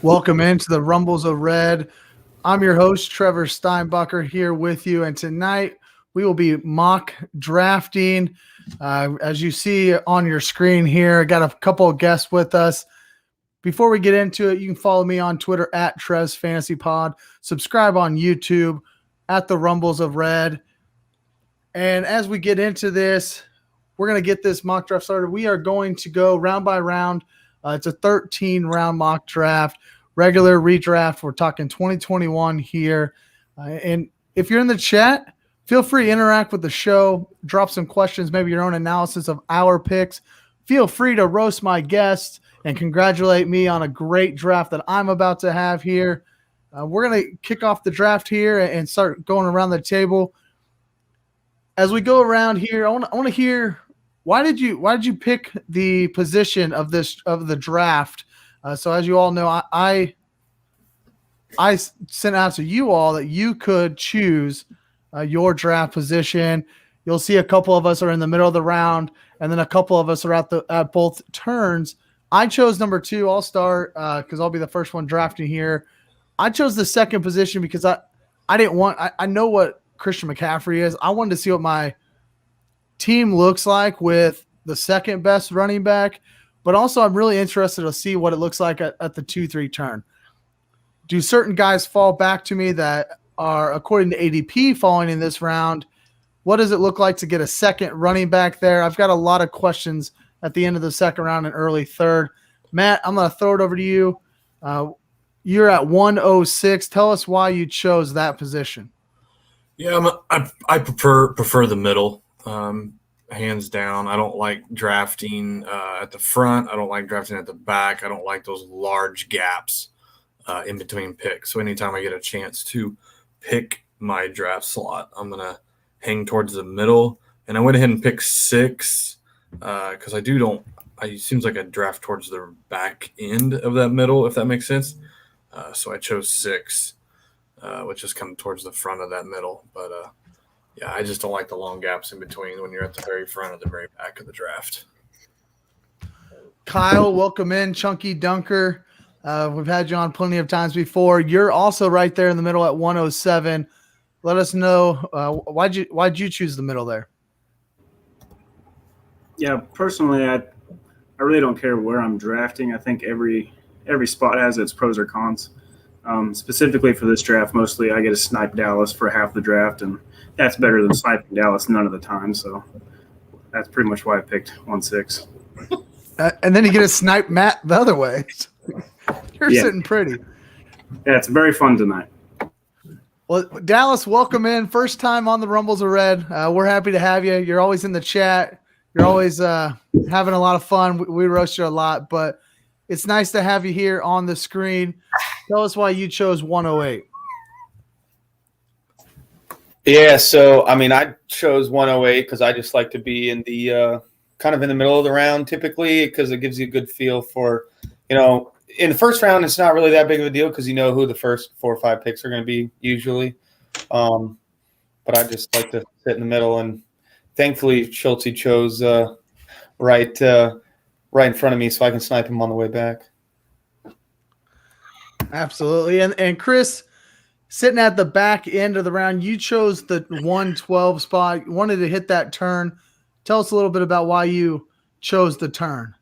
Welcome into the Rumbles of Red. I'm your host, Trevor Steinbacher, here with you. And tonight we will be mock drafting. As you see on your screen here, I got a couple of guests with us. Before we get into it, you can follow me on Twitter at Trev's Fantasy Pod. Subscribe on YouTube at the Rumbles of Red. And as we get into this, we're going to get this mock draft started. We are going to go round by round. It's a 13-round mock draft, regular redraft. We're talking 2021 here. And if you're in the chat, feel free to interact with the show. Drop some questions, maybe your own analysis of our picks. Feel free to roast my guests and congratulate me on a great draft that I'm about to have here. We're going to kick off the draft here and start going around the table. As we go around here, I want to hear – why did you pick the position of the draft? So as you all know, I sent out to you all that you could choose your draft position. You'll see a couple of us are in the middle of the round, and then a couple of us are at both turns. I chose number 2. I'll start because I'll be the first one drafting here. I chose the second position because I know what Christian McCaffrey is. I wanted to see what my team looks like with the second best running back, but also I'm really interested to see what it looks like at the 2-3 turn. Do certain guys fall back to me that are, according to ADP, falling in this round? What does it look like to get a second running back there? I've got a lot of questions at the end of the second round and early third. Matt, I'm going to throw it over to you. You're at 106. Tell us why you chose that position. Yeah, I prefer the middle. Hands down. I don't like drafting at the front. I don't like drafting at the back. I don't like those large gaps in between picks. So anytime I get a chance to pick my draft slot, I'm going to hang towards the middle. And I went ahead and picked 6 because it seems like I draft towards the back end of that middle, if that makes sense. So I chose 6, which is kind of towards the front of that middle. But yeah, I just don't like the long gaps in between when you're at the very front or the very back of the draft. Kyle, welcome in, Chunky Dunker. We've had you on plenty of times before. You're also right there in the middle at 107. Let us know why'd you choose the middle there? Yeah, personally, I really don't care where I'm drafting. I think every spot has its pros or cons. Specifically for this draft, mostly I get to snipe Dallas for half the draft, and that's better than sniping Dallas none of the time. So that's pretty much why I picked 1-6. And then you get to snipe Matt the other way. You're sitting pretty. Yeah, it's very fun tonight. Well, Dallas, welcome in. First time on the Rumbles of Red. We're happy to have you. You're always in the chat. You're always having a lot of fun. We roast you a lot, but it's nice to have you here on the screen. Tell us why you chose 108. Yeah, so I chose 108 because I just like to be in the kind of in the middle of the round typically because it gives you a good feel for, in the first round it's not really that big of a deal because you know who the first 4 or 5 picks are going to be usually. But I just like to sit in the middle, and thankfully Schultz chose right in front of me so I can snipe him on the way back. Absolutely. And Chris, sitting at the back end of the round, you chose the 112 spot. You wanted to hit that turn. Tell us a little bit about why you chose the turn.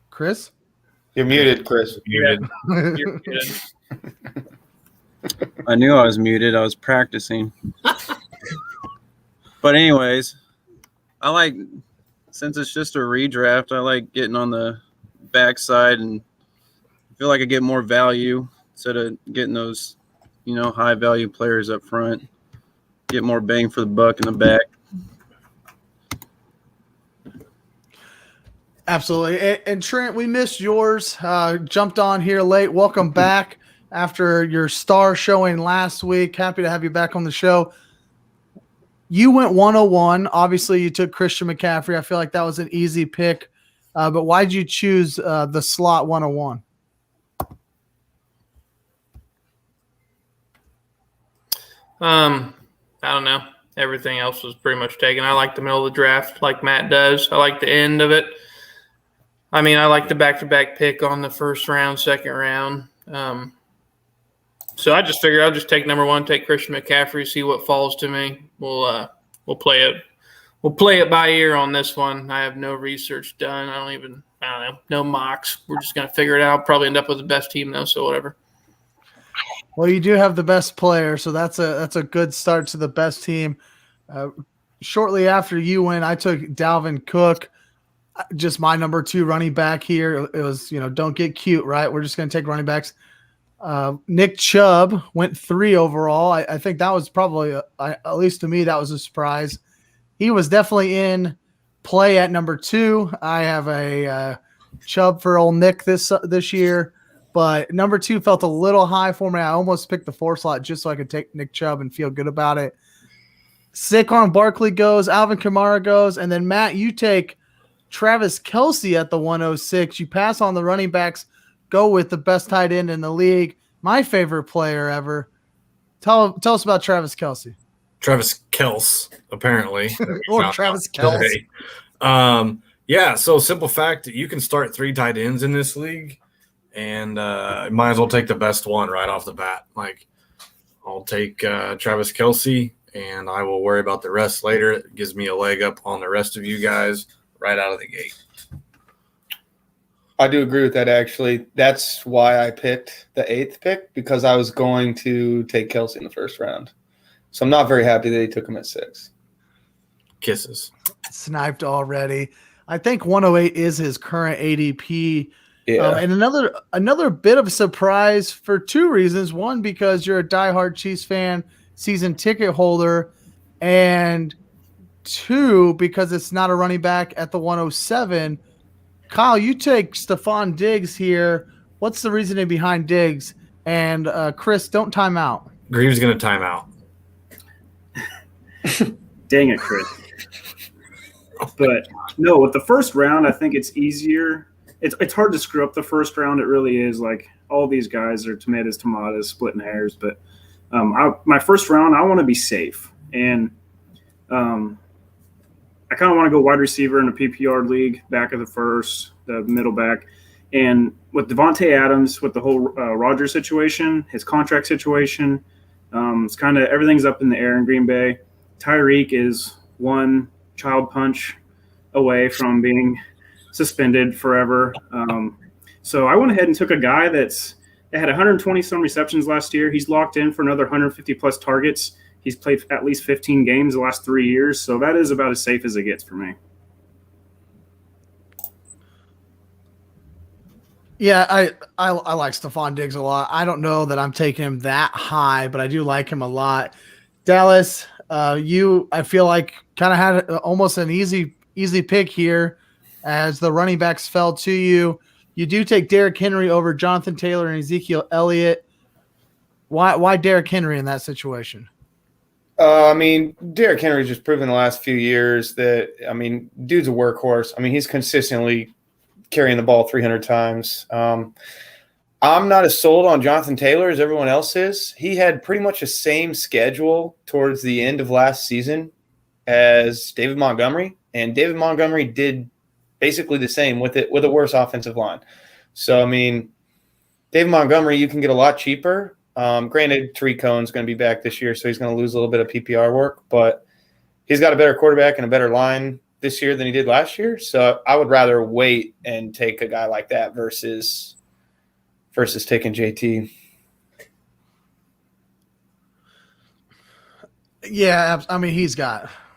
Chris? You're muted, Chris. Muted. You're muted. I knew I was muted. I was practicing. But anyways, since it's just a redraft, I like getting on the backside and I feel like I get more value instead of getting those, high value players up front. Get more bang for the buck in the back. Absolutely. And Trent, we missed yours. Jumped on here late. Welcome back after your star showing last week. Happy to have you back on the show. You went 101. Obviously, you took Christian McCaffrey. I feel like that was an easy pick. But why'd you choose the slot 101? I don't know. Everything else was pretty much taken. I like the middle of the draft like Matt does. I like the end of it. I mean, I like the back-to-back pick on the first round, second round. So I just figured I'll just take number 1, take Christian McCaffrey, see what falls to me. We'll play it. We'll play it by ear on this one. I have no research done. I don't know, no mocks. We're just gonna figure it out. Probably end up with the best team though, so whatever. Well, you do have the best player, so that's a good start to the best team. Shortly after you went, I took Dalvin Cook, just my number 2 running back here. It was, don't get cute, right? We're just going to take running backs. Nick Chubb went 3 overall. I think that was probably, at least to me, that was a surprise. He was definitely in play at number 2. I have a Chubb for old Nick this year, but number 2 felt a little high for me. I almost picked the 4 slot just so I could take Nick Chubb and feel good about it. Saquon Barkley goes, Alvin Kamara goes, and then Matt, you take Travis Kelce at the 106. You pass on the running backs, go with the best tight end in the league. My favorite player ever. Tell us about Travis Kelce. Travis Kelce, apparently. Or Travis Kelce. Yeah, so simple fact, you can start 3 tight ends in this league, and might as well take the best one right off the bat. Like, I'll take Travis Kelce, and I will worry about the rest later. It gives me a leg up on the rest of you guys right out of the gate. I do agree with that, actually. That's why I picked the 8th pick, because I was going to take Kelce in the first round. So I'm not very happy that he took him at 6. Kisses. Sniped already. I think 108 is his current ADP. Yeah. And another bit of a surprise for 2 reasons. One, because you're a diehard Chiefs fan, season ticket holder, and 2, because it's not a running back at the 107. Kyle, you take Stephon Diggs here. What's the reasoning behind Diggs? And Chris, don't time out. Greaves going to time out. Dang it, Chris. But no, with the first round, I think it's easier. It's hard to screw up the first round. It really is. Like, all these guys are tomatoes, splitting hairs. But my first round, I want to be safe. And I kind of want to go wide receiver in a PPR league, back of the first, the middle back. And with Devontae Adams, with the whole Rodgers situation, his contract situation, it's kind of everything's up in the air in Green Bay. Tyreek is one child punch away from being suspended forever. So I went ahead and took a guy that had 120-some receptions last year. He's locked in for another 150-plus targets. He's played at least 15 games the last 3 years, so that is about as safe as it gets for me. Yeah, I like Stephon Diggs a lot. I don't know that I'm taking him that high, but I do like him a lot. Dallas, I feel like kind of had almost an easy pick here as the running backs fell to you. You do take Derrick Henry over Jonathan Taylor and Ezekiel Elliott. Why Derrick Henry in that situation? Derrick Henry's just proven the last few years that, dude's a workhorse. He's consistently carrying the ball 300 times. I'm not as sold on Jonathan Taylor as everyone else is. He had pretty much the same schedule towards the end of last season as David Montgomery, and David Montgomery did basically the same with a worse offensive line. So, David Montgomery, you can get a lot cheaper. Granted, Tariq Cohen's going to be back this year, so he's going to lose a little bit of PPR work, but he's got a better quarterback and a better line this year than he did last year. So I would rather wait and take a guy like that versus taking JT. Yeah,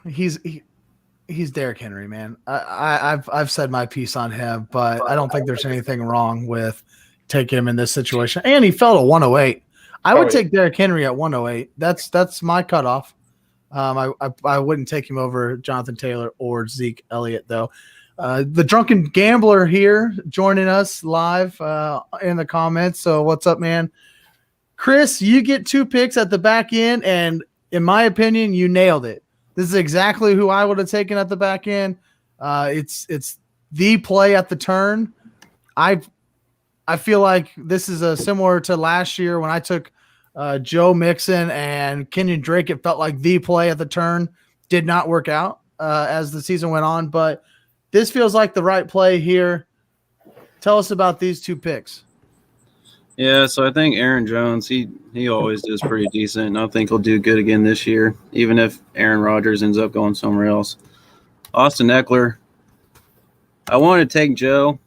he's Derrick Henry, man. I've said my piece on him, but I don't think there's anything wrong with taking him in this situation. And he fell to 108. I would take Derrick Henry at 108. That's my cutoff. I wouldn't take him over Jonathan Taylor or Zeke Elliott, though. The Drunken Gambler here joining us live in the comments. So what's up, man? Chris, you get 2 picks at the back end, and in my opinion, you nailed it. This is exactly who I would have taken at the back end. It's the play at the turn. I feel like this is similar to last year when I took Joe Mixon and Kenyon Drake, it felt like the play at the turn. Did not work out as the season went on, but this feels like the right play here. Tell us about these two picks. Yeah, so I think Aaron Jones, he always does pretty decent. And I think he'll do good again this year, even if Aaron Rodgers ends up going somewhere else. Austin Eckler, I want to take Joe,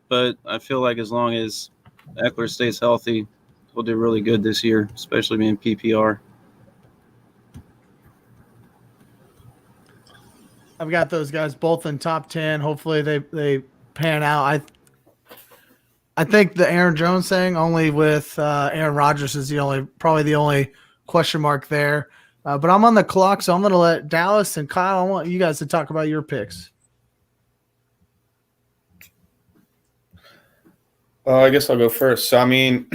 but I feel like as long as Eckler stays healthy, he'll do really good this year, especially being PPR. I've got those guys both in top 10. Hopefully they pan out. I think the Aaron Jones thing only with Aaron Rodgers is probably the only question mark there. But I'm on the clock, so I'm going to let Dallas and Kyle, I want you guys to talk about your picks. I guess I'll go first. So I mean,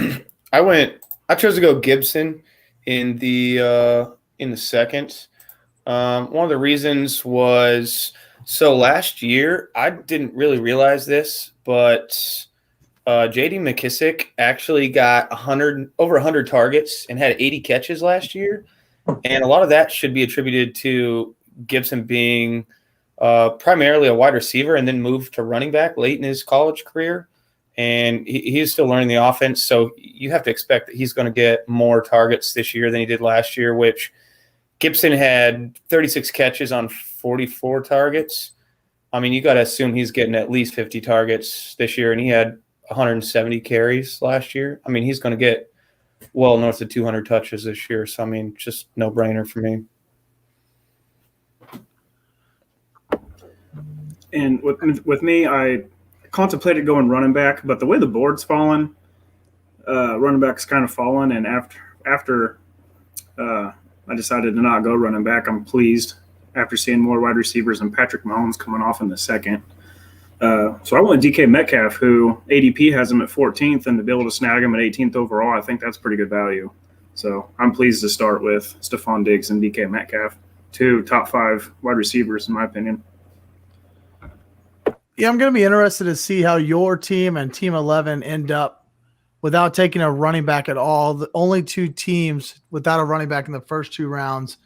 I chose to go Gibson in the second. One of the reasons was last year I didn't really realize this, but J.D. McKissick actually got over 100 targets and had 80 catches last year, and a lot of that should be attributed to Gibson being primarily a wide receiver and then moved to running back late in his college career. And he's still learning the offense, so you have to expect that he's going to get more targets this year than he did last year, which Gibson had 36 catches on 44 targets. I mean, you got to assume he's getting at least 50 targets this year, and he had 170 carries last year. I mean, he's going to get well north of 200 touches this year, so, I mean, just no-brainer for me. And with me, I contemplated going running back, but the way the board's fallen, running back's kind of fallen. And after I decided to not go running back, I'm pleased after seeing more wide receivers and Patrick Mahomes coming off in the second. So I went DK Metcalf, who ADP has him at 14th, and to be able to snag him at 18th overall, I think that's pretty good value. So I'm pleased to start with Stephon Diggs and DK Metcalf, two top 5 wide receivers in my opinion. Yeah, I'm going to be interested to see how your team and Team 11 end up without taking a running back at all. The only 2 teams without a running back in the first 2 rounds.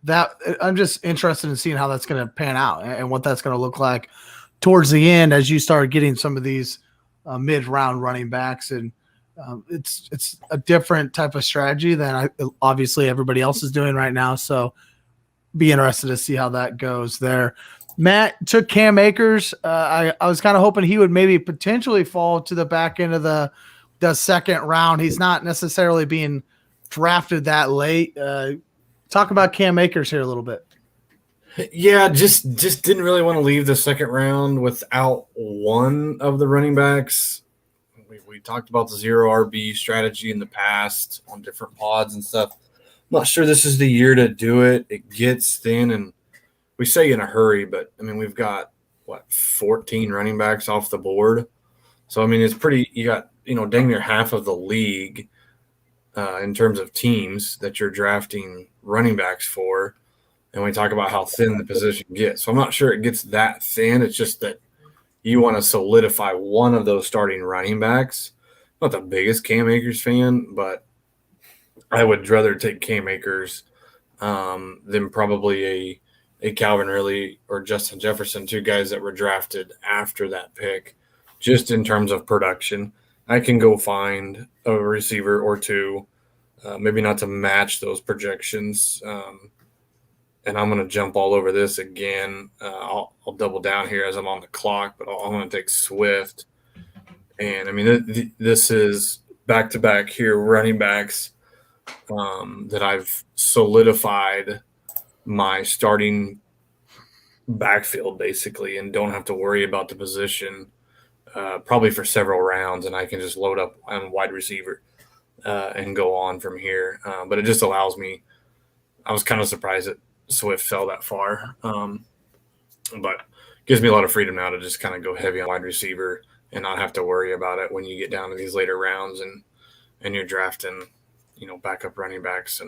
That I'm just interested in seeing how that's going to pan out and what that's going to look like towards the end as you start getting some of these mid-round running backs. And it's a different type of strategy than obviously everybody else is doing right now. So be interested to see how that goes there. Matt took Cam Akers. I was kind of hoping he would maybe potentially fall to the back end of the second round. He's not necessarily being drafted that late. Talk about Cam Akers here a little bit. Yeah, just didn't really want to leave the second round without one of the running backs. We talked about the 0 RB strategy in the past on different pods and stuff. I'm not sure this is the year to do it. It gets thin, and we say in a hurry, but I mean, we've got 14 running backs off the board. So, I mean, it's pretty, you got, dang near half of the league in terms of teams that you're drafting running backs for. And we talk about how thin the position gets. So I'm not sure it gets that thin. It's just that you want to solidify one of those starting running backs. I'm not the biggest Cam Akers fan, but I would rather take Cam Akers than probably a Calvin Ridley or Justin Jefferson, 2 guys that were drafted after that pick, just in terms of production. I can go find a receiver or 2, maybe not to match those projections. And I'm going to jump all over this again. I'll double down here as I'm on the clock, but I'm going to take Swift. And, I mean, this is back-to-back here running backs that I've solidified my starting backfield basically and don't have to worry about the position probably for several rounds, and I can just load up on wide receiver and go on from here. But it just allows me – I was kind of surprised that Swift fell that far, but gives me a lot of freedom now to just kind of go heavy on wide receiver and not have to worry about it when you get down to these later rounds and you're drafting, backup running backs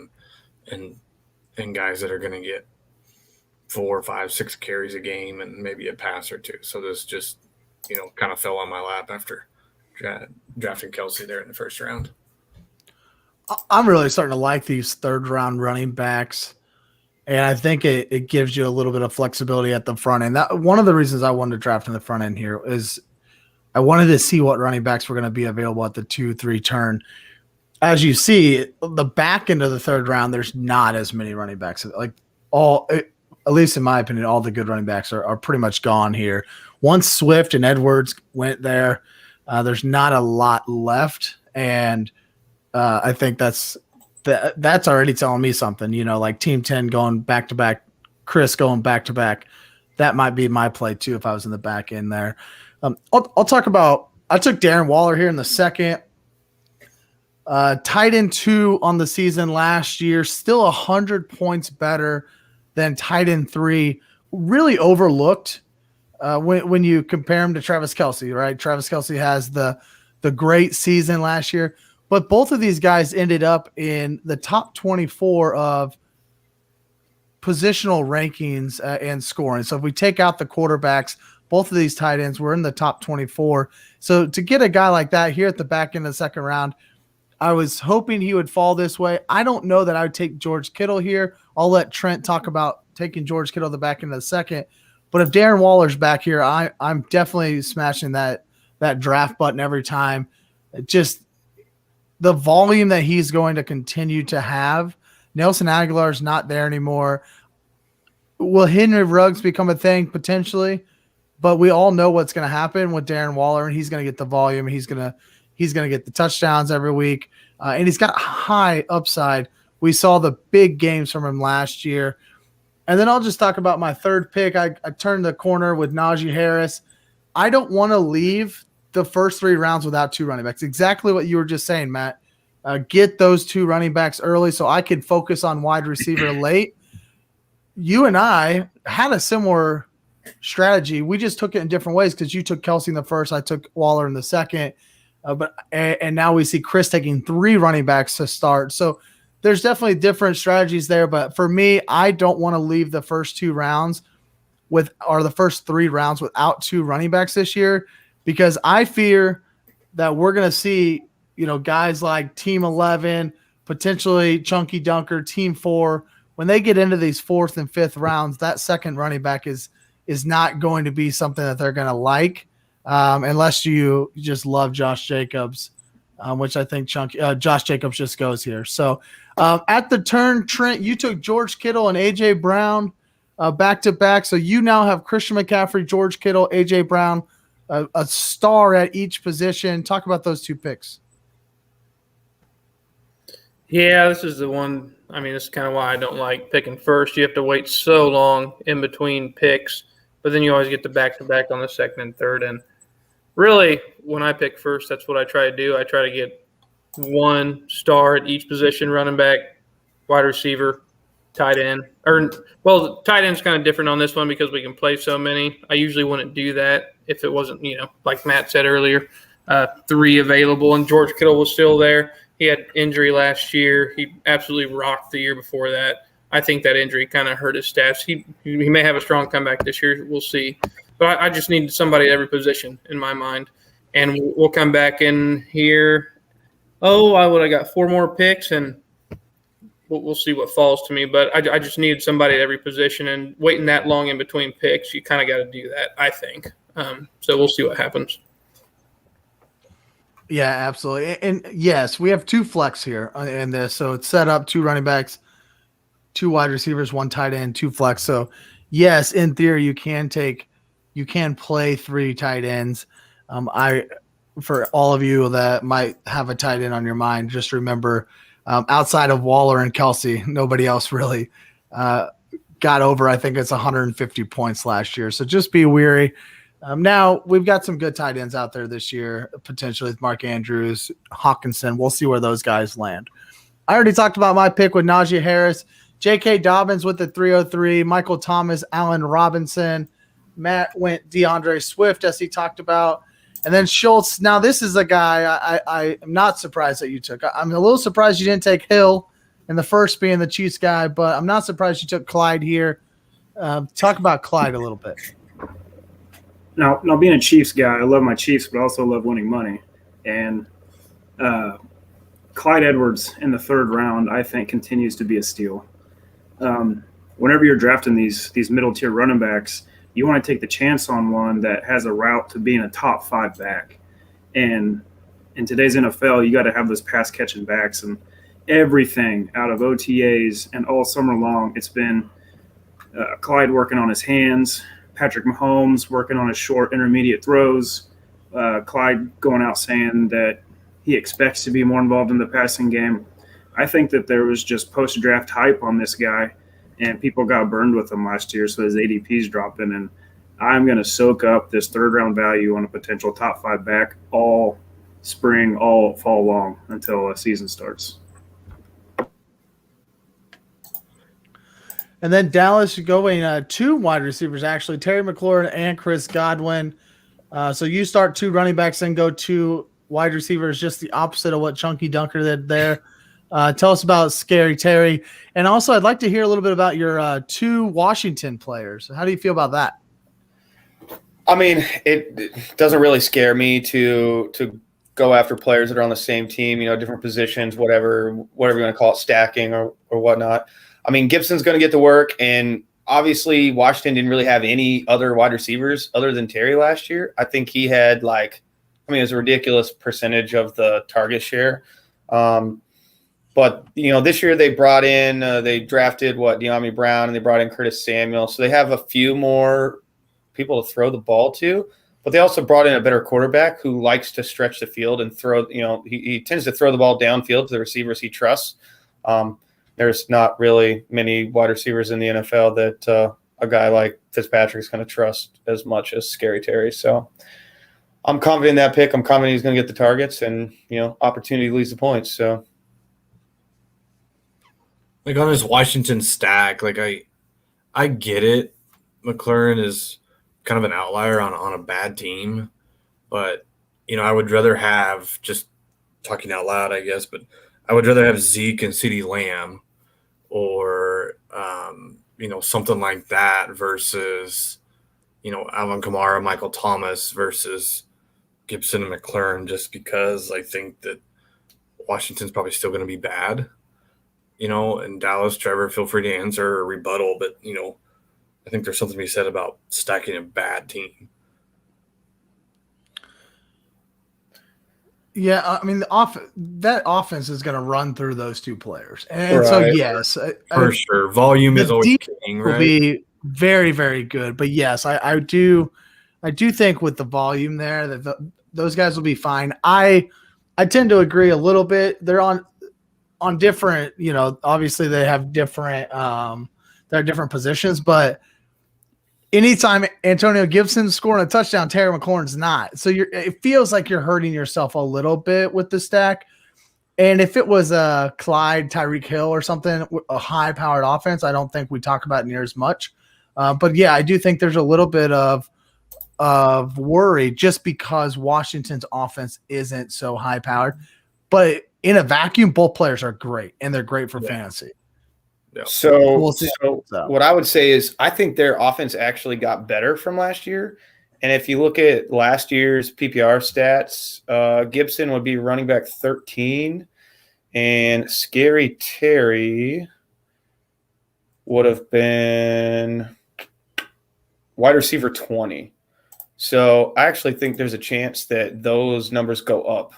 and guys that are going to get 4, 5, 6 carries a game and maybe a pass or 2. So this just, kind of fell on my lap after drafting Kelsey there in the first round. I'm really starting to like these third round running backs. And I think it gives you a little bit of flexibility at the front end. That one of the reasons I wanted to draft in the front end here is I wanted to see what running backs were going to be available at the 2-3 turn. As you see, the back end of the third round, there's not as many running backs. Like at least in my opinion, all the good running backs are pretty much gone here. Once Swift and Edwards went there, there's not a lot left. And I think that's already telling me something, like Team 10 going back to back, Chris going back to back. That might be my play too if I was in the back end there. I'll talk about. I took Darren Waller here in the second. Tight end 2 on the season last year, still 100 points better than tight end 3. Really overlooked when you compare him to Travis Kelce, right? Travis Kelce has the great season last year. But both of these guys ended up in the top 24 of positional rankings and scoring. So if we take out the quarterbacks, both of these tight ends were in the top 24. So to get a guy like that here at the back end of the second round, I was hoping he would fall this way. I don't know that I would take George Kittle here. I'll let Trent talk about taking George Kittle at the back end of the second. But if Darren Waller's back here, I'm definitely smashing that draft button every time. Just the volume that he's going to continue to have. Nelson Aguilar's not there anymore. Will Henry Ruggs become a thing potentially? But we all know what's going to happen with Darren Waller, and he's going to get the volume. He's going to get the touchdowns every week, and he's got high upside. We saw the big games from him last year. And then I'll just talk about my third pick. I turned the corner with Najee Harris. I don't want to leave the first 3 rounds without 2 running backs. Exactly what you were just saying, Matt. Get those 2 running backs early so I could focus on wide receiver late. You and I had a similar strategy. We just took it in different ways because you took Kelce in the first, I took Waller in the second. And now we see Chris taking 3 running backs to start. So there's definitely different strategies there. But for me, I don't want to leave the first 2 rounds the first 3 rounds without 2 running backs this year, because I fear that we're going to see, guys like Team 11, potentially Chunky Dunker, Team 4, when they get into these 4th and 5th rounds, that second running back is not going to be something that they're going to like. Unless you just love Josh Jacobs, which I think Josh Jacobs just goes here. So at the turn, Trent, you took George Kittle and A.J. Brown back to back. So you now have Christian McCaffrey, George Kittle, A.J. Brown, a star at each position. Talk about those 2 picks. Yeah, this is the one. I mean, this is kind of why I don't like picking first. You have to wait so long in between picks, but then you always get the back-to-back on the second and third. And really, when I pick first, that's what I try to do. I try to get 1 star at each position, running back, wide receiver, tight end. Tight end's kind of different on this one because we can play so many. I usually wouldn't do that if it wasn't, like Matt said earlier, 3 available, and George Kittle was still there. He had injury last year. He absolutely rocked the year before that. I think that injury kind of hurt his stats. He may have a strong comeback this year. We'll see. But I just need somebody at every position in my mind. And we'll come back in here. I would have got 4 more picks, and we'll see what falls to me. But I just needed somebody at every position. And waiting that long in between picks, you kind of got to do that, I think. So we'll see what happens. Yeah, absolutely. And yes, we have 2 flex here in this. So it's set up 2 running backs, 2 wide receivers, 1 tight end, 2 flex. So yes, in theory, you can play 3 tight ends. For all of you that might have a tight end on your mind, just remember, outside of Waller and Kelce, nobody else really got over, I think it's 150 points last year. So just be wary. Now we've got some good tight ends out there this year, potentially with Mark Andrews, Hawkinson. We'll see where those guys land. I already talked about my pick with Najee Harris, J.K. Dobbins with the 303, Michael Thomas, Allen Robinson. Matt went DeAndre Swift, as he talked about. And then Schultz. Now, this is a guy I am not surprised that you took. I'm a little surprised you didn't take Hill in the first, being the Chiefs guy, but I'm not surprised you took Clyde here. Talk about Clyde a little bit. Now, being a Chiefs guy, I love my Chiefs, but I also love winning money. And Clyde Edwards in the third round, I think, continues to be a steal. Whenever you're drafting these middle tier running backs, you want to take the chance on one that has a route to being a top 5 back. And in today's NFL, you got to have those pass catching backs, and everything out of OTAs and all summer long, it's been Clyde working on his hands, Patrick Mahomes working on his short intermediate throws, Clyde going out saying that he expects to be more involved in the passing game. I think that there was just post-draft hype on this guy, and people got burned with him last year, so his ADP's dropping, and I'm going to soak up this third-round value on a potential top 5 back all spring, all fall long until a season starts. And then Dallas going 2 wide receivers, actually, Terry McLaurin and Chris Godwin. So you start 2 running backs and go 2 wide receivers, just the opposite of what Chunky Dunker did there. Tell us about Scary Terry. And also, I'd like to hear a little bit about your 2 Washington players. How do you feel about that? I mean, it doesn't really scare me to go after players that are on the same team, different positions, whatever you want to call it, stacking or whatnot. I mean, Gibson's going to get to work, and obviously Washington didn't really have any other wide receivers other than Terry last year. I think he had it was a ridiculous percentage of the target share. But, this year they brought in, they drafted De'Ami Brown, and they brought in Curtis Samuel. So they have a few more people to throw the ball to, but they also brought in a better quarterback who likes to stretch the field and throw, he tends to throw the ball downfield to the receivers he trusts. There's not really many wide receivers in the NFL that a guy like Fitzpatrick is going to trust as much as Scary Terry. So I'm confident in that pick. I'm confident he's going to get the targets, and, opportunity leads the points. So. On his Washington stack, I get it. McLaurin is kind of an outlier on a bad team, but I would rather have, just talking out loud, I guess, but I would rather have Zeke and CeeDee Lamb or something like that versus Alvin Kamara, Michael Thomas versus Gibson and McLaurin, just because I think that Washington's probably still going to be bad. And Dallas, Trevor, feel free to answer or rebuttal, but I think there's something to be said about stacking a bad team. Yeah, I mean, that offense is going to run through those 2 players, and right. So yes, for sure, volume is always king, right? Will be very, very good, but yes, I do think with the volume there that those guys will be fine. I tend to agree a little bit. They're on different, obviously they have different, they're different positions, but anytime Antonio Gibson's scoring a touchdown, Terry McLaurin's not. So it feels like you're hurting yourself a little bit with the stack. And if it was Clyde, Tyreek Hill or something, a high-powered offense, I don't think we talk about near as much. But yeah, I do think there's a little bit of worry just because Washington's offense isn't so high-powered. But in a vacuum, both players are great, and they're great for fantasy. Yeah. So what I would say is I think their offense actually got better from last year. And if you look at last year's PPR stats, Gibson would be running back 13, and Scary Terry would have been wide receiver 20. So I actually think there's a chance that those numbers go up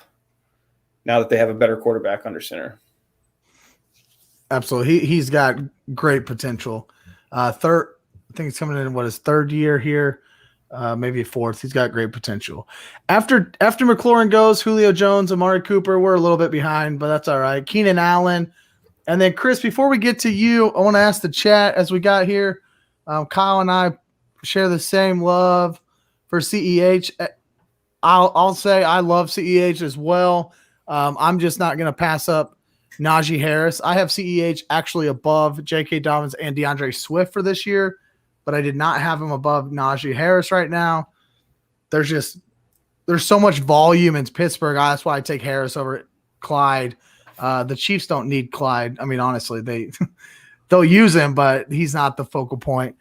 now that they have a better quarterback under center. Absolutely. He's got great potential. I think he's coming in his 3rd year here, maybe 4th. He's got great potential. After McLaurin goes, Julio Jones, Amari Cooper, we're a little bit behind, but that's all right. Keenan Allen. And then, Chris, before we get to you, I want to ask the chat as we got here. Kyle and I share the same love for CEH. I'll say I love CEH as well. I'm just not going to pass up Najee Harris. I have CEH actually above J.K. Dobbins and DeAndre Swift for this year, but I did not have him above Najee Harris right now. There's so much volume in Pittsburgh. That's why I take Harris over Clyde. The Chiefs don't need Clyde. I mean, honestly, they'll use him, but he's not the focal point.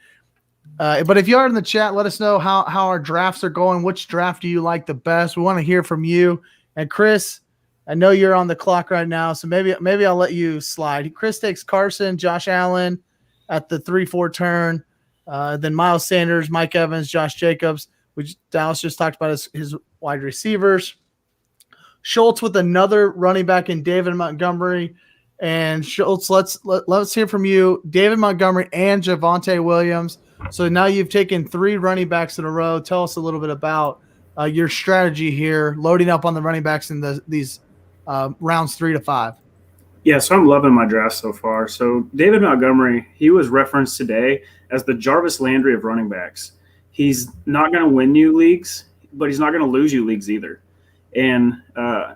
But if you are in the chat, let us know how our drafts are going. Which draft do you like the best? We want to hear from you. And Chris, I know you're on the clock right now, so maybe I'll let you slide. Chris takes Carson, Josh Allen at the 3-4 turn. Then Miles Sanders, Mike Evans, Josh Jacobs, which Dallas just talked about his wide receivers. Schultz with another running back in David Montgomery. And Schultz, let's hear from you, David Montgomery and Javonte Williams. So now you've taken 3 running backs in a row. Tell us a little bit about your strategy here, loading up on the running backs in these rounds 3 to 5. Yeah, so I'm loving my draft so far. So David Montgomery, he was referenced today as the Jarvis Landry of running backs. He's not going to win you leagues, but he's not going to lose you leagues either. And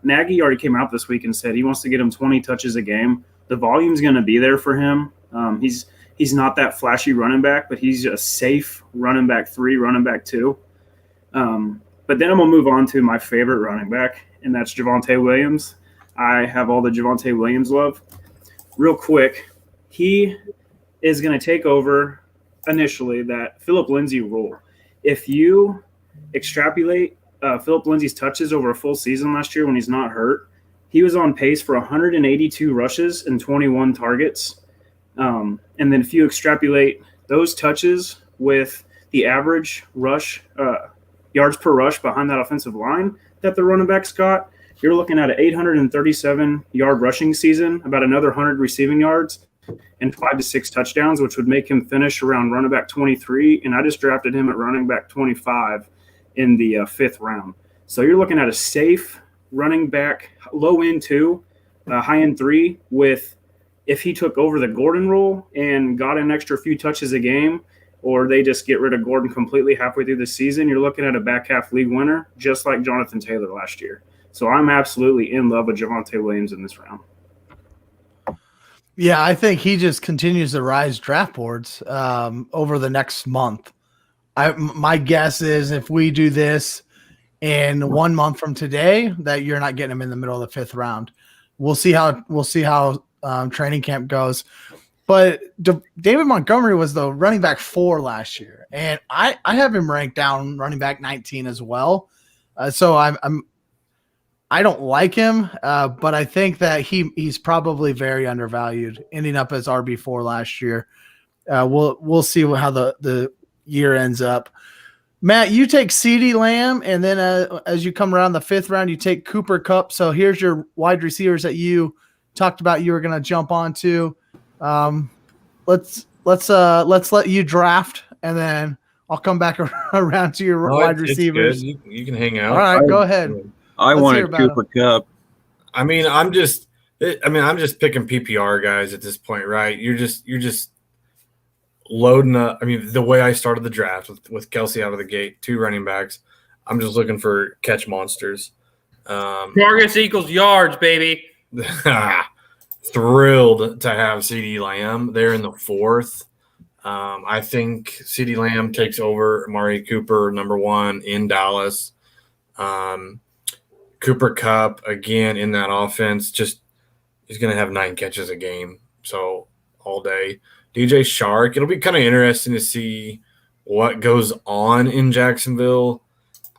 Nagy already came out this week and said he wants to get him 20 touches a game. The volume's going to be there for him. He's not that flashy running back, but he's a safe running back 3, running back 2. But then I'm going to move on to my favorite running back, and that's Javonte Williams. I have all the Javonte Williams love. Real quick, he is going to take over initially that Phillip Lindsay role. If you extrapolate Phillip Lindsay's touches over a full season last year when he's not hurt, he was on pace for 182 rushes and 21 targets. And then if you extrapolate those touches with the average rush yards per rush behind that offensive line that the running backs got, you're looking at an 837-yard rushing season, about another 100 receiving yards, and 5 to 6 touchdowns, which would make him finish around running back 23. And I just drafted him at running back 25 in the 5th round. So you're looking at a safe running back, low end 2, high end 3, with if he took over the Gordon role and got an extra few touches a game, or they just get rid of Gordon completely halfway through the season, you're looking at a back half league winner, just like Jonathan Taylor last year. So I'm absolutely in love with Javonte Williams in this round. Yeah, I think he just continues to rise draft boards over the next month. My guess is if we do this in 1 month from today, that you're not getting him in the middle of the 5th round. We'll see how training camp goes. But David Montgomery was the running back 4 last year, and I have him ranked down running back 19 as well. So I don't like him, but I think that he's probably very undervalued, ending up as RB4 last year. We'll see how the year ends up. Matt, you take CeeDee Lamb, and then as you come around the 5th round, you take Cooper Kupp. So here's your wide receivers that you talked about you were going to jump onto. Let's let you draft, and then I'll come back around to your wide receivers. You can hang out. All right, go ahead. I wanted Cooper Kupp. I'm just picking PPR guys at this point, right? You're just loading up. I mean, the way I started the draft with Kelsey out of the gate, 2 running backs, I'm just looking for catch monsters. Targets equals yards, baby. Thrilled to have CeeDee Lamb there in the 4th. I think CeeDee Lamb takes over Amari Cooper, number 1 in Dallas. Cooper Kupp, again, in that offense, he's going to have 9 catches a game, so all day. DJ Shark, it'll be kind of interesting to see what goes on in Jacksonville.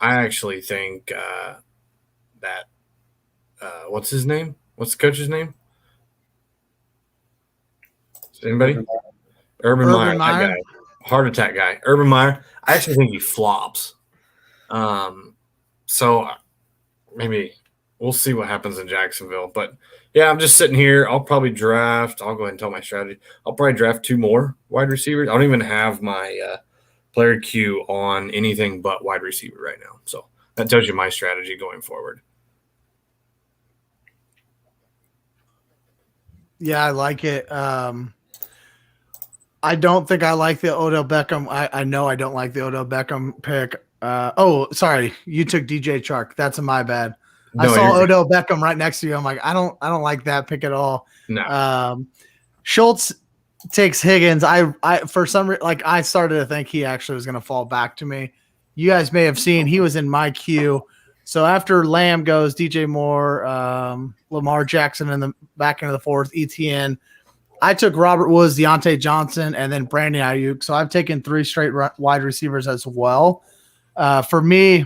I actually think that what's his name? What's the coach's name? Anybody? Urban Meyer. That guy. Heart attack guy. Urban Meyer. I actually think he flops. So maybe we'll see what happens in Jacksonville. But, yeah, I'm just sitting here. I'll probably draft. I'll go ahead and tell my strategy. I'll probably draft 2 more wide receivers. I don't even have my player queue on anything but wide receiver right now. So that tells you my strategy going forward. Yeah, I like it. I don't think I like the Odell Beckham. I know I don't like the Odell Beckham pick. Sorry, you took DJ Chark. That's my bad. No, I saw Odell Beckham right next to you. I'm like, I don't like that pick at all. No. Schultz takes Higgins. I for some reason, I started to think he actually was going to fall back to me. You guys may have seen he was in my queue. So after Lamb goes, DJ Moore, Lamar Jackson in the back end of the 4th, ETN. I took Robert Woods, Deontay Johnson, and then Brandon Ayuk. So I've taken 3 straight wide receivers as well. For me,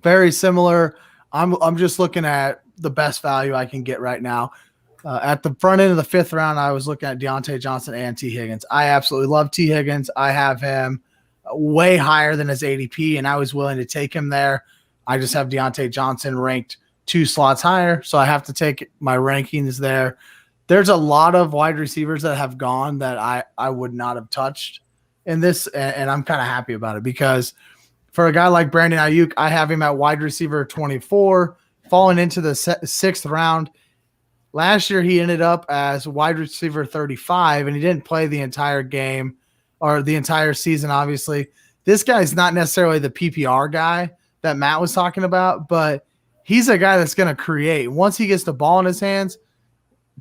very similar. I'm just looking at the best value I can get right now. At the front end of the 5th round, I was looking at Deontay Johnson and T. Higgins. I absolutely love T. Higgins. I have him way higher than his ADP, and I was willing to take him there. I just have Deontay Johnson ranked 2 slots higher, so I have to take my rankings there. There's a lot of wide receivers that have gone that I would not have touched in this, and I'm kind of happy about it because for a guy like Brandon Ayuk, I have him at wide receiver 24, falling into the 6th round. Last year, he ended up as wide receiver 35, and he didn't play the entire game or the entire season, obviously. This guy's not necessarily the PPR guy that Matt was talking about, but he's a guy that's going to create. Once he gets the ball in his hands,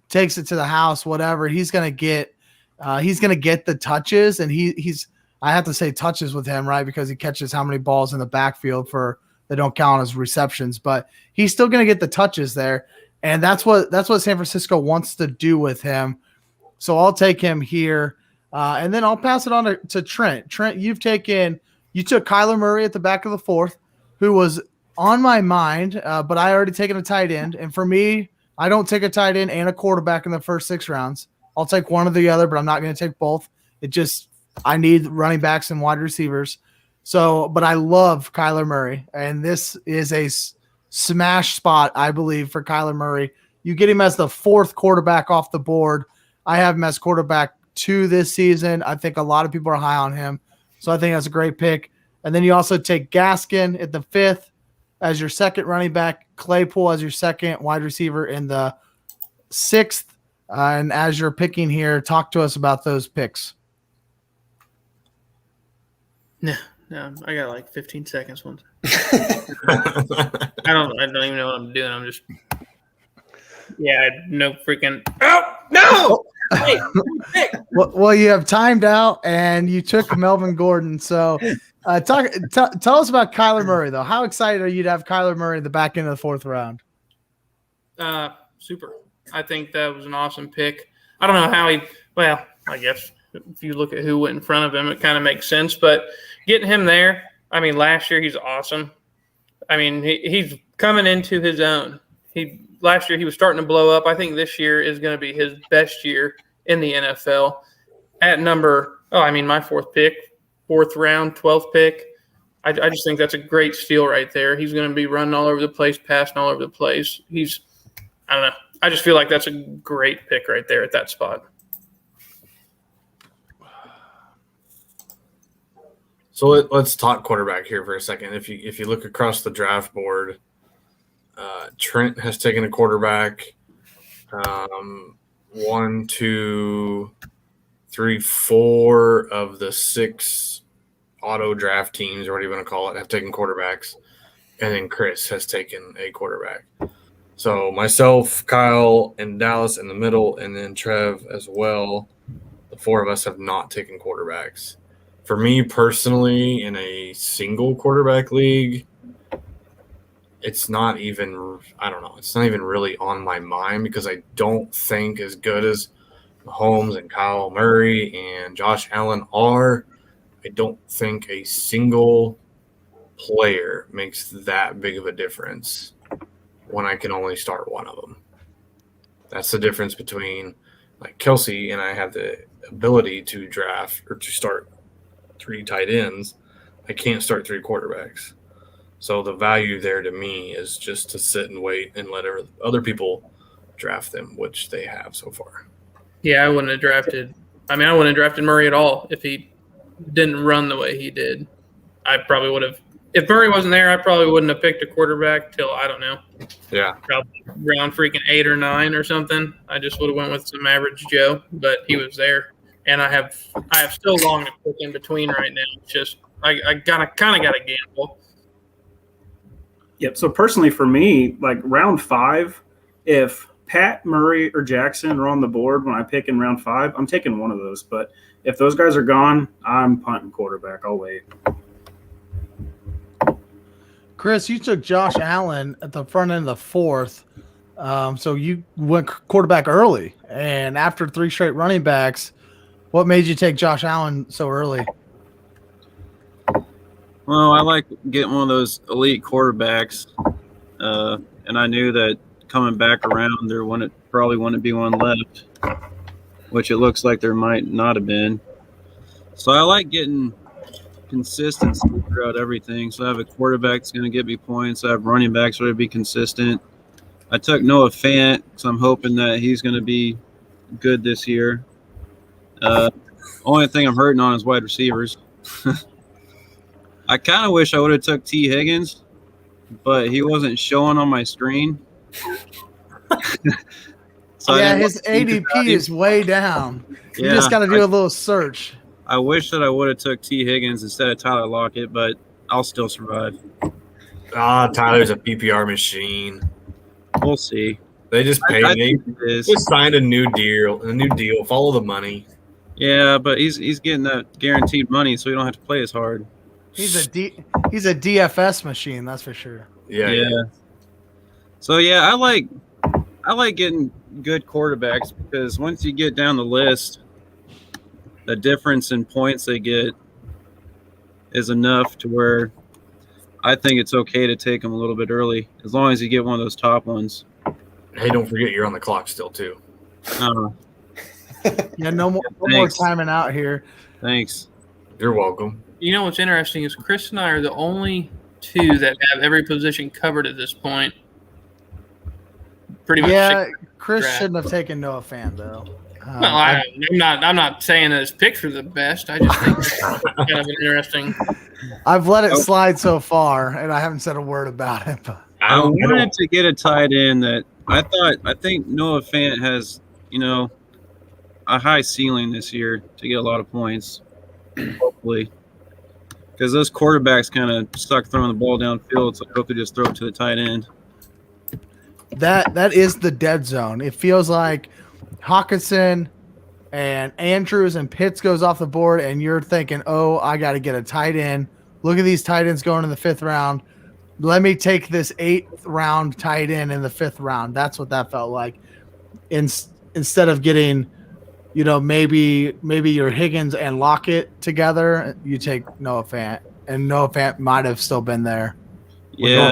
takes it to the house, whatever, he's going to get the touches, and he's I have to say touches with him, right, because he catches how many balls in the backfield they don't count as receptions, but he's still going to get the touches there. And that's what San Francisco wants to do with him. So I'll take him here. And then I'll pass it on to Trent. Trent, you took Kyler Murray at the back of the 4th, who was on my mind, but I already taken a tight end. And for me, I don't take a tight end and a quarterback in the first 6 rounds. I'll take one or the other, but I'm not going to take both. I need running backs and wide receivers. But I love Kyler Murray, and this is a smash spot, I believe, for Kyler Murray. You get him as the 4th quarterback off the board. I have him as quarterback 2 this season. I think a lot of people are high on him, so I think that's a great pick. And then you also take Gaskin at the 5th as your 2nd running back, Claypool as your 2nd wide receiver in the 6th. And as you're picking here, talk to us about those picks. No, I got like 15 seconds. Once. I don't even know what I'm doing. I'm just, I no freaking. Oh no! Hey, well, you have timed out, and you took Melvin Gordon. So, tell us about Kyler Murray, though. How excited are you to have Kyler Murray in the back end of the 4th round? Super. I think that was an awesome pick. I don't know how I guess if you look at who went in front of him, it kind of makes sense. But getting him there, I mean, last year he's awesome. I mean, he's coming into his own. Last year he was starting to blow up. I think this year is going to be his best year in the NFL. At my 4th pick, 4th round, 12th pick. I just think that's a great steal right there. He's going to be running all over the place, passing all over the place. I don't know. I just feel like that's a great pick right there at that spot. So let's talk quarterback here for a second. If you look across the draft board, Trent has taken a quarterback. 1, 2, 3, 4 of the 6 auto draft teams, or whatever you want to call it, have taken quarterbacks, and then Chris has taken a quarterback. So myself, Kyle, and Dallas in the middle, and then Trev as well. The 4 of us have not taken quarterbacks. For me personally, in a single quarterback league, it's not even really on my mind because I don't think as good as Mahomes and Kyle Murray and Josh Allen are, I don't think a single player makes that big of a difference when I can only start one of them. That's the difference between like Kelsey and I have the ability to draft or to start 3 tight ends. I can't start 3 quarterbacks. So the value there to me is just to sit and wait and let other people draft them, which they have so far. Yeah, I wouldn't have drafted Murray at all if he didn't run the way he did. I probably would have. If Murray wasn't there, I probably wouldn't have picked a quarterback till, I don't know. Yeah. Probably round freaking 8 or 9 or something. I just would have went with some average Joe, but he was there. And I have so long to pick in between right now. It's just I kind of got to gamble. Yep. So personally for me, like round 5, if Pat, Murray, or Jackson are on the board when I pick in round 5, I'm taking one of those. But if those guys are gone, I'm punting quarterback. I'll wait. Chris, you took Josh Allen at the front end of the 4th. So you went quarterback early. And after 3 straight running backs, what made you take Josh Allen so early? Well, I like getting one of those elite quarterbacks. And I knew that coming back around, there probably wouldn't be one left, which it looks like there might not have been. So I like getting consistency throughout everything. So I have a quarterback that's going to get me points. I have running backs that are going to be consistent. I took Noah Fant because I'm hoping that he's going to be good this year. Only thing I'm hurting on is wide receivers. I kind of wish I would have took T. Higgins, but he wasn't showing on my screen. So yeah, his ADP is way down. You just got to do a little search. I wish that I would have took T. Higgins instead of Tyler Lockett, but I'll still survive. Tyler's a PPR machine. We'll see. They just paid. They just signed a new deal. Follow the money. Yeah, but he's getting that guaranteed money, so you don't have to play as hard. He's a DFS machine, that's for sure. Yeah. So yeah, I like getting good quarterbacks because once you get down the list, the difference in points they get is enough to where I think it's okay to take them a little bit early, as long as you get one of those top ones. Hey, don't forget you're on the clock still too. Yeah, no more timing out here. Thanks. You're welcome. You know what's interesting is Chris and I are the only two that have every position covered at this point. Pretty much. Yeah, Chris shouldn't have taken Noah Fant though. Well, I'm not saying that his picks are the best. I just think it's kind of an interesting. I've let it slide so far, and I haven't said a word about it. But I wanted to get a tight end that I think Noah Fant has, a high ceiling this year to get a lot of points, hopefully. Because those quarterbacks kind of suck throwing the ball downfield, so I hope they just throw it to the tight end. That is the dead zone. It feels like Hawkinson and Andrews and Pitts goes off the board, and you're thinking, oh, I got to get a tight end. Look at these tight ends going in the 5th round. Let me take this 8th round tight end in the 5th round. That's what that felt like. Instead of getting, maybe your Higgins and Lockett together, you take Noah Fant, and Noah Fant might have still been there. Yeah,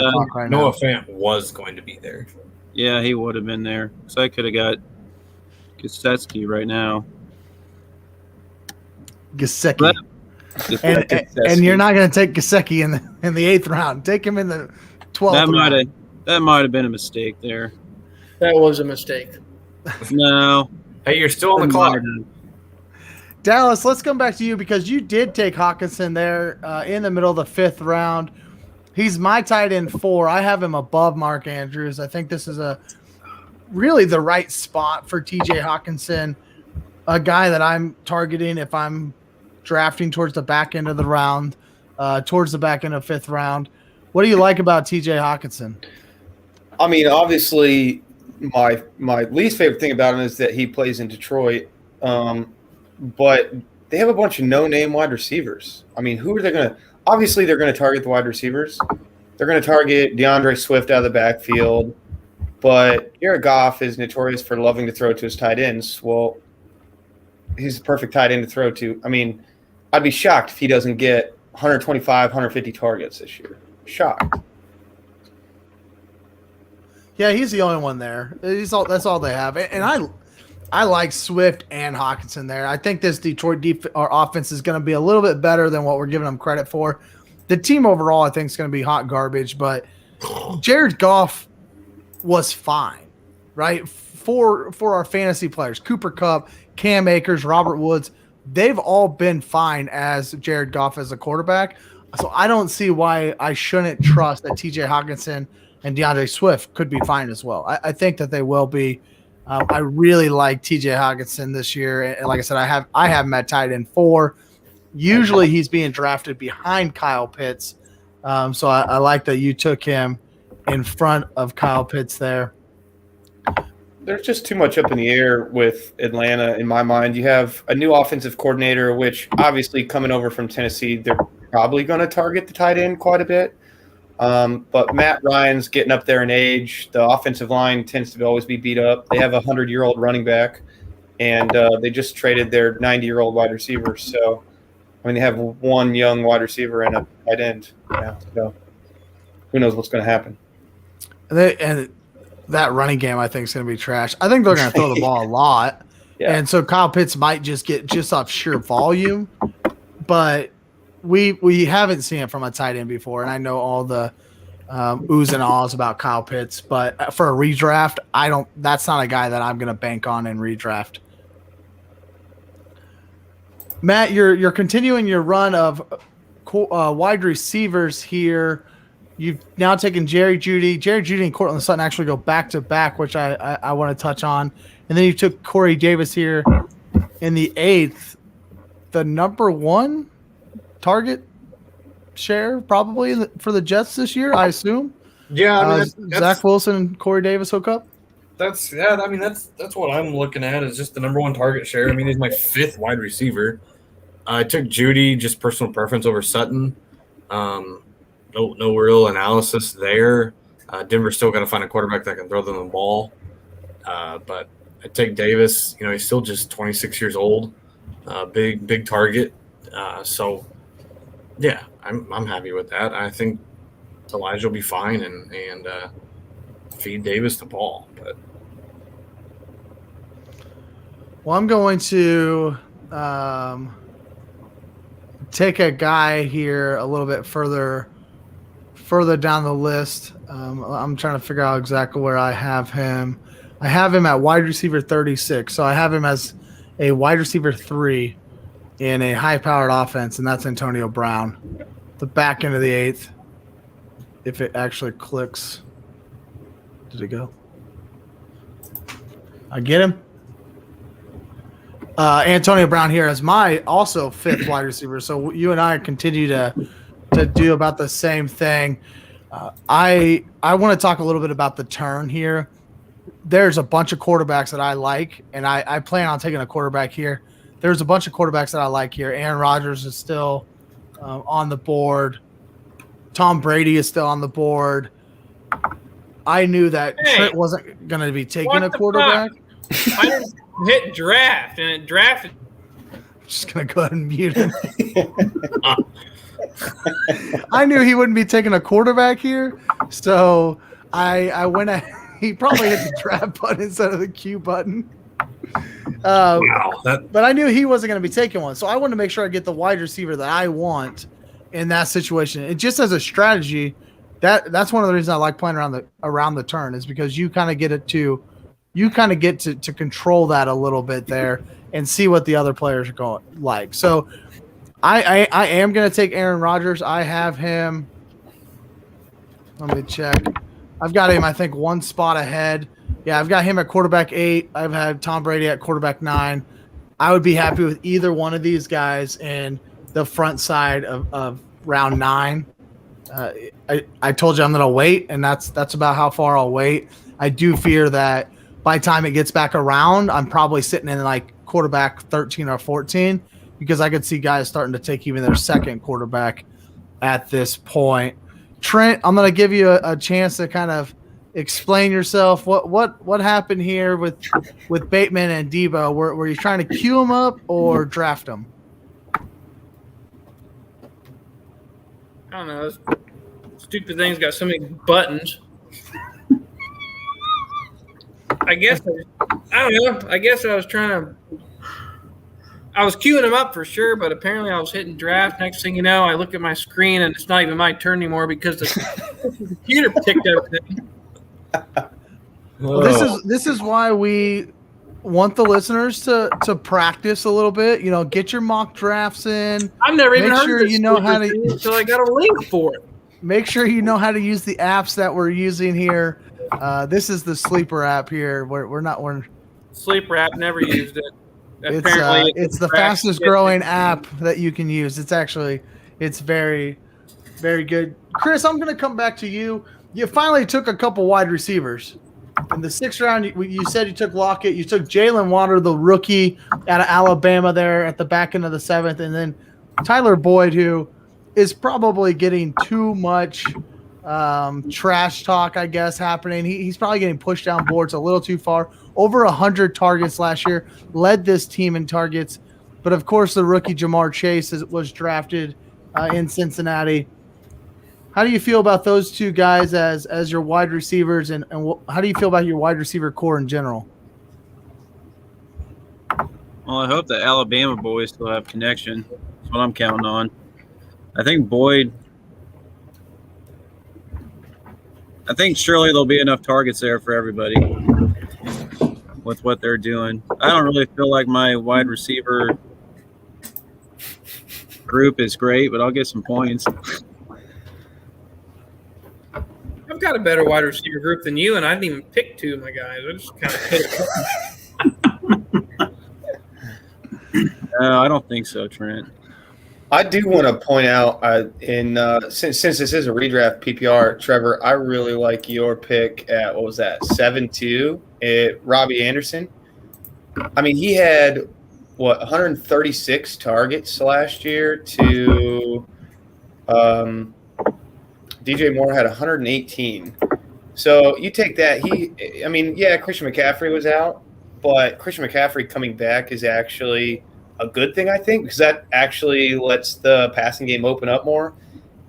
Noah Fant was going to be there. Yeah, he would have been there. So I could have got Gesicki right now. Gesicki. And you're not going to take Gesicki in the 8th round. Take him in the 12th round. That might have been a mistake there. That was a mistake. No. Hey, you're still on the clock. Dallas, let's come back to you because you did take Hawkinson there in the middle of the 5th round. He's my tight end 4. I have him above Mark Andrews. I think this is really the right spot for TJ Hawkinson, a guy that I'm targeting if I'm drafting towards the back end of the round, towards the back end of 5th round. What do you like about TJ Hawkinson? I mean, obviously, my least favorite thing about him is that he plays in Detroit, but they have a bunch of no-name wide receivers. I mean, who are they going to – obviously, they're going to target the wide receivers. They're going to target DeAndre Swift out of the backfield, but Jared Goff is notorious for loving to throw to his tight ends. Well, he's the perfect tight end to throw to. I mean, I'd be shocked if he doesn't get 125, 150 targets this year. Shocked. Yeah, he's the only one there. That's all they have. And I like Swift and Hawkinson there. I think this Detroit offense is going to be a little bit better than what we're giving them credit for. The team overall, I think, is going to be hot garbage, but Jared Goff was fine, right? For our fantasy players, Cooper Kupp, Cam Akers, Robert Woods, they've all been fine as Jared Goff as a quarterback. So I don't see why I shouldn't trust that TJ Hawkinson and DeAndre Swift could be fine as well. I think that they will be. I really like TJ Hawkinson this year. And like I said, I have him at tight end 4. Usually he's being drafted behind Kyle Pitts. So I like that you took him in front of Kyle Pitts there. There's just too much up in the air with Atlanta in my mind. You have a new offensive coordinator, which obviously coming over from Tennessee, they're probably going to target the tight end quite a bit. But Matt Ryan's getting up there in age. The offensive line tends to always be beat up. They have a 100-year-old running back, and they just traded their 90-year-old wide receiver. So, I mean, they have one young wide receiver and a tight end. Yeah, so who knows what's going to happen? And that running game I think is going to be trash. I think they're going to throw the ball a lot. Yeah. And so Kyle Pitts might just get just off sheer volume, but we haven't seen it from a tight end before. And I know all the oohs and ahs about Kyle Pitts, but for a redraft, that's not a guy that I'm going to bank on in redraft. Matt, you're continuing your run of wide receivers here. You've now taken Jerry Jeudy and Cortland Sutton actually go back to back, which I want to touch on. And then you took Corey Davis here in the 8th, the number 1 target share probably for the Jets this year, I assume. Yeah, I mean, Zach Wilson and Corey Davis hook up. That's what I'm looking at is just the number 1 target share. I mean, he's my 5th wide receiver. I took Jeudy, just personal preference over Sutton. No real analysis there. Denver's still got to find a quarterback that can throw them the ball. But I take Davis. He's still just 26 years old. Big target. So yeah, I'm happy with that. I think Elijah will be fine and feed Davis the ball. But well, I'm going to take a guy here a little bit further down the list. I'm trying to figure out exactly where I have him. I have him at wide receiver 36. So I have him as a wide receiver 3 in a high-powered offense, and that's Antonio Brown. The back end of the 8th, if it actually clicks. Did it go? I get him. Antonio Brown here as my also 5th wide receiver. So you and I continue to do about the same thing. I want to talk a little bit about the turn here. There's a bunch of quarterbacks that I like, and I plan on taking a quarterback here. There's a bunch of quarterbacks that I like here. Aaron Rodgers is still on the board. Tom Brady is still on the board. I knew that Trent wasn't going to be taking a quarterback. I didn't hit draft, and it drafted. I'm just going to go ahead and mute him. I knew he wouldn't be taking a quarterback here, so I went ahead. He probably hit the draft button instead of the Q button. But I knew he wasn't going to be taking one, so I wanted to make sure I get the wide receiver that I want in that situation. And just as a strategy, that's one of the reasons I like playing around the turn is because you kind of get to control that a little bit there and see what the other players are going like. So I am going to take Aaron Rodgers. I have him. Let me check. I've got him, I think, 1 spot ahead. Yeah, I've got him at quarterback 8. I've had Tom Brady at quarterback 9. I would be happy with either one of these guys in the front side of round 9. I told you I'm going to wait, and that's about how far I'll wait. I do fear that by the time it gets back around, I'm probably sitting in like quarterback 13 or 14 because I could see guys starting to take even their second quarterback at this point. Trent, I'm going to give you a chance to kind of explain yourself. What happened here with Bateman and Debo? Were you trying to queue them up or draft them? I don't know. This stupid thing's got so many buttons. I don't know. I guess I was queuing them up for sure, but apparently I was hitting draft. Next thing you know, I look at my screen and it's not even my turn anymore because the computer picked everything. Well, this is why we want the listeners to practice a little bit. Get your mock drafts in. I've never even heard sure of this you know how to. So I got a link for it. Make sure you know how to use the apps that we're using here. This is the Sleeper app here. We're Sleeper app. Never used it. It's the fastest growing app that you can use. It's very, very good. Chris, I'm going to come back to you. You finally took a couple wide receivers. In the 6th round, you said you took Lockett. You took Jalen Water, the rookie out of Alabama there at the back end of the 7th. And then Tyler Boyd, who is probably getting too much trash talk, I guess, happening. He's probably getting pushed down boards a little too far. Over 100 targets last year, led this team in targets. But, of course, the rookie Jamar Chase was drafted in Cincinnati. How do you feel about those two guys as your wide receivers, and how do you feel about your wide receiver core in general? Well, I hope the Alabama boys still have connection. That's what I'm counting on. I think Boyd. I think surely there'll be enough targets there for everybody with what they're doing. I don't really feel like my wide receiver group is great, but I'll get some points. I've got a better wide receiver group than you, and I didn't even pick two of my guys. I just kind of hit it. No, I don't think so, Trent. I do want to point out, since this is a redraft PPR, Trevor, I really like your pick at, what was that, 7-2 at Robbie Anderson. I mean, he had, 136 targets last year to DJ Moore had 118. So you take that. Christian McCaffrey was out, but Christian McCaffrey coming back is actually a good thing, I think, because that actually lets the passing game open up more.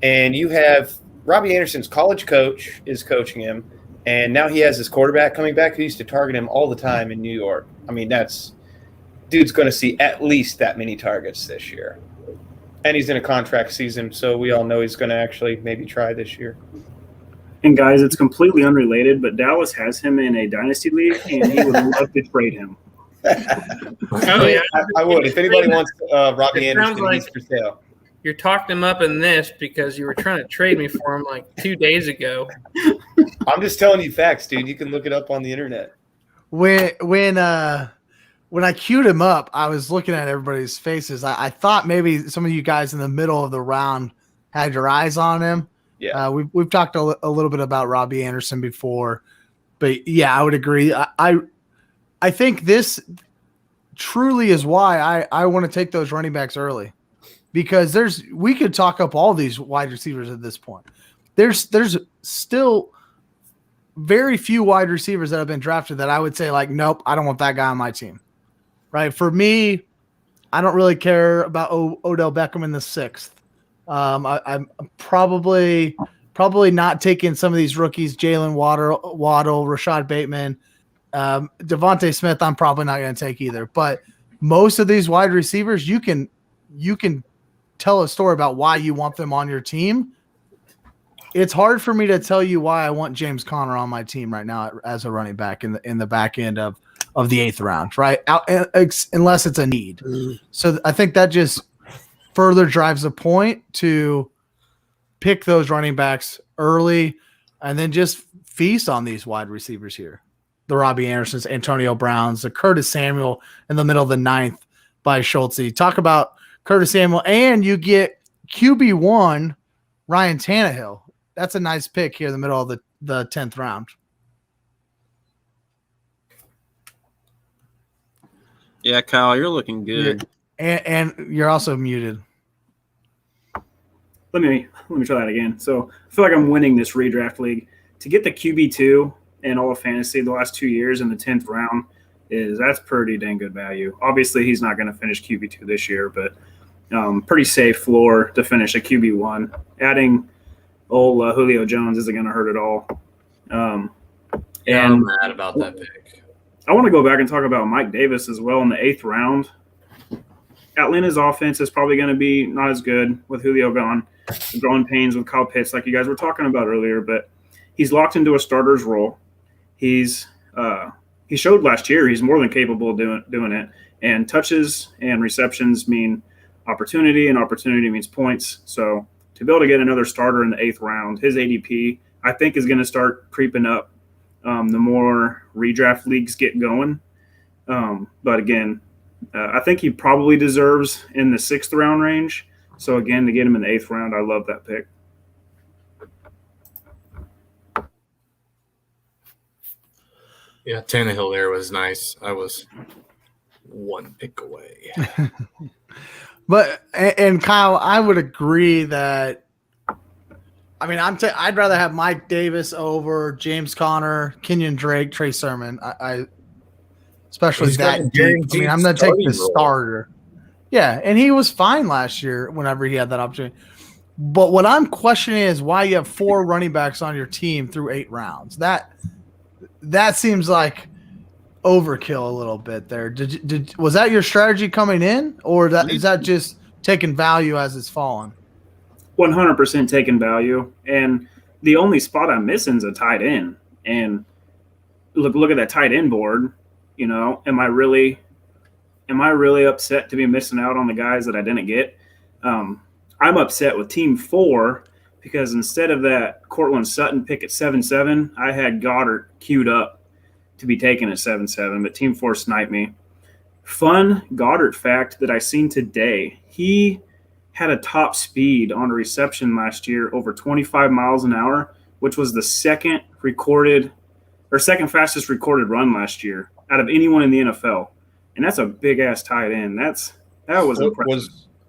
And you have Robbie Anderson's college coach is coaching him, and now he has his quarterback coming back who used to target him all the time in New York. I mean, dude's going to see at least that many targets this year. And he's in a contract season, so we all know he's going to actually maybe try this year. And guys, it's completely unrelated, but Dallas has him in a dynasty league, and he would love to trade him. Oh, yeah. I would. If anybody wants Robbie Anderson, he's for sale. You're talking him up in this because you were trying to trade me for him like 2 days ago. I'm just telling you facts, dude. You can look it up on the internet. When I queued him up, I was looking at everybody's faces. I thought maybe some of you guys in the middle of the round had your eyes on him. Yeah, we've talked a little bit about Robbie Anderson before, but yeah, I would agree. I think this truly is why I want to take those running backs early, because we could talk up all these wide receivers at this point. There's still very few wide receivers that have been drafted that I would say like, nope, I don't want that guy on my team. Right. For me, I don't really care about Odell Beckham in the 6th. I'm probably not taking some of these rookies, Jalen Waddle, Rashad Bateman, Devontae Smith. I'm probably not going to take either. But most of these wide receivers, you can tell a story about why you want them on your team. It's hard for me to tell you why I want James Conner on my team right now as a running back in the back end of the 8th round, right? Unless it's a need. So I think that just further drives the point to pick those running backs early and then just feast on these wide receivers here. The Robbie Andersons, Antonio Browns, the Curtis Samuel in the middle of the 9th by Schultze. Talk about Curtis Samuel, and you get QB1 Ryan Tannehill. That's a nice pick here in the middle of the 10th round. Yeah, Kyle, you're looking good. And you're also muted. Let me try that again. So I feel like I'm winning this redraft league. To get the QB2 in all of fantasy the last 2 years in the 10th round that's pretty dang good value. Obviously, he's not going to finish QB2 this year, but pretty safe floor to finish a QB1. Adding old Julio Jones isn't going to hurt at all. I'm mad about that pick. I want to go back and talk about Mike Davis as well in the 8th round. Atlanta's offense is probably going to be not as good with Julio gone, growing pains with Kyle Pitts like you guys were talking about earlier, but he's locked into a starter's role. He showed last year he's more than capable of doing it, and touches and receptions mean opportunity, and opportunity means points. So to be able to get another starter in the 8th round, his ADP, I think, is going to start creeping up the more redraft leagues get going. But again, I think he probably deserves in the 6th round range. So again, to get him in the 8th round, I love that pick. Yeah, Tannehill there was nice. I was one pick away. But and Kyle, I would agree that. I mean, I'd rather have Mike Davis over James Conner, Kenyon Drake, Trey Sermon. Especially that deep. I mean, I'm going to take the starter. Yeah, and he was fine last year whenever he had that opportunity. But what I'm questioning is why you have 4 running backs on your team through 8 rounds. That seems like overkill a little bit there. Was that your strategy coming in, or is that just taking value as it's fallen? 100% taking value, and the only spot I'm missing is a tight end. And look at that tight end board. You know, am I really upset to be missing out on the guys that I didn't get? I'm upset with Team 4 because instead of that Cortland Sutton pick at 7-7, I had Goddard queued up to be taken at 7-7, but Team 4 sniped me. Fun Goddard fact that I seen today: he had a top speed on a reception last year over 25 miles an hour, which was the second fastest recorded run last year out of anyone in the NFL. And that's a big ass tight end. That was impressive.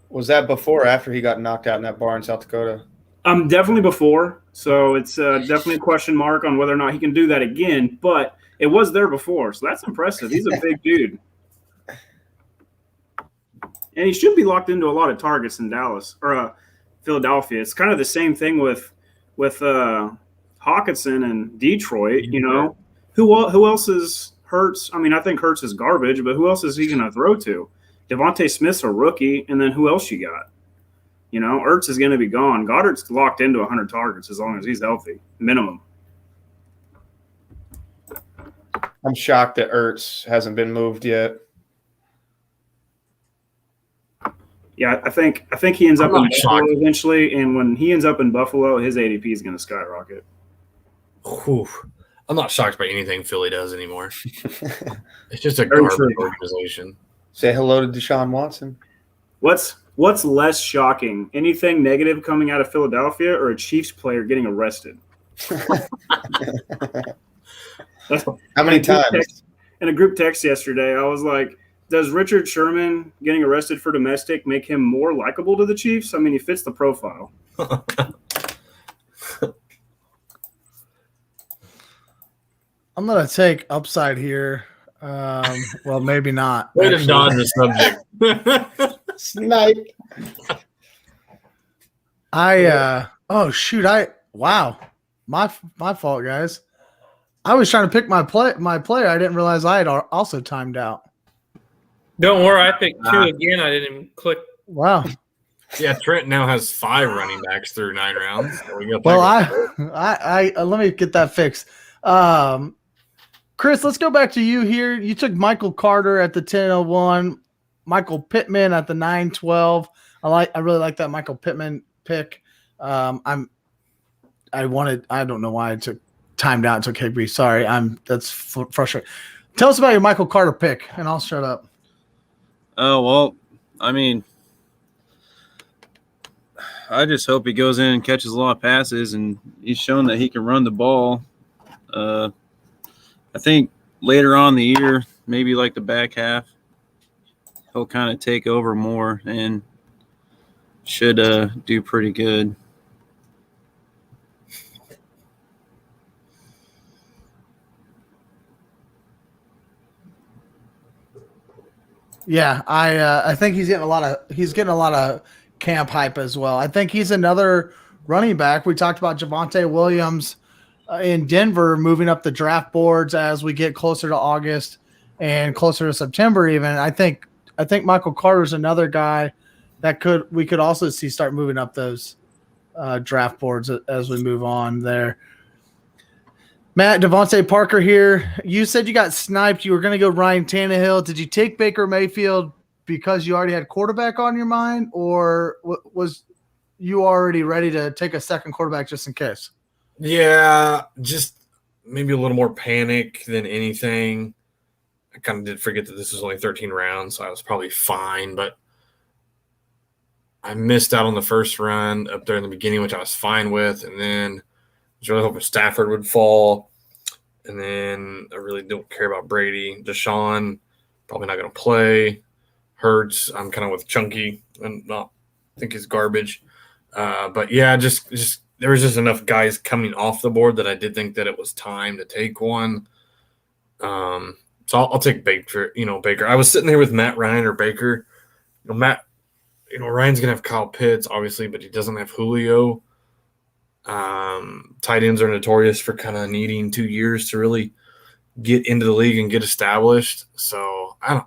Was that before or after he got knocked out in that bar in South Dakota? Definitely before. So it's definitely a question mark on whether or not he can do that again. But it was there before, so that's impressive. He's a big dude, and he should be locked into a lot of targets in Dallas or Philadelphia. It's kind of the same thing with Hawkinson and Detroit. You know, who else is Hurts? I mean, I think Hurts is garbage, but who else is he going to throw to? Devontae Smith's a rookie, and then who else you got? You know, Ertz is going to be gone. Goddard's locked into 100 targets as long as he's healthy, minimum. I'm shocked that Ertz hasn't been moved yet. Yeah, I think he ends up in Buffalo eventually, and when he ends up in Buffalo, his ADP is going to skyrocket. Whew. I'm not shocked by anything Philly does anymore. It's just a garbage organization. Say hello to Deshaun Watson. What's less shocking? Anything negative coming out of Philadelphia or a Chiefs player getting arrested? How many times? In a group text yesterday, I was like, does Richard Sherman getting arrested for domestic make him more likable to the Chiefs? I mean, he fits the profile. I'm going to take upside here. Well, maybe not. Way to dodge the subject. Snipe. Oh shoot! Wow, my fault, guys. I was trying to pick my player. I didn't realize I had also timed out. Don't worry, I picked 2 again. I didn't even click. Wow. Yeah, Trent now has 5 running backs through 9 rounds. Well, I let me get that fixed. Chris, let's go back to you here. You took Michael Carter at the 10-01, Michael Pittman at the 9-12. I really like that Michael Pittman pick. I don't know why I took timed out and took Higby. Sorry, that's frustrating. Tell us about your Michael Carter pick, and I'll shut up. Oh, well, I mean, I just hope he goes in and catches a lot of passes, and he's shown that he can run the ball. I think later on in the year, maybe like the back half, he'll kind of take over more and should do pretty good. Yeah, I think he's getting a lot of camp hype as well. I think he's another running back. We talked about Javonte Williams in Denver moving up the draft boards as we get closer to August and closer to September even. I think Michael Carter's another guy that we could also see start moving up those draft boards as we move on there. Matt, Devontae Parker here. You said you got sniped. You were going to go Ryan Tannehill. Did you take Baker Mayfield because you already had quarterback on your mind, or was you already ready to take a second quarterback just in case? Yeah, just maybe a little more panic than anything. I kind of did forget that this was only 13 rounds, so I was probably fine, but I missed out on the first run up there in the beginning, which I was fine with, and then I was really hoping Stafford would fall, and then I really don't care about Brady. Deshaun, probably not going to play. Hurts, I'm kind of with Chunky and not think he's garbage. But yeah, just there was just enough guys coming off the board that I did think that it was time to take one. So I'll take Baker. Baker. I was sitting there with Matt Ryan or Baker. Matt Ryan's gonna have Kyle Pitts, obviously, but he doesn't have Julio. Tight ends are notorious for kind of needing 2 years to really get into the league and get established. So I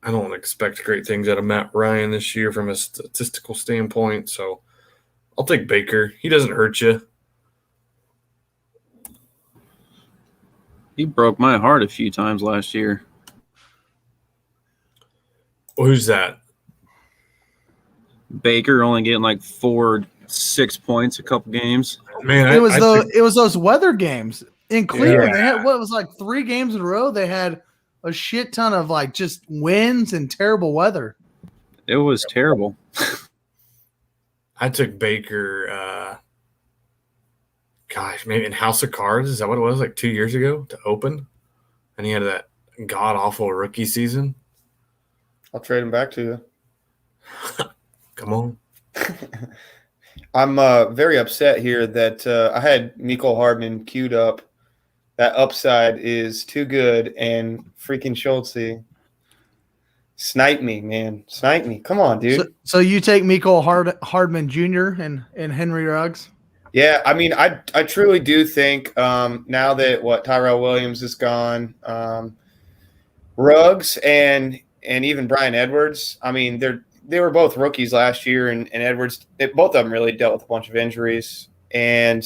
don't expect great things out of Matt Ryan this year from a statistical standpoint. So I'll take Baker. He doesn't hurt you. He broke my heart a few times last year. Who's that? Baker only getting like 4-6 points a couple games. Man, It was those weather games in Cleveland. They had what was like 3 games in a row. They had a shit ton of like just winds and terrible weather. It was terrible. I took Baker. Gosh, maybe in House of Cards. Is that what it was? Like 2 years ago to open, and he had that god awful rookie season. I'll trade him back to you. Come on. I'm very upset here that I had Mecole Hardman queued up. That upside is too good, and freaking Schultze snipe me, man. Snipe me. Come on, dude. So you take Mecole Hardman Jr. and Henry Ruggs? Yeah, I mean, I truly do think now that Tyrell Williams is gone, Ruggs and even Brian Edwards. I mean, they were both rookies last year, and Edwards, both of them really dealt with a bunch of injuries. And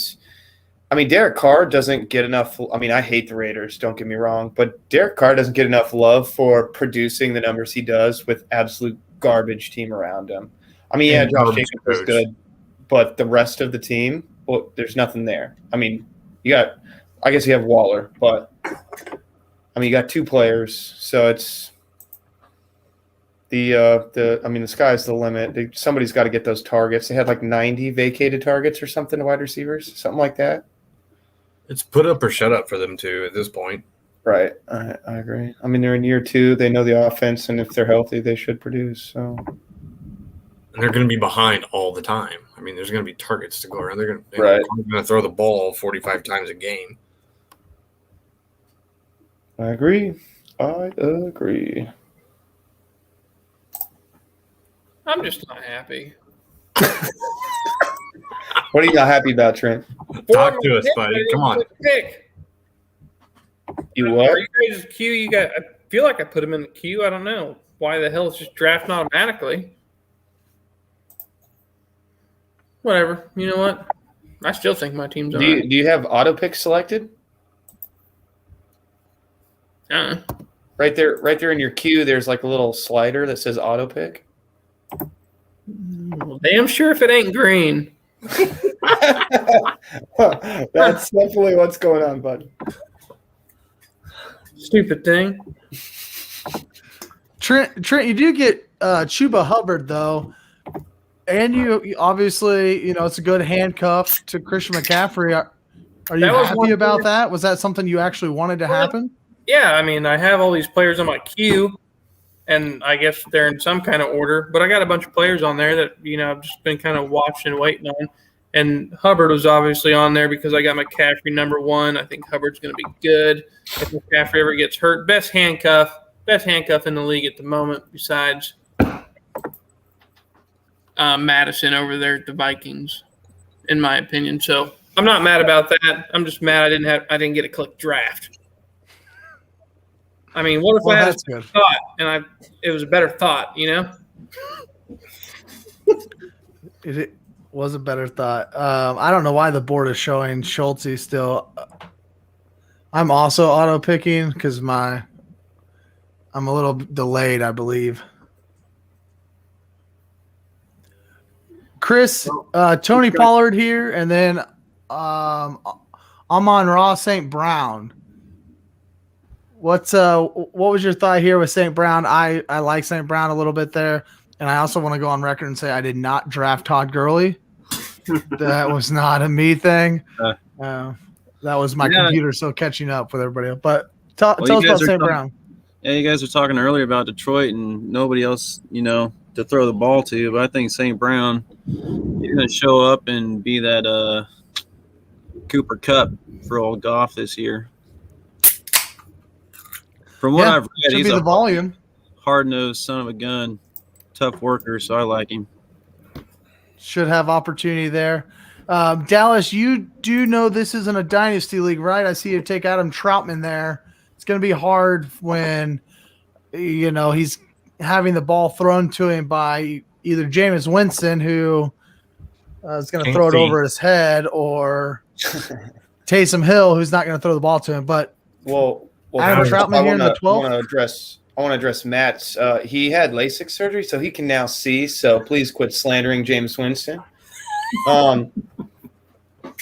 I mean, Derek Carr doesn't get enough. I mean, I hate the Raiders, don't get me wrong, but Derek Carr doesn't get enough love for producing the numbers he does with absolute garbage team around him. I mean, yeah, Josh Jacobs was good, but the rest of the team, well, there's nothing there. I mean, I guess you have Waller, but I mean, you got 2 players, so it's the sky's the limit. Somebody's got to get those targets. They had like 90 vacated targets or something to wide receivers, something like that. It's put up or shut up for them too at this point. Right. I agree. I mean, they're in year 2. They know the offense, and if they're healthy, they should produce. So. And they're going to be behind all the time. I mean, there's going to be targets to go around. They're going to throw the ball 45 times a game. I agree. I'm just not happy. What are you not happy about, Trent? Talk to us, buddy. Come on. Pick. You what? Are you guys' queue? I feel like I put him in the queue. I don't know why the hell it's just drafting automatically. Whatever. You know what? I still think my team's on. Do you have auto pick selected? Right there in your queue, there's like a little slider that says auto pick. Well, damn sure if it ain't green. That's definitely what's going on, bud. Stupid thing. Trent, you do get Chuba Hubbard though, and you obviously it's a good handcuff to Christian McCaffrey. Are you happy about that? Was that something you actually wanted to happen? Yeah, I mean, I have all these players on my queue, and I guess they're in some kind of order. But I got a bunch of players on there that I've just been kind of watching and waiting on. And Hubbard was obviously on there because I got McCaffrey number 1. I think Hubbard's going to be good if McCaffrey ever gets hurt. Best handcuff in the league at the moment, besides Madison over there at the Vikings, in my opinion. So I'm not mad about that. I'm just mad I didn't get a click draft. I mean, what if I had a thought and it was a better thought, It was a better thought. I don't know why the board is showing Schultze still. I'm also auto picking because I'm a little delayed, I believe. Chris, Tony Pollard here, and then Amon-Ra St. Brown. What was your thought here with St. Brown? I like St. Brown a little bit there, and I also want to go on record and say I did not draft Todd Gurley. That was not a me thing. That was my computer still catching up with everybody else. But tell us about St. Brown. Yeah, you guys were talking earlier about Detroit and nobody else, to throw the ball to. But I think St. Brown, he's going to show up and be that Cooper Kupp for old Goff this year. From what I've read, he's a volume. hard-nosed son of a gun tough worker, so I like him. Should have opportunity there. Dallas, you do know this isn't a dynasty league, right? I see you take Adam Troutman there. It's going to be hard when he's having the ball thrown to him by either Jameis Winston, who is going to throw it over his head, or Taysom Hill, who's not going to throw the ball to him. But Adam Troutman here in the 12th. I want to address Matt's. He had LASIK surgery, so he can now see. So please quit slandering James Winston.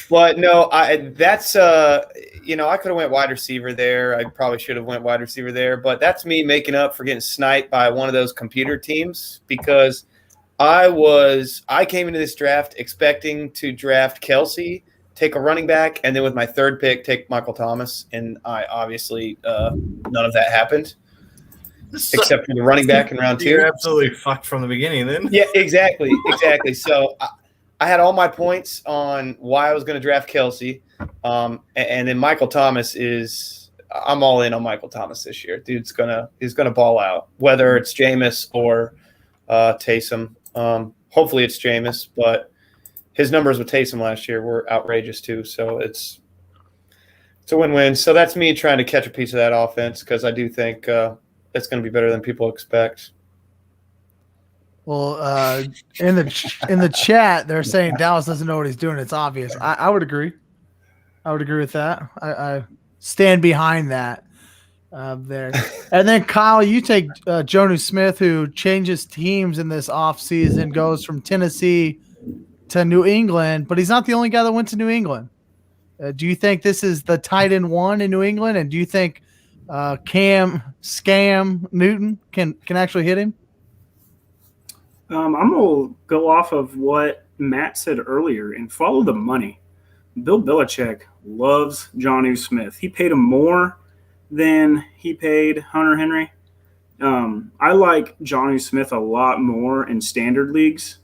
But no, I could have went wide receiver there. I probably should have went wide receiver there. But that's me making up for getting sniped by one of those computer teams, because I came into this draft expecting to draft Kelsey, take a running back, and then with my third pick, take Michael Thomas. And I obviously none of that happened. Except for the running back in round 2. You're absolutely fucked from the beginning then. Yeah, exactly. So I had all my points on why I was going to draft Kelsey. And then Michael Thomas I'm all in on Michael Thomas this year. He's gonna ball out, whether it's Jameis or Taysom. Hopefully it's Jameis, but his numbers with Taysom last year were outrageous too. So it's a win-win. So that's me trying to catch a piece of that offense, because I do think it's going to be better than people expect. Well, in the chat, they're saying Dallas doesn't know what he's doing. It's obvious. I would agree. I would agree with that. I stand behind that there. And then, Kyle, you take Jonnu Smith, who changes teams in this offseason, goes from Tennessee to New England, but he's not the only guy that went to New England. Do you think this is the tight end one in New England? And do you think Cam Scam Newton can actually hit him? I'm going to go off of what Matt said earlier and follow the money. Bill Belichick loves Jonnu Smith. He paid him more than he paid Hunter Henry. I like Jonnu Smith a lot more in standard leagues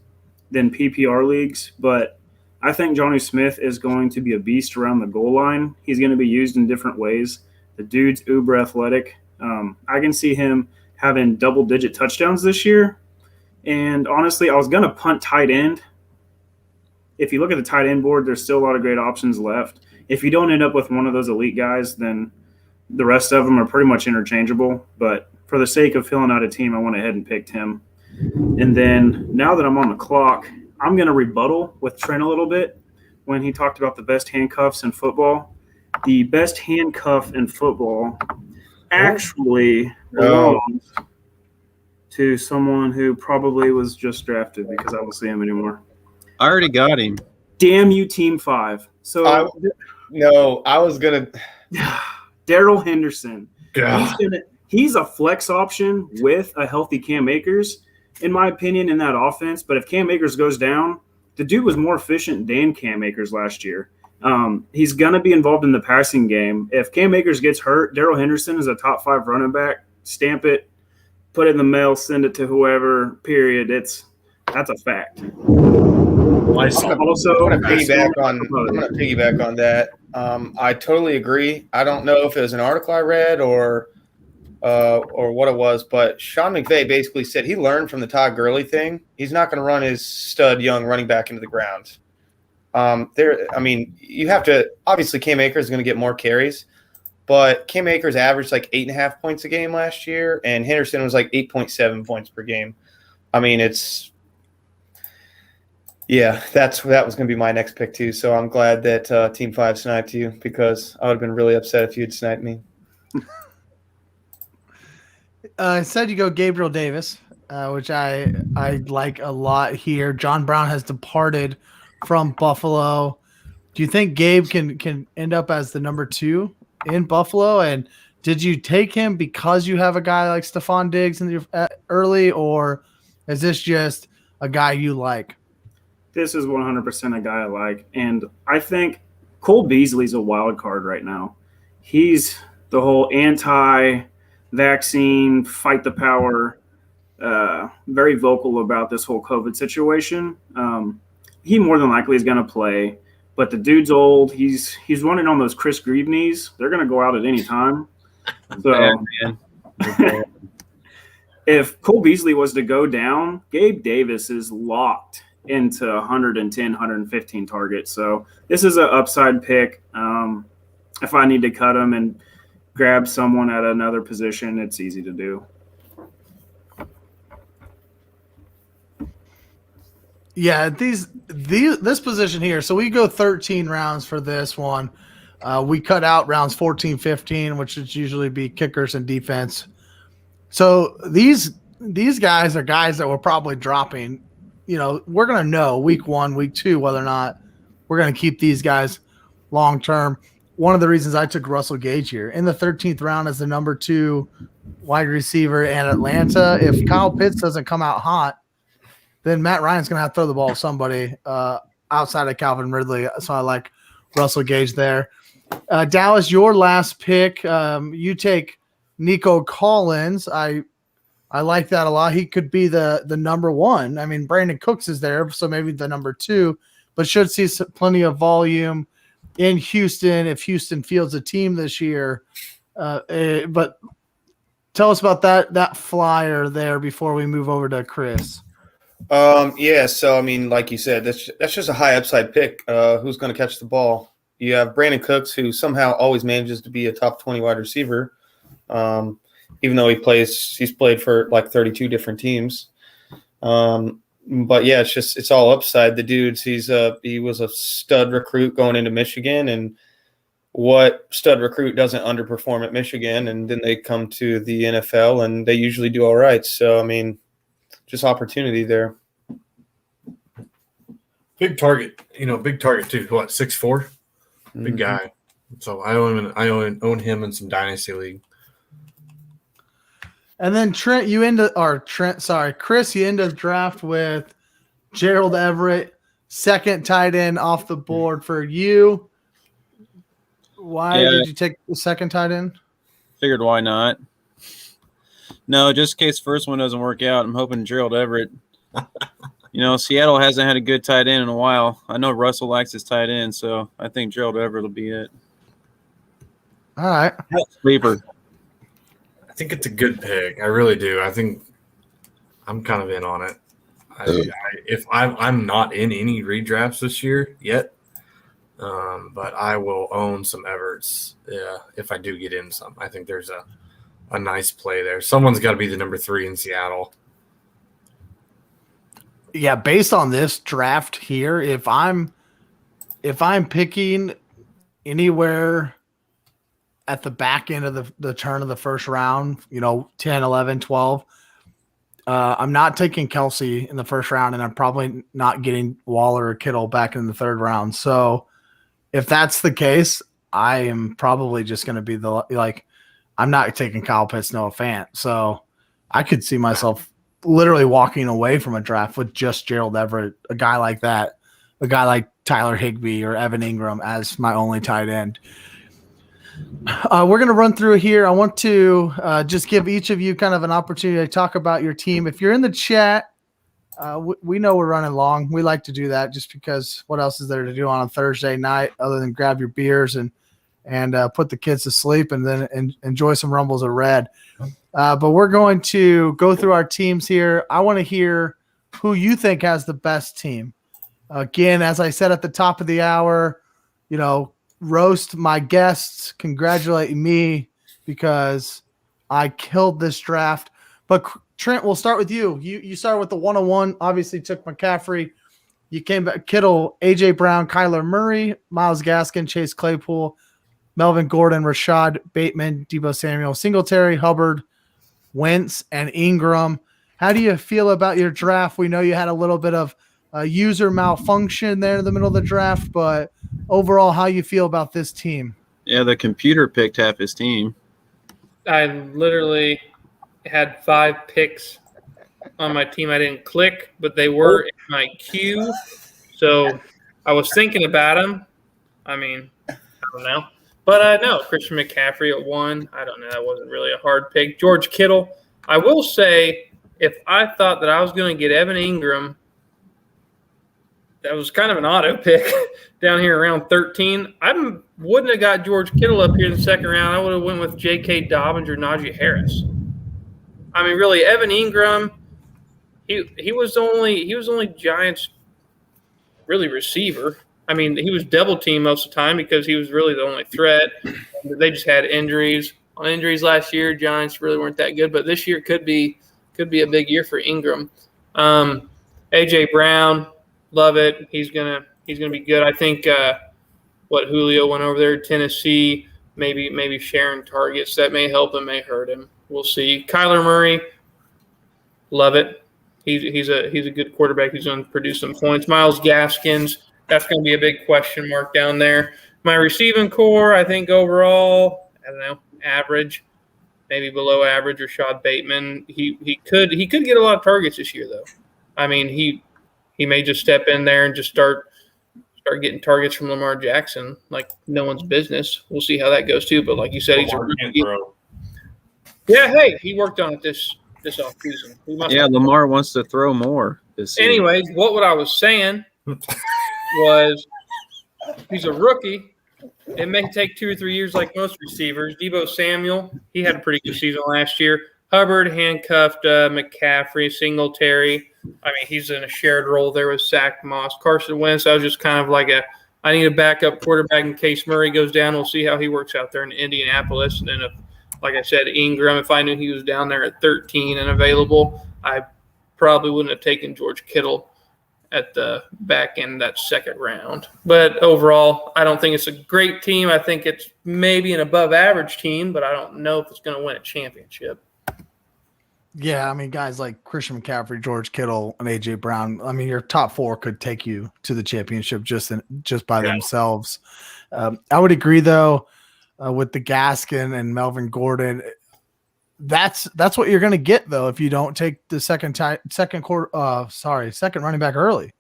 than PPR leagues, but I think Jonnu Smith is going to be a beast around the goal line. He's going to be used in different ways. The dude's uber athletic. I can see him having double-digit touchdowns this year. And honestly, I was going to punt tight end. If you look at the tight end board, there's still a lot of great options left. If you don't end up with one of those elite guys, then the rest of them are pretty much interchangeable. But for the sake of filling out a team, I went ahead and picked him. And then now that I'm on the clock, I'm going to rebuttal with Trent a little bit when he talked about the best handcuffs in football. The best handcuff in football actually belongs to someone who probably was just drafted, because I don't see him anymore. I already got him. Damn you, Team 5. So I was going to – Darrell Henderson. Yeah. He's a flex option with a healthy Cam Akers, in my opinion, in that offense. But if Cam Akers goes down, the dude was more efficient than Cam Akers last year. He's going to be involved in the passing game. If Cam Akers gets hurt, Darrell Henderson is a top 5 running back. Stamp it, put it in the mail, send it to whoever, period. That's a fact. I'm going to piggyback on that. I totally agree. I don't know if it was an article I read or what it was, but Sean McVay basically said he learned from the Todd Gurley thing. He's not going to run his stud young running back into the ground. You have to – obviously Cam Akers is going to get more carries, but Cam Akers averaged like 8.5 points a game last year, and Henderson was like 8.7 points per game. I mean, it's – yeah, that was going to be my next pick too. So I'm glad that Team 5 sniped you, because I would have been really upset if you'd sniped me. Said you go Gabriel Davis, which I like a lot here. John Brown has departed from Buffalo. Do you think Gabe can end up as the number 2 in Buffalo? And did you take him because you have a guy like Stephon Diggs in the early, or is this just a guy you like? This is 100% a guy I like. And I think Cole Beasley's a wild card right now. He's the whole anti-vaccine, fight the power, very vocal about this whole COVID situation. He more than likely is going to play, but the dude's old. He's running on those Chris Grieve knees. They're going to go out at any time. So if Cole Beasley was to go down, Gabe Davis is locked into 110, 115 targets. So this is an upside pick. If I need to cut him and grab someone at another position, it's easy to do. Yeah, this position here. So we go 13 rounds for this one. We cut out rounds 14, 15, which would usually be kickers and defense. So these guys are guys that we're probably dropping. You know, we're gonna know week 1, week 2 whether or not we're gonna keep these guys long term. One of the reasons I took Russell Gage here in the 13th round as the number 2 wide receiver in Atlanta. If Kyle Pitts doesn't come out hot, then Matt Ryan's going to have to throw the ball to somebody outside of Calvin Ridley. So I like Russell Gage there. Dallas, your last pick, you take Nico Collins. I like that a lot. He could be the number 1. I mean, Brandon Cooks is there, so maybe the number 2, but should see plenty of volume in Houston if Houston fields a team this year. But tell us about that flyer there before we move over to Chris. Yeah, so I mean, like you said, that's just a high upside pick. Who's going to catch the ball? You have Brandon Cooks, who somehow always manages to be a top 20 wide receiver, even though he's played for like 32 different teams. But yeah, it's all upside. The dude, he was a stud recruit going into Michigan, and what stud recruit doesn't underperform at Michigan, and then they come to the NFL and they usually do all right. So I mean, just opportunity there. Big target too. What, 6'4"? Big guy. So I own him in some dynasty league. And then Chris, you end the draft with Gerald Everett, second tight end off the board for you. Why did you take the second tight end? Figured why not. No, just in case the first one doesn't work out, I'm hoping Gerald Everett. Seattle hasn't had a good tight end in a while. I know Russell likes his tight end, so I think Gerald Everett will be it. All right. Sleeper. I think it's a good pick. I really do. I think I'm kind of in on it. If I'm not in any redrafts this year yet, but I will own some Everetts if I do get in some. I think there's a nice play there. Someone's got to be the number 3 in Seattle. Yeah, based on this draft here, if I'm picking anywhere at the back end of the turn of the first round, 10, 11, 12, I'm not taking Kelsey in the first round, and I'm probably not getting Waller or Kittle back in the third round. So if that's the case, I am probably just going to be I'm not taking Kyle Pitts, Noah Fant. So I could see myself literally walking away from a draft with just Gerald Everett, a guy like that, a guy like Tyler Higbee or Evan Ingram as my only tight end. We're going to run through here. I want to just give each of you kind of an opportunity to talk about your team. If you're in the chat, we know we're running long. We like to do that just because what else is there to do on a Thursday night other than grab your beers and put the kids to sleep and then enjoy some rumbles of red. But we're going to go through our teams here. I want to hear who you think has the best team. Again, as I said at the top of the hour, roast my guests, congratulate me because I killed this draft. But Trent, we'll start with you. You started with the 101, obviously took McCaffrey. You came back, Kittle, A.J. Brown, Kyler Murray, Myles Gaskin, Chase Claypool, Melvin Gordon, Rashad Bateman, Deebo Samuel, Singletary, Hubbard, Wentz, and Ingram. How do you feel about your draft? We know you had a little bit of user malfunction there in the middle of the draft, but overall, how you feel about this team? Yeah, the computer picked half his team. I literally had 5 picks on my team. I didn't click, but they were in my queue. So I was thinking about them. I mean, I don't know. But no, Christian McCaffrey at 1. I don't know. That wasn't really a hard pick. George Kittle. I will say, if I thought that I was going to get Evan Ingram, that was kind of an auto pick down here around 13. I wouldn't have got George Kittle up here in the second round. I would have went with J.K. Dobbins or Najee Harris. I mean, really, Evan Ingram, he was only Giants really receiver. I mean, he was double teamed most of the time because he was really the only threat. They just had injuries. On injuries last year, Giants really weren't that good, but this year could be a big year for Ingram. AJ Brown, love it. He's gonna be good. I think Julio went over there to Tennessee, maybe sharing targets. That may help him, may hurt him. We'll see. Kyler Murray, love it. He's a good quarterback. He's going to produce some points. Myles Gaskins, that's going to be a big question mark down there. My receiving core, I think overall, I don't know, average, maybe below average. Rashad Bateman, he could get a lot of targets this year though. I mean, he may just step in there and just start getting targets from Lamar Jackson like no one's business. We'll see how that goes too. But like you said, yeah. Hey, he worked on it this offseason. Yeah, Lamar wants to throw more this season. Anyways, what I was saying was he's a rookie. It may take 2 or 3 years like most receivers. Deebo Samuel, he had a pretty good season last year. Hubbard handcuffed McCaffrey, Singletary. I mean, he's in a shared role there with Zach Moss. Carson Wentz, I was just kind of like I need a backup quarterback in case Murray goes down. We'll see how he works out there in Indianapolis. And then, like I said, Ingram, if I knew he was down there at 13 and available, I probably wouldn't have taken George Kittle at the back end of that second round. But overall, I don't think it's a great team. I think it's maybe an above-average team, but I don't know if it's going to win a championship. Yeah, I mean, guys like Christian McCaffrey, George Kittle, and AJ Brown. I mean, your top 4 could take you to the championship just by themselves. I would agree, though, with the Gaskin and Melvin Gordon. That's what you're going to get though if you don't take the second running back early.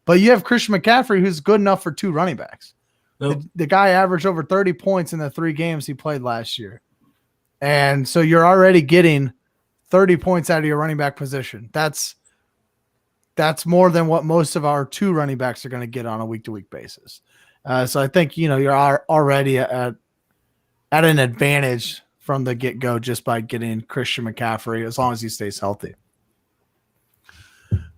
But you have Christian McCaffrey, who's good enough for 2 running backs. Nope. The guy averaged over 30 points in the 3 games he played last year, and so you're already getting 30 points out of your running back position. That's more than what most of our 2 running backs are going to get on a week-to-week basis. So I think you're already at an advantage from the get-go just by getting Christian McCaffrey, as long as he stays healthy.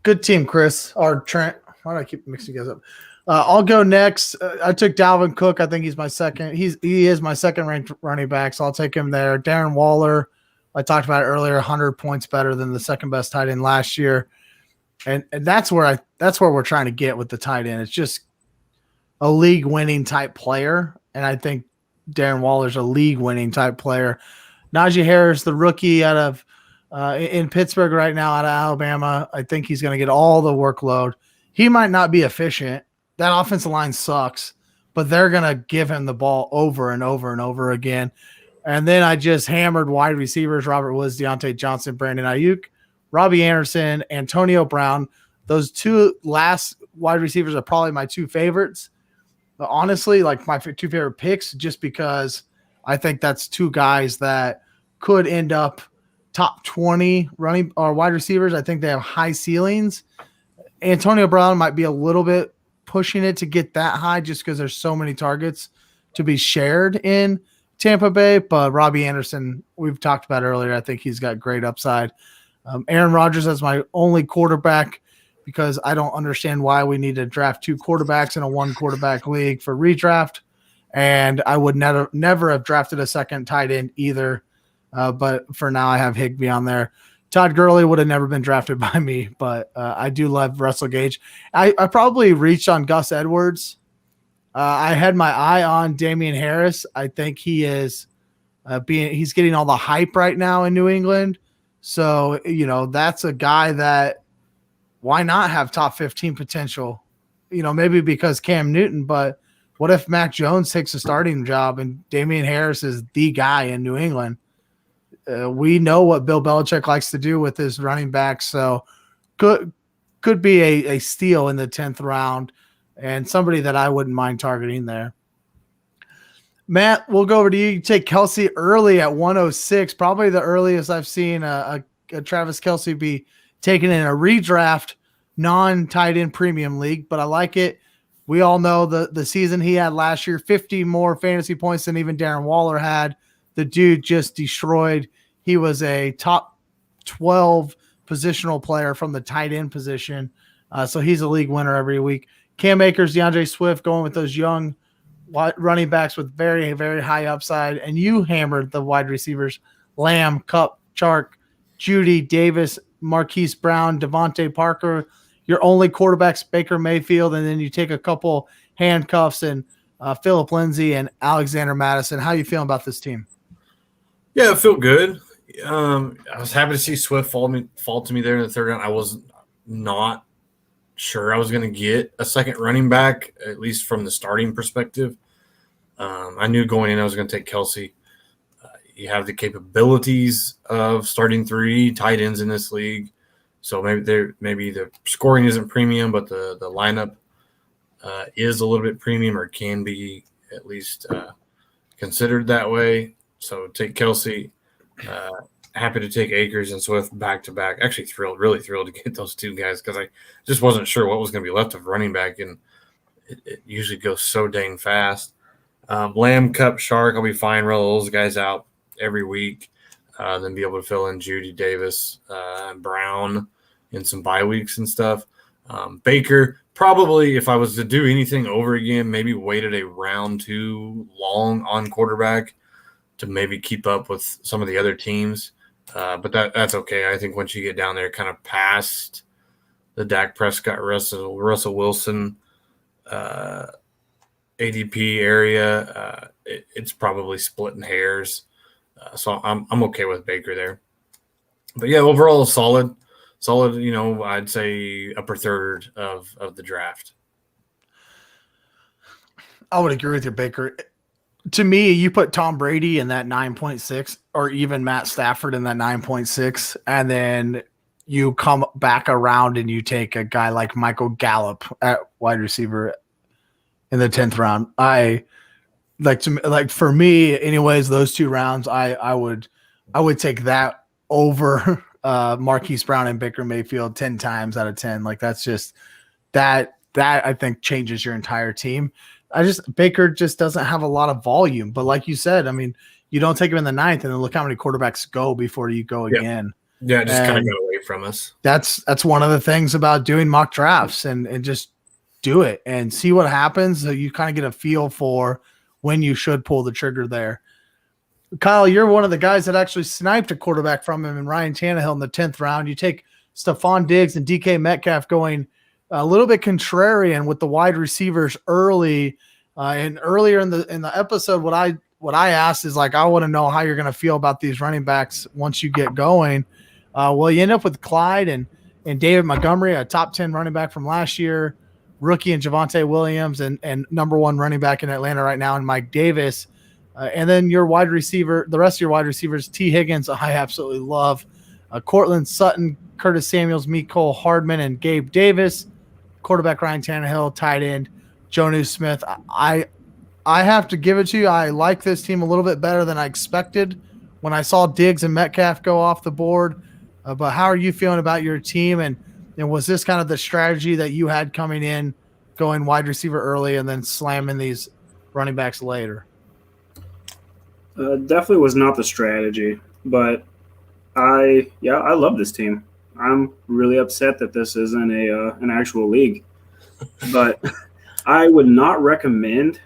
Good team, Chris. Or Trent. Why do I keep mixing you guys up? I'll go next. I took Dalvin Cook. I think he's my second. He is my second-ranked running back, so I'll take him there. Darren Waller, I talked about it earlier, 100 points better than the second-best tight end last year. And that's where we're trying to get with the tight end. It's just a league-winning type player, and I think Darren Waller's a league-winning type player. Najee Harris, the rookie out of in Pittsburgh right now, out of Alabama, I think he's going to get all the workload. He might not be efficient. That offensive line sucks, but they're going to give him the ball over and over and over again. And then I just hammered wide receivers: Robert Woods, Deontay Johnson, Brandon Ayuk, Robbie Anderson, Antonio Brown. Those 2 last wide receivers are probably my 2 favorites. But honestly, like my 2 favorite picks, just because I think that's 2 guys that could end up top 20 running or wide receivers. I think they have high ceilings. Antonio Brown might be a little bit pushing it to get that high just because there's so many targets to be shared in Tampa Bay. But Robbie Anderson, we've talked about earlier, I think he's got great upside. Aaron Rodgers as my only quarterback, because I don't understand why we need to draft 2 quarterbacks in a 1-quarterback league for redraft. And I would never have drafted a second tight end either. But for now, I have Higbee on there. Todd Gurley would have never been drafted by me, but I do love Russell Gage. I probably reached on Gus Edwards. I had my eye on Damian Harris. I think he is he's getting all the hype right now in New England. So, that's a guy that, why not have top 15 potential? Maybe because Cam Newton, but what if Mac Jones takes a starting job and Damian Harris is the guy in New England? We know what Bill Belichick likes to do with his running backs, so could be a steal in the 10th round and somebody that I wouldn't mind targeting there. Matt, we'll go over to you. You take Kelsey early at 106, probably the earliest I've seen a Travis Kelsey be taken in a redraft non-tight end premium league, but I like it. We all know the season he had last year, 50 more fantasy points than even Darren Waller had. The dude just destroyed. He was a top 12 positional player from the tight end position. So he's a league winner every week. Cam Akers, DeAndre Swift going with those young running backs with very, very high upside. And you hammered the wide receivers, Lamb, Cup, Chark, Judy, Davis, Marquise Brown, Devontae Parker. Your only quarterbacks, Baker Mayfield, and then you take a couple handcuffs and Phillip Lindsay and Alexander Madison. How you feeling about this team? Yeah, I feel good. I was happy to see Swift fall to me there in the third round. I was not sure I was going to get a second running back, at least from the starting perspective. I knew going in I was going to take Kelsey. You have the capabilities of starting 3 tight ends in this league. So maybe the scoring isn't premium, but the lineup is a little bit premium, or can be at least considered that way. So take Kelsey. Happy to take Akers and Swift back to back. Actually really thrilled to get those 2 guys, because I just wasn't sure what was going to be left of running back, and it usually goes so dang fast. Lamb, Cup, Shark, I'll be fine. Roll those guys out every week. Then be able to fill in Judy, Davis, Brown in some bye weeks and stuff. Baker, probably if I was to do anything over again, maybe waited a round too long on quarterback to maybe keep up with some of the other teams. But that's okay. I think once you get down there kind of past the Dak Prescott, Russell Wilson ADP area, it's probably splitting hairs. So I'm okay with Baker there. But yeah, overall solid, I'd say upper third of the draft. I would agree with you, Baker. To me, you put Tom Brady in that 9.6, or even Matt Stafford in that 9.6, and then you come back around and you take a guy like Michael Gallup at wide receiver in the 10th round. For me, anyways, those 2 rounds, I would take that over Marquise Brown and Baker Mayfield 10 times out of 10. Like, that's just that I think changes your entire team. Baker just doesn't have a lot of volume, but like you said, I mean, you don't take him in the 9th, and then look how many quarterbacks go before you go again. Yeah, just kind of got away from us. That's one of the things about doing mock drafts, and just do it and see what happens. So you kind of get a feel for when you should pull the trigger there. Kyle, you're one of the guys that actually sniped a quarterback from him in Ryan Tannehill in the 10th round. You take Stephon Diggs and DK Metcalf going a little bit contrarian with the wide receivers early. And earlier in the episode, what I asked is, like, I want to know how you're going to feel about these running backs once you get going. Well, you end up with Clyde and David Montgomery, a top 10 running back from last year, rookie in Javonte Williams, and number 1 running back in Atlanta right now, and Mike Davis. And then your wide receiver, the rest of your wide receivers, T. Higgins, I absolutely love. Cortland Sutton, Curtis Samuels, Mecole Hardman, and Gabe Davis. Quarterback Ryan Tannehill, tight end Jonnu Smith. I have to give it to you. I like this team a little bit better than I expected when I saw Diggs and Metcalf go off the board. But how are you feeling about your team? And was this kind of the strategy that you had coming in, going wide receiver early and then slamming these running backs later? Definitely was not the strategy, but I love this team. I'm really upset that this isn't an actual league, but I would not recommend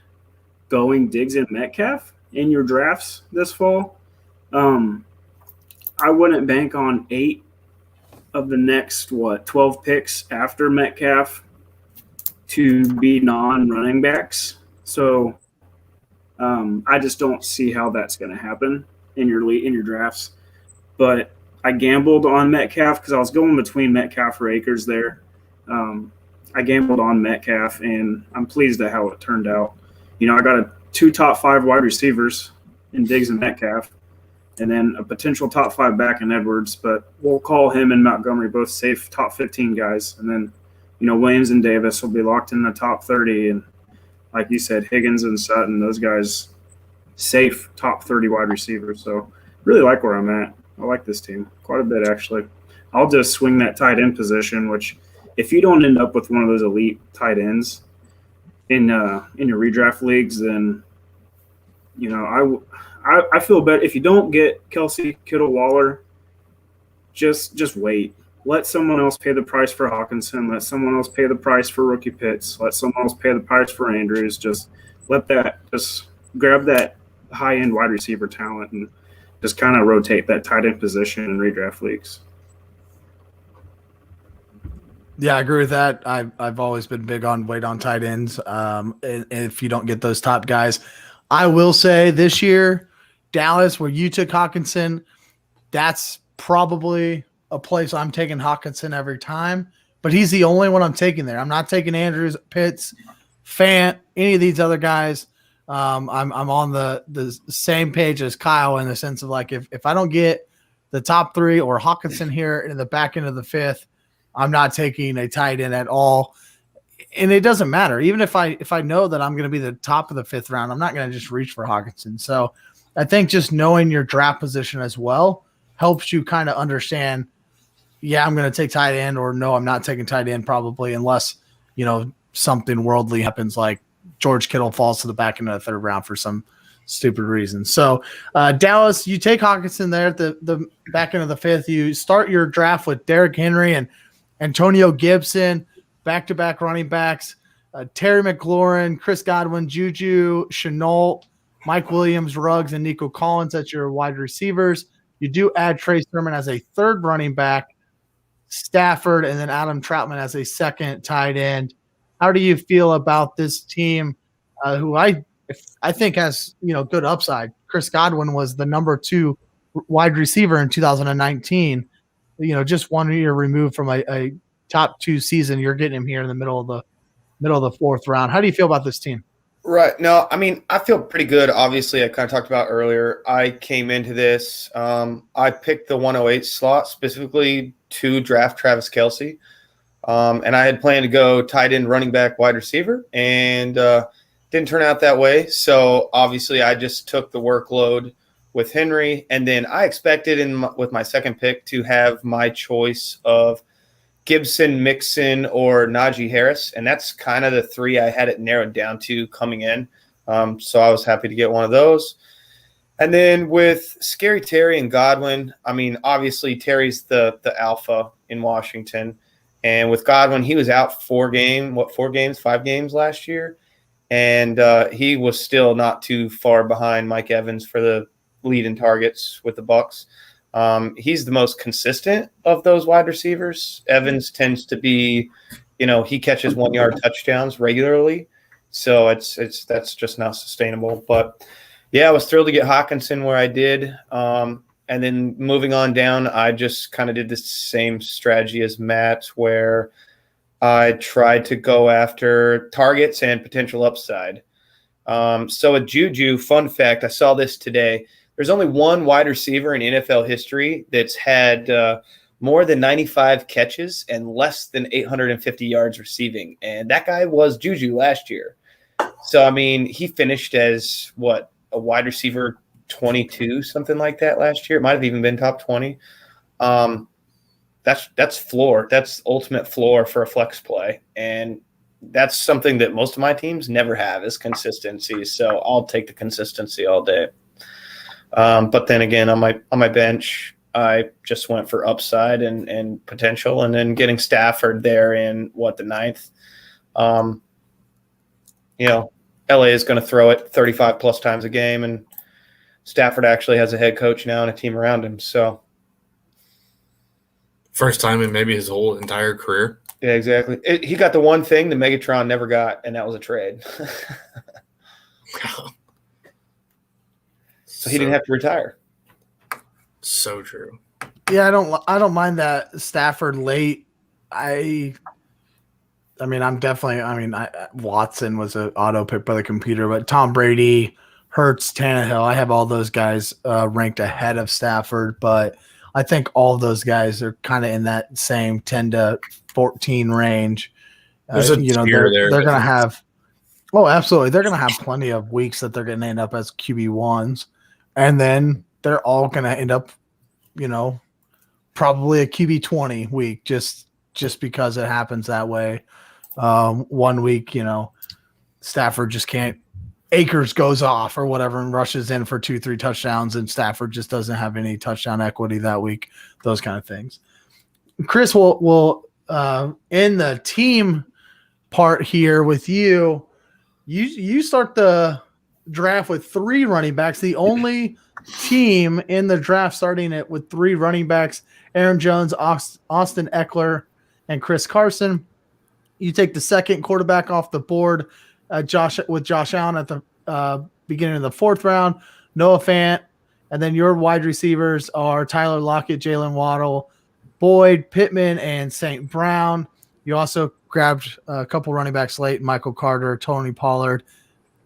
going Diggs and Metcalf in your drafts this fall. I wouldn't bank on 8 of the next 12 picks after Metcalf to be non-running backs. So I just don't see how that's going to happen in your drafts. But I gambled on Metcalf because I was going between Metcalf or Akers there. I gambled on Metcalf, and I'm pleased at how it turned out. I got 2 top 5 wide receivers in Diggs and Metcalf, and then a potential top 5 back in Edwards. But we'll call him and Montgomery both safe top 15 guys. And then, Williams and Davis will be locked in the top 30. And like you said, Higgins and Sutton, those guys, safe top 30 wide receivers. So really like where I'm at. I like this team quite a bit, actually. I'll just swing that tight end position, which if you don't end up with one of those elite tight ends in your redraft leagues, then, I feel better. If you don't get Kelsey, Kittle, Waller, just wait. Let someone else pay the price for Hawkinson. Let someone else pay the price for rookie Pitts. Let someone else pay the price for Andrews. Just grab that high end wide receiver talent and just kind of rotate that tight end position in redraft leagues. Yeah, I agree with that. I've always been big on wait on tight ends. And if you don't get those top guys, I will say this year, Dallas, where you took Hawkinson, that's probably a place I'm taking Hawkinson every time. But he's the only one I'm taking there. I'm not taking Andrews, Pitts, Fant, any of these other guys. I'm on the same page as Kyle in the sense of like if I don't get the top three or Hawkinson here in the back end of the fifth, I'm not taking a tight end at all. And it doesn't matter. Even if I know that I'm going to be the top of the fifth round, I'm not going to just reach for Hawkinson. So I think just knowing your draft position as well helps you kind of understand, yeah, I'm going to take tight end, or no, I'm not taking tight end probably, unless, something worldly happens, like George Kittle falls to the back end of the third round for some stupid reason. So Dallas, you take Hawkinson there at the back end of the fifth. You start your draft with Derrick Henry and Antonio Gibson, back-to-back running backs, Terry McLaurin, Chris Godwin, Juju, Chenault, Mike Williams, Ruggs, and Nico Collins as your wide receivers. You do add Trey Sermon as a third running back, Stafford, and then Adam Troutman as a second tight end. How do you feel about this team, who I think has good upside? Chris Godwin was the number 2 wide receiver in 2019. Just 1 year removed from a top 2 season. You're getting him here in the middle of the fourth round. How do you feel about this team? Right. No, I mean, I feel pretty good. Obviously, I kind of talked about earlier. I came into this. I picked the 108 slot specifically to draft Travis Kelce. And I had planned to go tight end, running back, wide receiver, and didn't turn out that way. So obviously, I just took the workload with Henry. And then I expected with my second pick to have my choice of Gibson, Mixon, or Najee Harris. And that's kind of the 3 I had it narrowed down to coming in. So I was happy to get one of those. And then with Scary Terry and Godwin, I mean, obviously Terry's the alpha in Washington. And with Godwin, he was out 5 games last year. And he was still not too far behind Mike Evans for the lead in targets with the Bucs. He's the most consistent of those wide receivers. Evans tends to be, he catches 1-yard touchdowns regularly. So that's just not sustainable. But yeah, I was thrilled to get Hawkinson where I did. And then moving on down, I just kind of did the same strategy as Matt, where I tried to go after targets and potential upside. So with Juju, fun fact, I saw this today. There's only one wide receiver in NFL history that's had more than 95 catches and less than 850 yards receiving. And that guy was Juju last year. So, I mean, he finished as, a wide receiver 22, something like that last year. It might have even been top 20. That's floor. That's ultimate floor for a flex play. And that's something that most of my teams never have, is consistency. So I'll take the consistency all day. But then again, on my bench, I just went for upside and potential, and then getting Stafford there in the 9th. LA is going to throw it 35 plus times a game, and Stafford actually has a head coach now and a team around him. So first time in maybe his whole entire career. Yeah, exactly. He got the one thing that Megatron never got, and that was a trade. So he didn't have to retire. So true. Yeah, I don't mind that Stafford late. Watson was an auto pick by the computer, but Tom Brady, Hurts, Tannehill, I have all those guys ranked ahead of Stafford, but I think all of those guys are kind of in that same 10 to 14 range. There's a tier there. They're going to have – oh, absolutely. They're going to have plenty of weeks that they're going to end up as QB1s, and then they're all going to end up, probably a QB20 week just because it happens that way. 1 week, Stafford just can't Akers goes off or whatever and rushes in for 2-3 touchdowns, and Stafford just doesn't have any touchdown equity that week. Those kind of things. Chris will in the team part here with you. You start the draft with 3 running backs. The only team in the draft starting it with 3 running backs: Aaron Jones, Austin Eckler, and Chris Carson. You take the second quarterback off the board, Josh Allen at the beginning of the 4th round, Noah Fant, and then your wide receivers are Tyler Lockett, Jalen Waddle, Boyd, Pittman, and St. Brown. You also grabbed a couple running backs late, Michael Carter, Tony Pollard,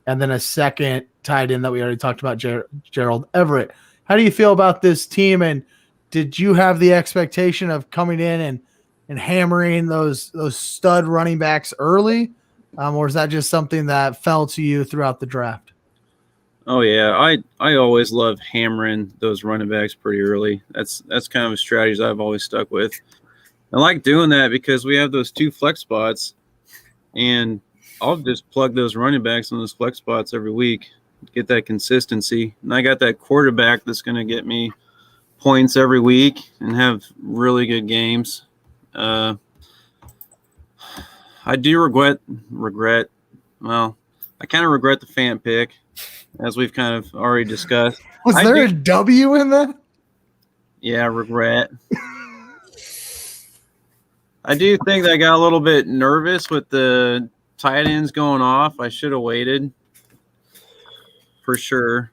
and then a second tight end that we already talked about, Gerald Everett. How do you feel about this team, and did you have the expectation of coming in and hammering those stud running backs early, or is that just something that fell to you throughout the draft? Oh yeah, I always love hammering those running backs pretty early. That's kind of a strategy I've always stuck with. I like doing that because we have those 2 flex spots, and I'll just plug those running backs in those flex spots every week, get that consistency. And I got that quarterback that's going to get me points every week and have really good games. I do regret. Well, I kind of regret the Fant pick, as we've kind of already discussed. Was there a W in that? Yeah, regret. I do think that I got a little bit nervous with the tight ends going off. I should have waited for sure.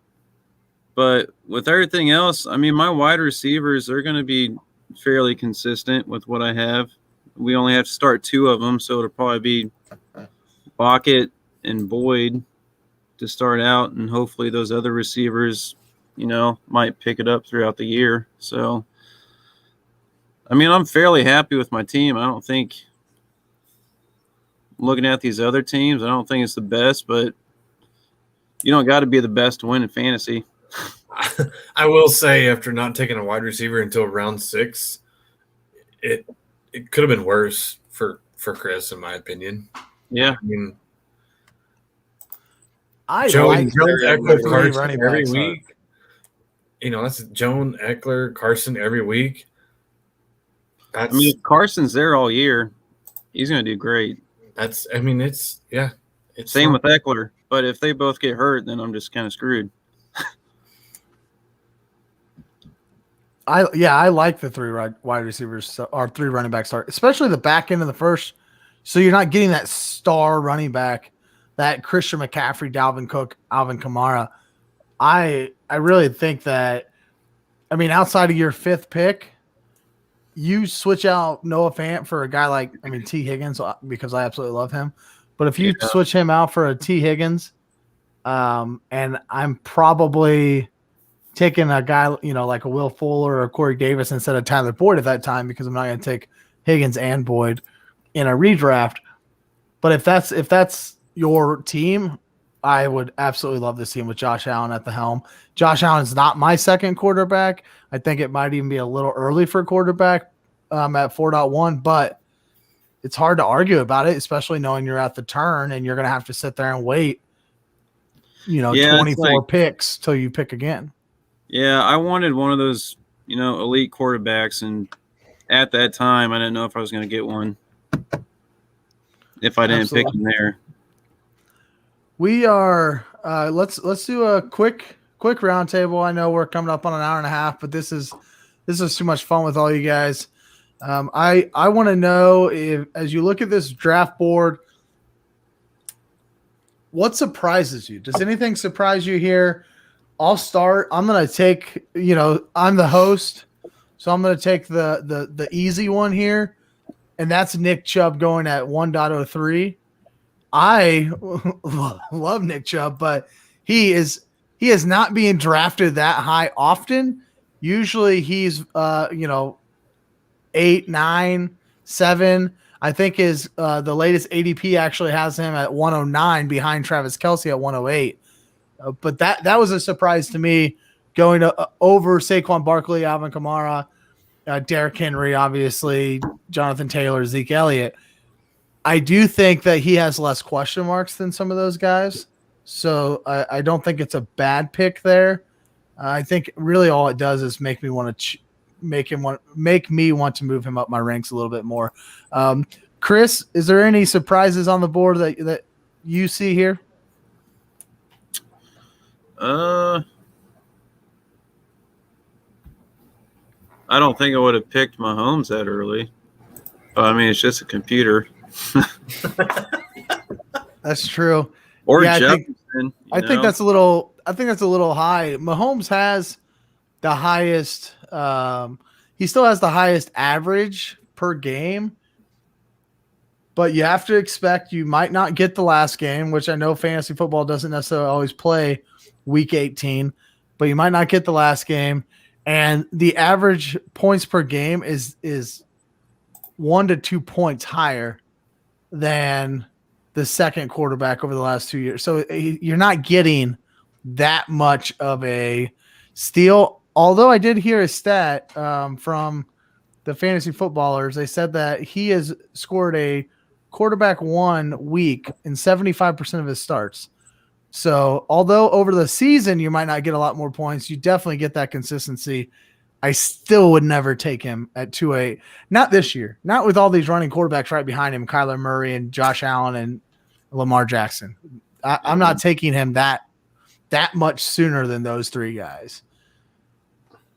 But with everything else, I mean, my wide receivers are going to be fairly consistent with what I have. We only have to start 2 of them, so it'll probably be Lockett and Boyd to start out, and hopefully those other receivers, might pick it up throughout the year. So, I mean, I'm fairly happy with my team. I don't think, looking at these other teams, I don't think it's the best, but you don't got to be the best to win in fantasy. I will say, after not taking a wide receiver until round 6, it could have been worse for Chris, in my opinion. Yeah. I mean, Jones, Eckler, Carson every week. That's Jones, Eckler, Carson every week. I mean, if Carson's there all year, he's going to do great. It's same with Eckler. But if they both get hurt, then I'm just kind of screwed. I like the 3 wide receivers or 3 running back start, especially the back end of the first. So you're not getting that star running back, that Christian McCaffrey, Dalvin Cook, Alvin Kamara. I really think that, I mean, outside of your 5th pick, you switch out Noah Fant for a guy like, T. Higgins, because I absolutely love him. But if you switch him out for a T. Higgins, and I'm probably taking a guy, like a Will Fuller or Corey Davis instead of Tyler Boyd at that time, because I'm not going to take Higgins and Boyd in a redraft. But if that's your team, I would absolutely love this team with Josh Allen at the helm. Josh Allen is not my second quarterback. I think it might even be a little early for a quarterback at 4.1, but it's hard to argue about it, especially knowing you're at the turn and you're going to have to sit there and wait, 24 picks till you pick again. Yeah, I wanted one of those, elite quarterbacks, and at that time, I didn't know if I was going to get one if I didn't pick him there. We are let's do a quick roundtable. I know we're coming up on an hour and a half, but this is too much fun with all you guys. I want to know, if, as you look at this draft board, what surprises you? Does anything surprise you here? I'll start. I'm going to take, I'm the host, so I'm going to take the easy one here, and that's Nick Chubb going at 1.03. I love Nick Chubb, but he is not being drafted that high often. Usually he's 8, 9, 7. I think the latest ADP actually has him at 109 behind Travis Kelce at 108. But that was a surprise to me, going over Saquon Barkley, Alvin Kamara, Derrick Henry, obviously, Jonathan Taylor, Zeke Elliott. I do think that he has less question marks than some of those guys. So I don't think it's a bad pick there. I think really all it does is make me want to make me want to move him up my ranks a little bit more. Chris, is there any surprises on the board that you see here? I don't think I would have picked Mahomes that early. But, I mean, it's just a computer. That's true. Or Yeah, Jefferson. I think that's a little high. Mahomes has the highest. He still has the highest average per game, but you have to expect you might not get the last game, which I know fantasy football doesn't necessarily always play week 18, but you might not get the last game, and the average points per game is 1 to 2 points higher than the second quarterback over the last 2 years. So you're not getting that much of a steal. Although I did hear a stat from the fantasy footballers. They said that he has scored a quarterback 1 week in 75% of his starts. So although over the season you might not get a lot more points, you definitely get that consistency. I still would never take him at 2-8. Not this year. Not with all these running quarterbacks right behind him, Kyler Murray and Josh Allen and Lamar Jackson. I'm not taking him that much sooner than those 3 guys.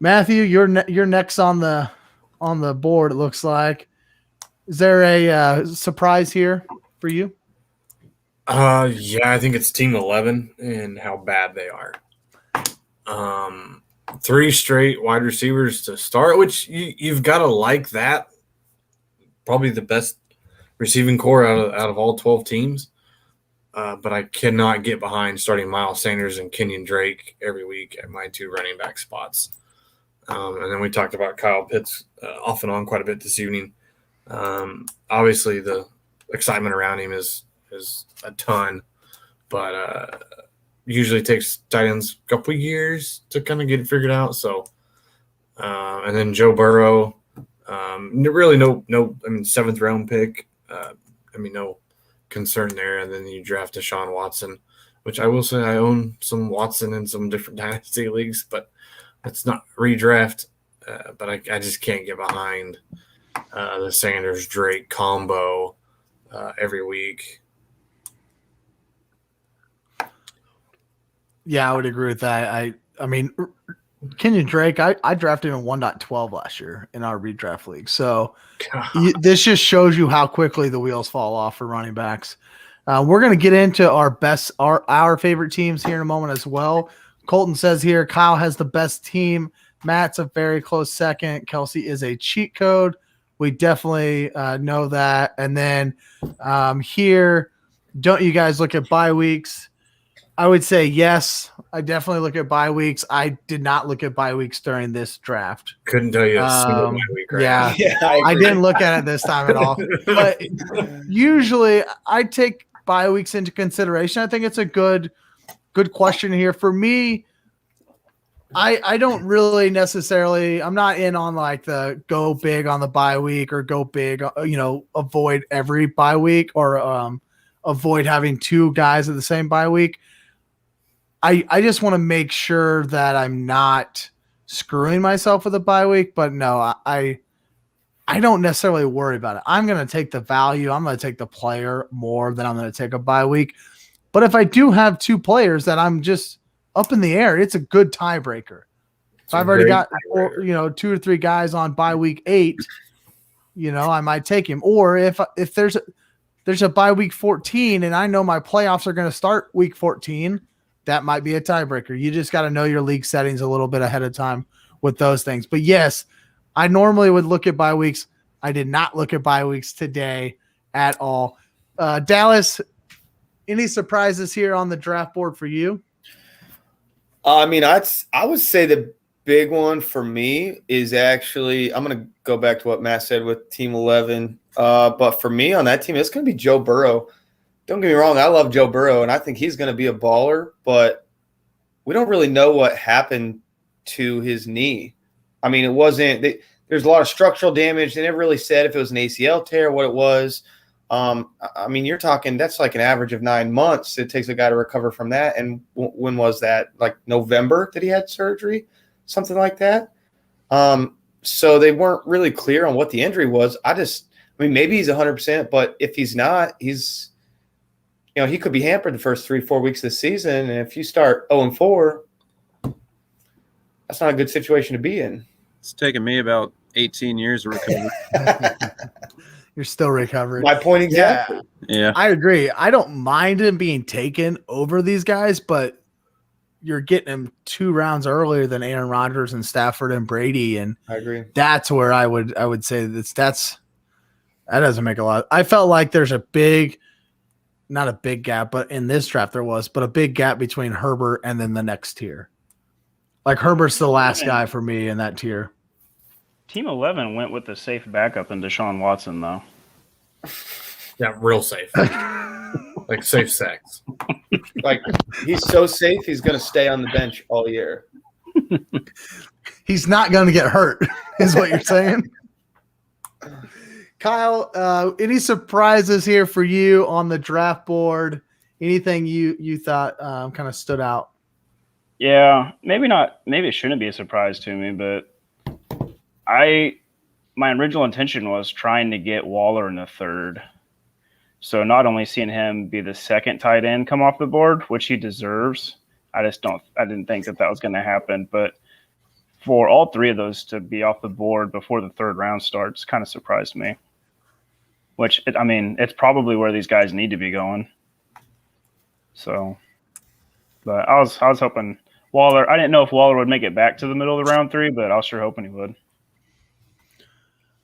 Matthew, you're next on the board, it looks like. Is there a surprise here for you? Yeah, I think it's Team 11 and how bad they are. 3 straight wide receivers to start, which you've got to like that. Probably the best receiving core out of all 12 teams. But I cannot get behind starting Miles Sanders and Kenyon Drake every week at my 2 running back spots. And then we talked about Kyle Pitts off and on quite a bit this evening. Obviously, the excitement around him is a ton, but usually takes tight ends a couple years to kind of get it figured out. So, and then Joe Burrow, really no, I mean, 7th round pick. No concern there. And then you draft Deshaun Watson, which I will say I own some Watson in some different dynasty leagues, but it's not redraft. But I just can't get behind the Sanders Drake combo every week. Yeah, I would agree with that. I mean, Kenyon Drake, I drafted him in 1.12 last year in our redraft league. So this just shows you how quickly the wheels fall off for running backs. We're going to get into our favorite teams here in a moment as well. Colton says here, Kyle has the best team. Matt's a very close second. Kelsey is a cheat code. We definitely know that. And then here, don't you guys look at bye weeks? I would say yes. I definitely look at bye weeks. I did not look at bye weeks during this draft. Couldn't tell you a single bye week, right? Yeah, I didn't look at it this time at all. But usually I take bye weeks into consideration. I think it's a good question here. For me, I don't really necessarily – I'm not in on like the go big on the bye week or go big, avoid every bye week or avoid having 2 guys at the same bye week. I just want to make sure that I'm not screwing myself with a bye week, but no, I don't necessarily worry about it. I'm going to take the value. I'm going to take the player more than I'm going to take a bye week. But if I do have 2 players that I'm just up in the air, it's a good tiebreaker. If I've already got 2 or 3 guys on bye week 8, I might take him. Or if there's a bye week 14 and I know my playoffs are going to start week 14, that might be a tiebreaker. You just got to know your league settings a little bit ahead of time with those things. But yes, I normally would look at bye weeks. I did not look at bye weeks today at all. Dallas, any surprises here on the draft board for you? I would say the big one for me is actually, I'm going to go back to what Matt said with Team 11. But for me on that team, it's going to be Joe Burrow. Don't get me wrong, I love Joe Burrow, and I think he's going to be a baller, but we don't really know what happened to his knee. I mean, there's a lot of structural damage. They never really said if it was an ACL tear, what it was. I mean, you're talking that's like an average of 9 months. It takes a guy to recover from that. And when was that? Like November that he had surgery, something like that. So they weren't really clear on what the injury was. I mean, maybe he's 100%, but if he's not, he's, he could be hampered the first 3-4 weeks of the season. And if you start 0-4, that's not a good situation to be in. It's taken me about 18 years to recover. You're still recovering. My point exactly. Yeah. I agree. I don't mind him being taken over these guys, but you're getting him 2 rounds earlier than Aaron Rodgers and Stafford and Brady, and I agree. that's where I would say that doesn't make a lot. I felt like there's not a big gap, but in this draft there was, but a big gap between Herbert and then the next tier. Like Herbert's the last guy for me in that tier. Team 11 went with the safe backup in Deshaun Watson, though. Yeah, real safe. Like safe sex. Like he's so safe, he's going to stay on the bench all year. He's not going to get hurt, is what you're saying. Kyle, any surprises here for you on the draft board? Anything you thought kind of stood out? Yeah, maybe not. Maybe it shouldn't be a surprise to me, but my original intention was trying to get Waller in the 3rd. So not only seeing him be the 2nd tight end come off the board, which he deserves, I didn't think that was going to happen. But for all 3 of those to be off the board before the 3rd round starts kind of surprised me. Which, it's probably where these guys need to be going. So, but I was hoping Waller. I didn't know if Waller would make it back to the middle of the round 3, but I was sure hoping he would.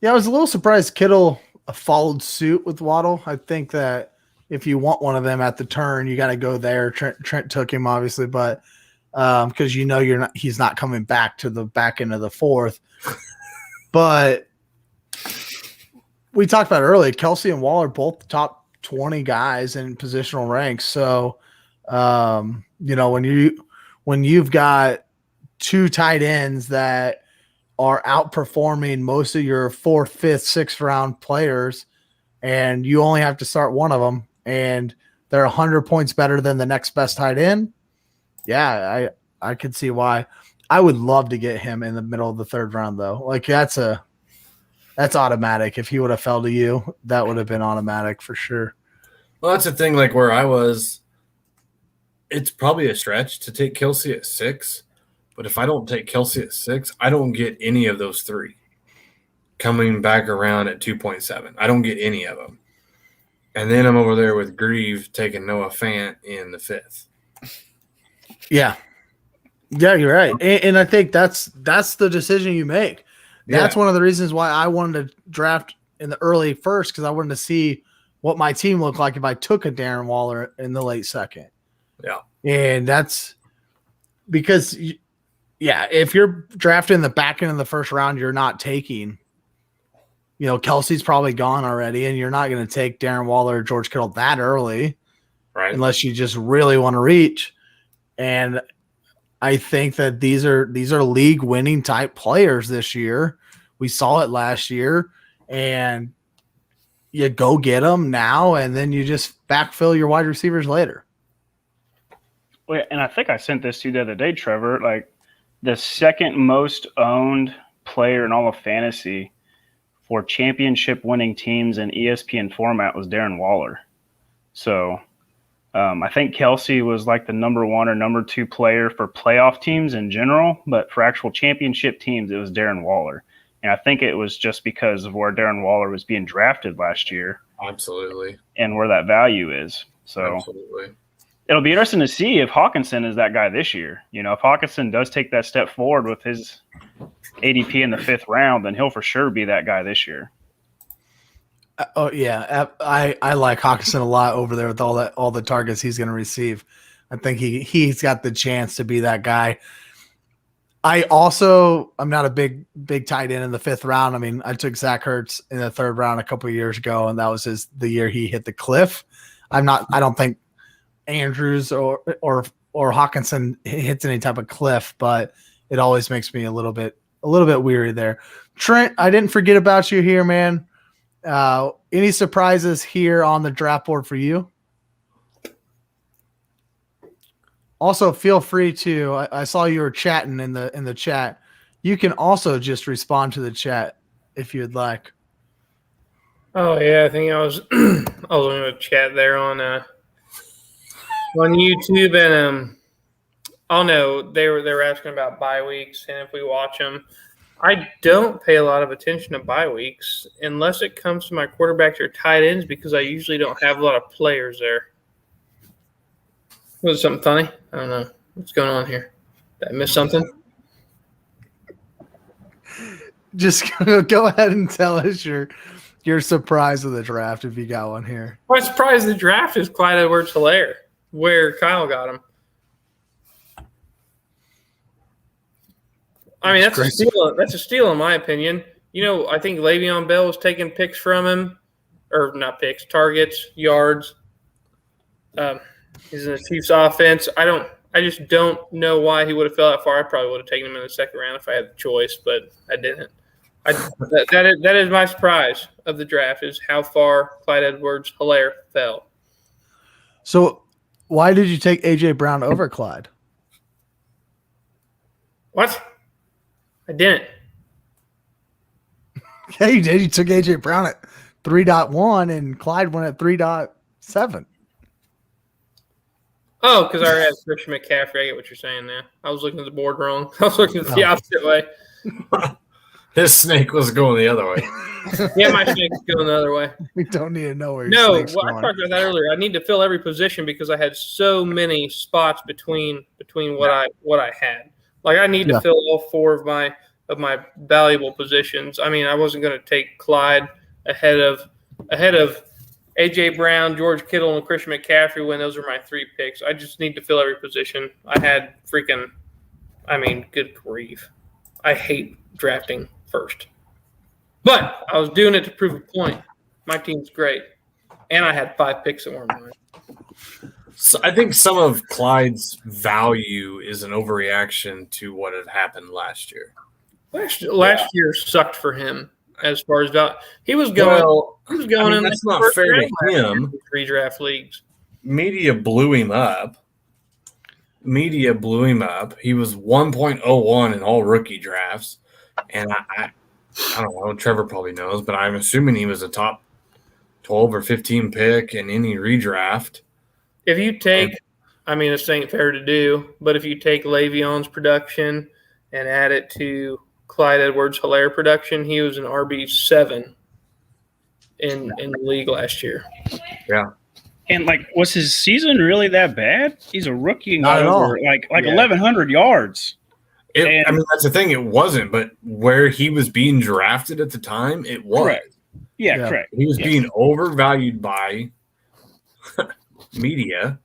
Yeah, I was a little surprised Kittle followed suit with Waddle. I think that if you want one of them at the turn, you got to go there. Trent took him obviously, but because he's not coming back to the back end of the 4th. But we talked about earlier, Kelsey and Waller both top 20 guys in positional ranks. So when you've got 2 tight ends that are outperforming most of your 4th, 5th, 6th round players, and you only have to start one of them, and they're 100 points better than the next best tight end. Yeah, I could see why. I would love to get him in the middle of the 3rd round, though. Like that's automatic. If he would have fell to you, that would have been automatic for sure. Well, that's the thing. Like where I was, it's probably a stretch to take Kelsey at 6. But if I don't take Kelsey at 6, I don't get any of those 3 coming back around at 2.7. I don't get any of them. And then I'm over there with Grieve taking Noah Fant in the 5th. Yeah. Yeah, you're right. And I think that's the decision you make. That's one of the reasons why I wanted to draft in the early 1st, because I wanted to see what my team looked like if I took a Darren Waller in the late 2nd. Yeah. And that's because – yeah, if you're drafting the back end of the 1st round, you're not taking, Kelsey's probably gone already, and you're not going to take Darren Waller or George Kittle that early, right? Unless you just really want to reach. And I think that these are league winning type players this year. We saw it last year, and you go get them now, and then you just backfill your wide receivers later. Well, and I think I sent this to you the other day, Trevor. Like, the 2nd most owned player in all of fantasy for championship winning teams in ESPN format was Darren Waller. So I think Kelsey was like the number 1 or number 2 player for playoff teams in general, but for actual championship teams, it was Darren Waller. And I think it was just because of where Darren Waller was being drafted last year. Absolutely. And where that value is. So absolutely. It'll be interesting to see if Hawkinson is that guy this year. If Hawkinson does take that step forward with his ADP in the 5th round, then he'll for sure be that guy this year. Oh yeah, I like Hawkinson a lot over there with all the targets he's going to receive. I think he's got the chance to be that guy. I'm not a big tight end in the 5th round. I mean, I took Zach Ertz in the 3rd round a couple of years ago, and that was the year he hit the cliff. I don't think Andrews or Hawkinson hits any type of cliff, but it always makes me a little bit weary there. Trent, I didn't forget about you here, man. Any surprises here on the draft board for you? Also, feel free to. I saw you were chatting in the chat. You can also just respond to the chat if you'd like. Oh yeah, I think I was I was in a chat there on YouTube, and oh no, they were asking about bye weeks and if we watch them. I don't pay a lot of attention to bye weeks unless it comes to my quarterbacks or tight ends because I usually don't have a lot of players there. Was it something funny? I don't know what's going on here. Did I miss something? Just go ahead and tell us your surprise of the draft if you got one here. My surprise of the draft is Clyde Edwards-Helaire, where Kyle got him. I mean, that's a steal. That's a steal in my opinion. You know, I think Le'Veon Bell was taking picks from him, or not picks, targets, yards. He's in the Chiefs' offense. I just don't know why he would have fell that far. I probably would have taken him in the second round if I had the choice, but I didn't. That is my surprise of the draft is how far Clyde Edwards-Helaire fell. So, why did you take A.J. Brown over Clyde? What? I didn't. Yeah, you did. You took A.J. Brown at 3.1 and Clyde went at 3.7. Oh, because I already had Christian McCaffrey. I get what you're saying there. I was looking at the board wrong. I was looking at the opposite way. His snake was going the other way. Yeah, my snake's going the other way. We don't need to know where your No, snake's well, I going. talked about that earlier. I need to fill every position because I had so many spots between what I had. Like I need to fill all four of my valuable positions. I mean, I wasn't going to take Clyde ahead of A.J. Brown, George Kittle, and Christian McCaffrey when those were my three picks. I just need to fill every position. I had good grief. I hate drafting first. But I was doing it to prove a point. My team's great. And I had 5 picks that weren't mine. So I think some of Clyde's value is an overreaction to what had happened last year. Last year sucked for him as far as value. He was going in. That's not fair to him. Redraft leagues. Media blew him up. He was 1.01 in all rookie drafts. And I don't know, Trevor probably knows, but I'm assuming he was a top 12 or 15 pick in any redraft. If you take, this ain't fair to do, but if you take Le'Veon's production and add it to Clyde Edwards-Helaire production, he was an RB7 in the league last year. Yeah. And was his season really that bad? He's a rookie and got over 1,100 yards. That's the thing. It wasn't, but where he was being drafted at the time, it was. Correct. Yeah, correct. He was being overvalued by media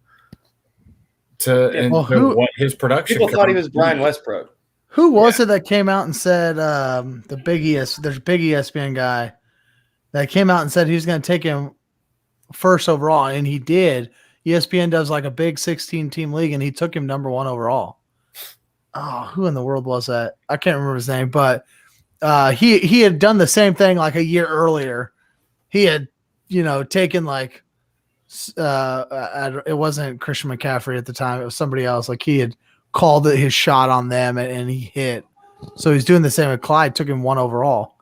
what his production. People thought he was Brian Westbrook. Who was it that came out and said the big there's a big ESPN guy that came out and said he was going to take him first overall, and he did. ESPN does like a big 16-team league, and he took him number 1 overall. Oh, who in the world was that? I can't remember his name, but he had done the same thing like a year earlier. He had, taken it wasn't Christian McCaffrey at the time. It was somebody else. Like he had called his shot on them and he hit. So he's doing the same with Clyde, took him 1 overall.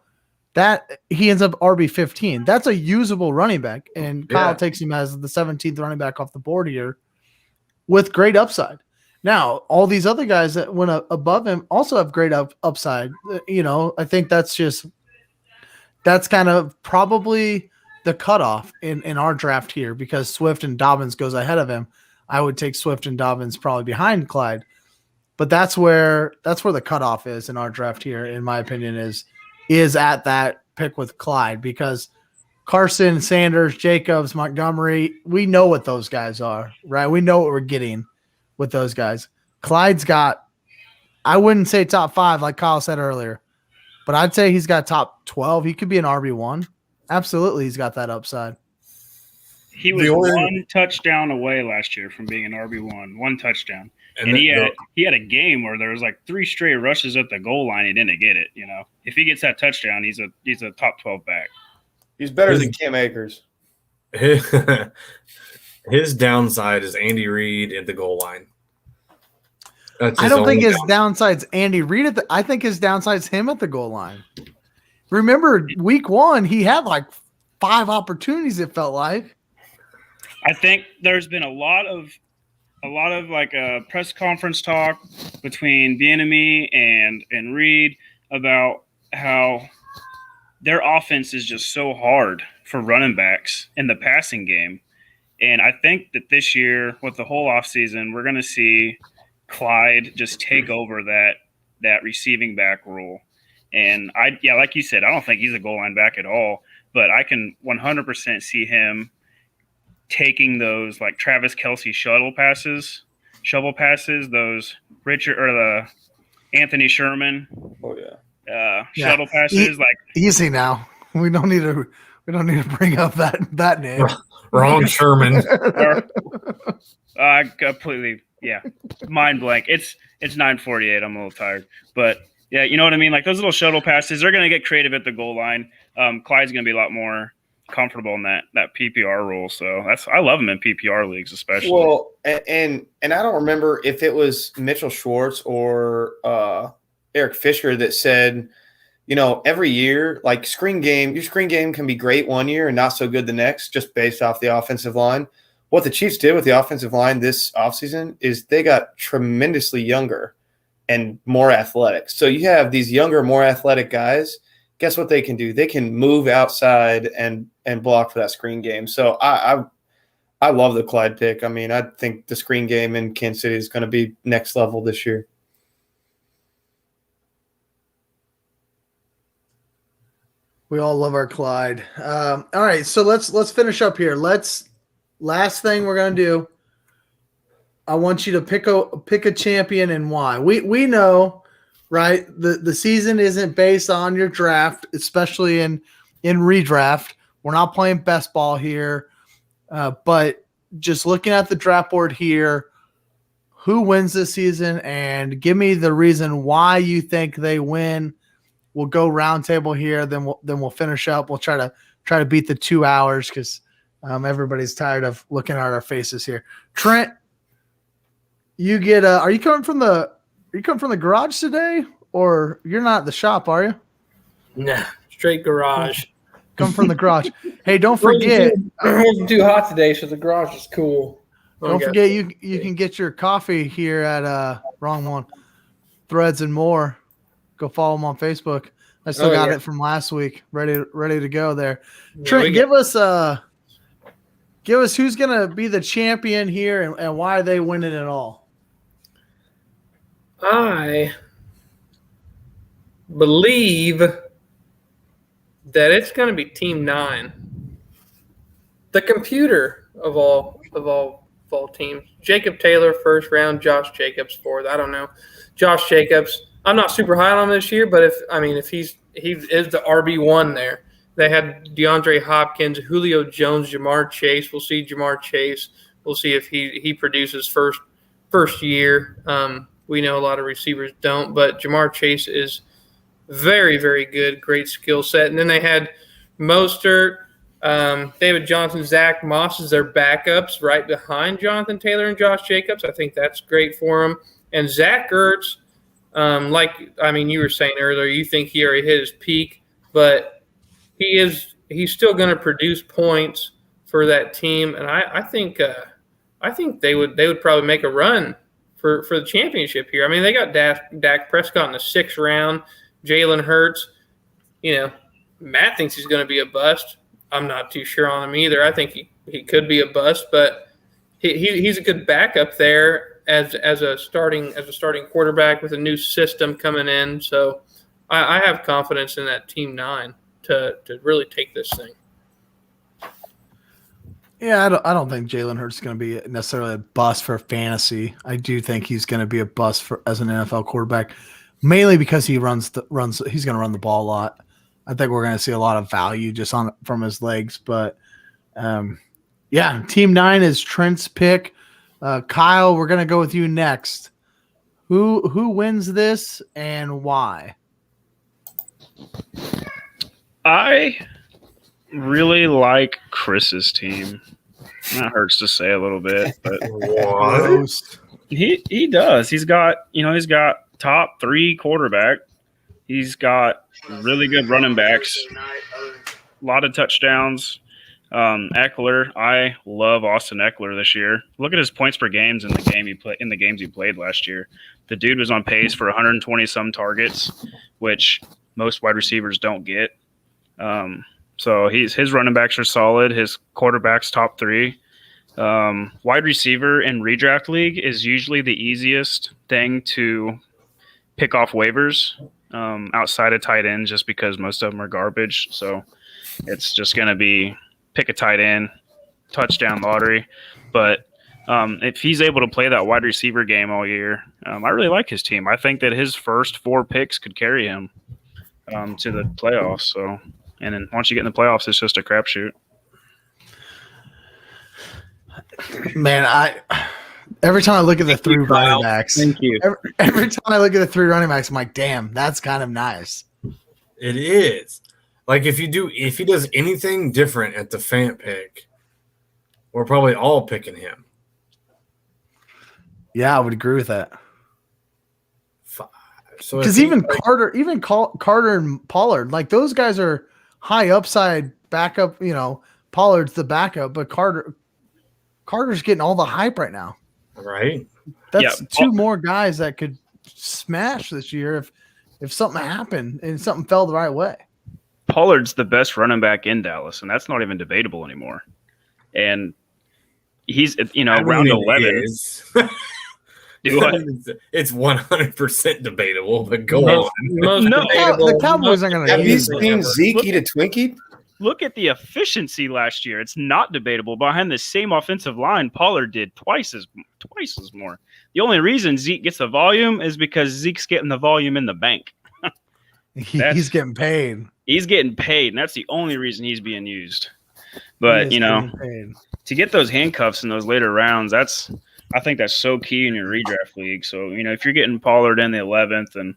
That he ends up RB15. That's a usable running back. And Kyle takes him as the 17th running back off the board here with great upside. Now, all these other guys that went above him also have great upside. I think that's kind of probably the cutoff in our draft here because Swift and Dobbins goes ahead of him. I would take Swift and Dobbins probably behind Clyde. But that's where the cutoff is in our draft here, in my opinion, is at that pick with Clyde because Carson, Sanders, Jacobs, Montgomery, we know what those guys are, right? We know what we're getting with those guys. Clyde's got, I wouldn't say top 5 like Kyle said earlier, but I'd say he's got top 12. He could be an RB1. Absolutely, he's got that upside. He was 1 touchdown away last year from being an RB1, 1 touchdown. And he had a game where there was 3 straight rushes at the goal line. He didn't get it. If he gets that touchdown, he's a top 12 back. He's better than Cam Akers. His downside is Andy Reid at the goal line. I don't think his downside's Andy Reid I think his downside's him at the goal line. Remember week 1, he had like 5 opportunities, it felt like. I think there's been a lot of like a press conference talk between Bieniemy and Reed about how their offense is just so hard for running backs in the passing game. And I think that this year, with the whole offseason, we're going to see Clyde just take over that receiving back role. And like you said, I don't think he's a goal line back at all, but I can 100% see him taking those like Travis Kelce shovel passes, those Richard or the Anthony Sherman. Oh yeah. Shuttle passes. Like easy now. We don't need to bring up that name. Wrong Sherman. Completely. Yeah. Mind blank. It's 9:48. I'm a little tired, but yeah, you know what I mean? Like those little shuttle passes, they're going to get creative at the goal line. Clyde's going to be a lot more comfortable in that PPR role. So I love him in PPR leagues, especially. Well, and I don't remember if it was Mitchell Schwartz or Eric Fisher that said, every year, like your screen game can be great one year and not so good the next, just based off the offensive line. What the Chiefs did with the offensive line this offseason is they got tremendously younger and more athletic. So you have these younger, more athletic guys. Guess what they can do? They can move outside and block for that screen game. So I love the Clyde pick. I mean, I think the screen game in Kansas City is going to be next level this year. We all love our Clyde. All right, so let's finish up here. Last thing we're gonna do. I want you to pick a champion and why. We know, right? The season isn't based on your draft, especially in redraft. We're not playing best ball here, but just looking at the draft board here, who wins this season, and give me the reason why you think they win. We'll go round table here, then we'll finish up. We'll try to beat the 2 hours because everybody's tired of looking at our faces here. Trent, you get are you coming from the garage today, or you're not at the shop, are you? Nah, straight garage. Come from the garage. Hey, don't forget. It wasn't too hot today, so the garage is cool. Don't forget you can get your coffee here at wrong one. Threads and More. Go follow them on Facebook. I still got it from last week. Ready to go there. Yeah, Trent, give us who's gonna be the champion here and why they winning it all. I believe that it's gonna be Team 9. The computer of all teams. Jacob Taylor first round, Josh Jacobs fourth. I don't know. Josh Jacobs. I'm not super high on him this year, but if he is the RB1 there. They had DeAndre Hopkins, Julio Jones, Jamar Chase. We'll see Jamar Chase. We'll see if he produces first year. We know a lot of receivers don't, but Jamar Chase is very, very good, great skill set. And then they had Mostert, David Johnson, Zach Moss as their backups right behind Jonathan Taylor and Josh Jacobs. I think that's great for them. And Zach Ertz, you were saying earlier, you think he already hit his peak, but he's still going to produce points for that team, and I think they would probably make a run for the championship here. I mean, they got Dak Prescott in the 6th round, Jalen Hurts. Matt thinks he's going to be a bust. I'm not too sure on him either. I think he could be a bust, but he's a good backup there. As a starting quarterback with a new system coming in. So I have confidence in that Team 9 to really take this thing. Yeah, I don't think Jalen Hurts is going to be necessarily a bust for fantasy. I do think he's going to be a bust as an NFL quarterback, mainly because he he's going to run the ball a lot. I think we're going to see a lot of value just from his legs. But Team 9 is Trent's pick. Kyle, we're going to go with you next. Who wins this and why? really like Chris's team. That hurts to say a little bit, but What? Gross. he does. He's got top 3 quarterback. He's got really good running backs. A lot of touchdowns. Eckler, I love Austin Eckler this year. Look at his points per games in the games he played last year. The dude was on pace for 120 some targets, which most wide receivers don't get. So his running backs are solid. His quarterback's top 3. Wide receiver in redraft league is usually the easiest thing to pick off waivers outside of tight ends, just because most of them are garbage. So it's just going to be pick a tight end, touchdown lottery. But if he's able to play that wide receiver game all year, I really like his team. I think that his first 4 picks could carry him to the playoffs. So, and then once you get in the playoffs, it's just a crapshoot. Man, every time I look at the 3 running backs, Thank you. every time I look at the 3 running backs, I'm like, damn, that's kind of nice. It is. Like if he does anything different at the Fant pick, we're probably all picking him. Yeah, I would agree with that. 5. So Because even Carter and Pollard, like those guys are high upside backup. Pollard's the backup, but Carter's getting all the hype right now. right? That's 2 more guys that could smash this year if something happened and something fell the right way. Pollard's the best running back in Dallas, and that's not even debatable anymore. And he's, round 11. Do what? It's 100% debatable, but go on. The Cowboys are going to Have you use seen Zeke eat a Twinkie? Look at the efficiency last year. It's not debatable. Behind the same offensive line, Pollard did twice as more. The only reason Zeke gets the volume is because Zeke's getting the volume in the bank. He's getting paid. He's getting paid, and that's the only reason he's being used. But, to get those handcuffs in those later rounds, I think that's so key in your redraft league. So, if you're getting Pollard in the 11th and,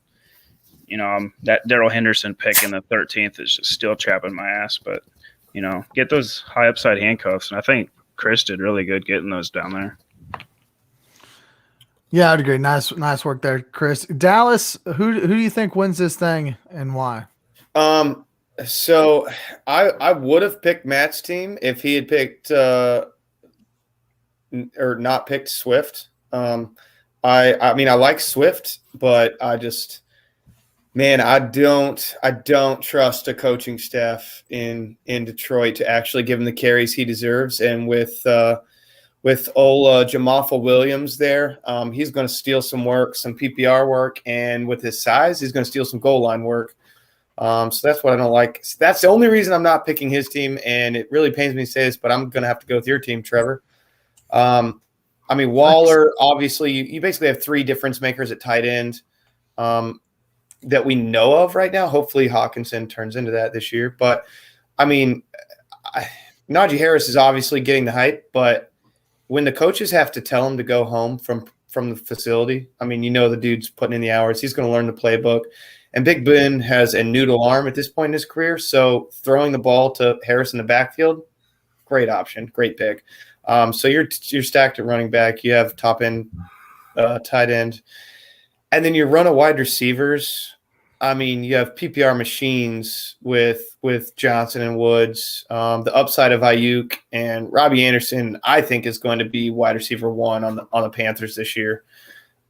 that Darrell Henderson pick in the 13th is just still chapping my ass. But, get those high upside handcuffs. And I think Chris did really good getting those down there. Yeah, I'd agree. Nice work there, Chris. Dallas, who do you think wins this thing and why? So I would have picked Matt's team if he had picked or not picked Swift. I like Swift, but I don't trust a coaching staff in Detroit to actually give him the carries he deserves. And with Jamalfa Williams there, he's going to steal some work, some PPR work, and with his size, he's going to steal some goal line work. So that's what I don't like. That's the only reason I'm not picking his team, and it really pains me to say this, but I'm going to have to go with your team, Trevor. Waller, obviously, you basically have 3 difference makers at tight end that we know of right now. Hopefully Hawkinson turns into that this year. But, Najee Harris is obviously getting the hype, but when the coaches have to tell him to go home from the facility, the dude's putting in the hours. He's going to learn the playbook. And Big Ben has a noodle arm at this point in his career, so throwing the ball to Harris in the backfield, great option, great pick. So you're stacked at running back. You have top end, tight end, and then you run a wide receivers. You have PPR machines with Johnson and Woods. The upside of Ayuk and Robbie Anderson, I think, is going to be wide receiver 1 on the Panthers this year.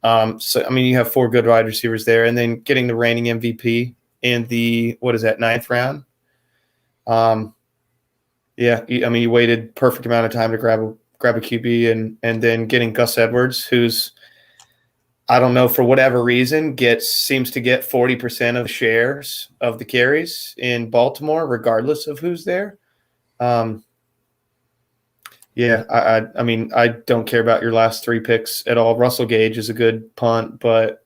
You have 4 good wide receivers there, and then getting the reigning MVP in the 9th round. You waited perfect amount of time to grab a QB, and then getting Gus Edwards, who's, I don't know, for whatever reason, seems to get 40% of shares of the carries in Baltimore, regardless of who's there. I don't care about your last 3 picks at all. Russell Gage is a good punt, but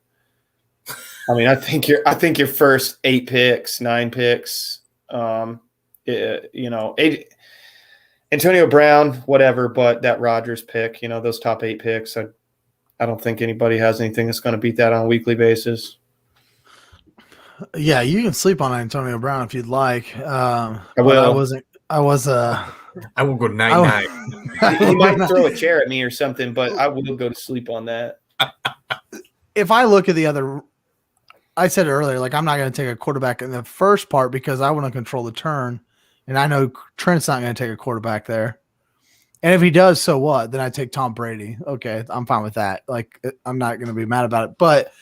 I think your first 8 picks, 9 picks, Antonio Brown, whatever, but that Rodgers pick, those top 8 picks, I don't think anybody has anything that's going to beat that on a weekly basis. Yeah, you can sleep on Antonio Brown if you'd like. I will. I was I will go night I- night. He might throw a chair at me or something, but I will go to sleep on that. if I look at the other, I said earlier, like I'm not going to take a quarterback in the first part because I want to control the turn, and I know Trent's not going to take a quarterback there. And if he does, so what? Then I take Tom Brady. Okay, I'm fine with that. Like I'm not going to be mad about it. But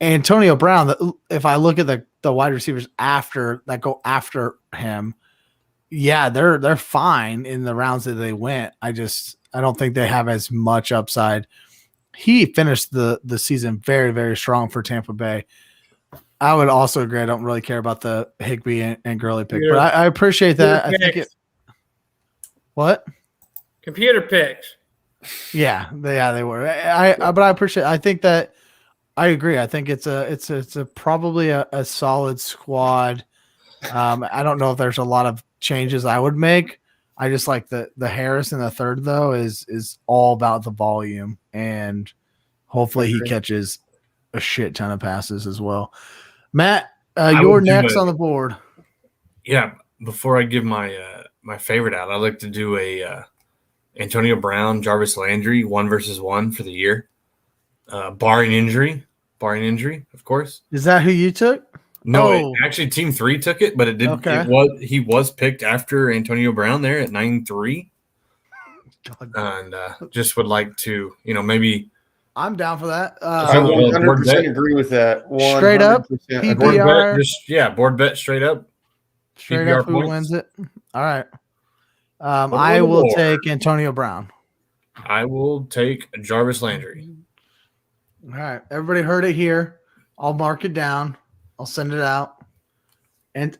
Antonio Brown, if I look at the wide receivers after that go after him, yeah, they're fine in the rounds that they went. I don't think they have as much upside. He finished the season very, very strong for Tampa Bay. I would also agree. I don't really care about the Higbee and Gurley pick, but I appreciate that. I think what? Computer picks. Yeah, they were. But I appreciate. I think that I agree. I think it's a probably a solid squad. I don't know if there's a lot of changes I would make. I just like the Harris in the third though is all about the volume, and hopefully he catches a shit ton of passes as well. Matt, you're next on the board. Yeah, before I give my my favorite out, I'd like to do a Antonio Brown, Jarvis Landry 1-1 for the year, barring injury, of course. Is that who you took? No, actually, Team 3 took it, but it did. Okay. He was picked after Antonio Brown there at 9-3, and just would like to, maybe. I'm down for that. I 100% agree with that. 100% Straight up, PPR. Board bet straight up. Straight PPR up, who points. wins it? All right. I will take Antonio Brown. I will take Jarvis Landry. All right. Everybody heard it here. I'll mark it down. I'll send it out. And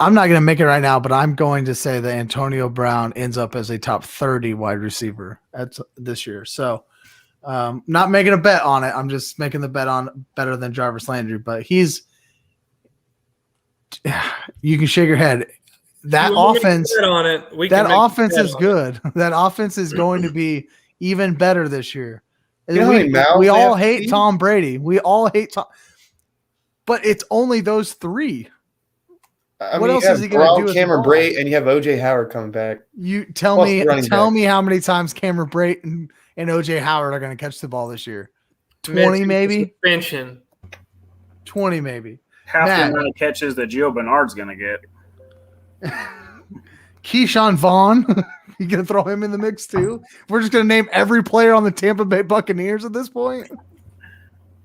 I'm not going to make it right now, but I'm going to say that Antonio Brown ends up as a top 30 wide receiver this year. So not making a bet on it. I'm just making the bet on better than Jarvis Landry, but you can shake your head. That offense is good. That offense is going to be even better this year. We all hate Tom Brady. We all hate Tom, but it's only those three. What else is he going to do? Cameron Brate, and you have OJ Howard coming back. You tell me how many times Cameron Brate and OJ Howard are going to catch the ball this year? 20 maybe. Suspension. 20 maybe. Half the amount of catches that Gio Bernard's going to get. Keyshawn Vaughn, you gonna throw him in the mix too? We're just gonna name every player on the Tampa Bay Buccaneers at this point.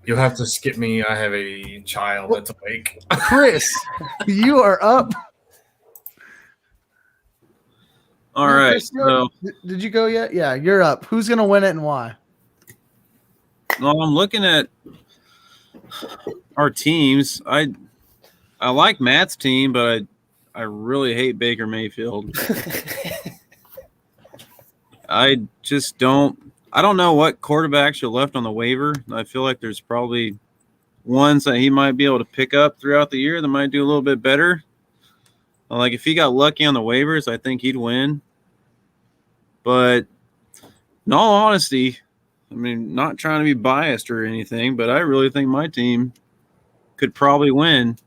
You'll have to skip me. I have a child that's awake. Chris, you are up. All right. Chris, did you go yet? Yeah, you're up. Who's gonna win it and why? Well, I'm looking at our teams. I like Matt's team, but I really hate Baker Mayfield. I don't know what quarterbacks are left on the waiver. I feel like there's probably ones that he might be able to pick up throughout the year that might do a little bit better. Like if he got lucky on the waivers, I think he'd win. But in all honesty, I mean, not trying to be biased or anything, but I really think my team could probably win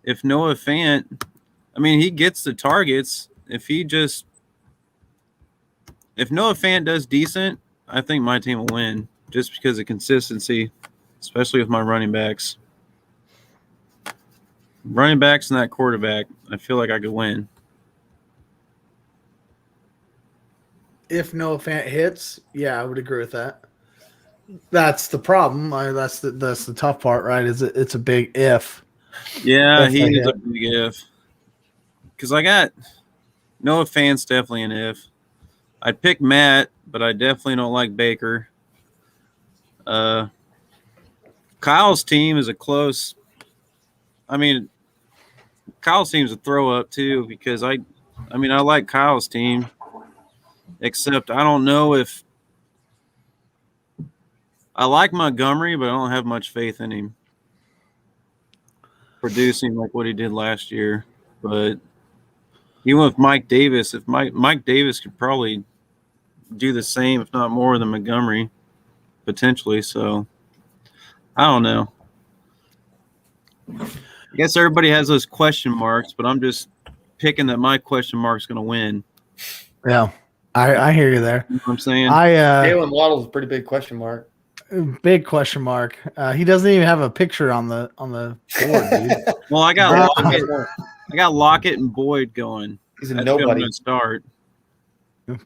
if Noah Fant – I mean, he gets the targets. If Noah Fant does decent, I think my team will win just because of consistency, especially with my running backs. Running backs and that quarterback, I feel like I could win. If Noah Fant hits, yeah, I would agree with that. That's the problem. That's the tough part, right? It's a big if. Yeah, he is a big if. Because I got Noah Fant's definitely an if. I'd pick Matt, but I definitely don't like Baker. Kyle's team is a close. I mean, Kyle's team's a throw up too because I like Kyle's team, except I don't know if I like Montgomery, but I don't have much faith in him producing like what he did last year. But even with Mike Davis, if Mike Davis could probably do the same, if not more, than Montgomery, potentially. So, I don't know. I guess everybody has those question marks, but I'm just picking that my question mark's going to win. Yeah, I hear you there. You know what I'm saying? Jalen Waddle's a pretty big question mark. Big question mark. He doesn't even have a picture on the board, dude. Well, I got Yeah. Lockett and Boyd going. He's a That's who I'm nobody. going to start.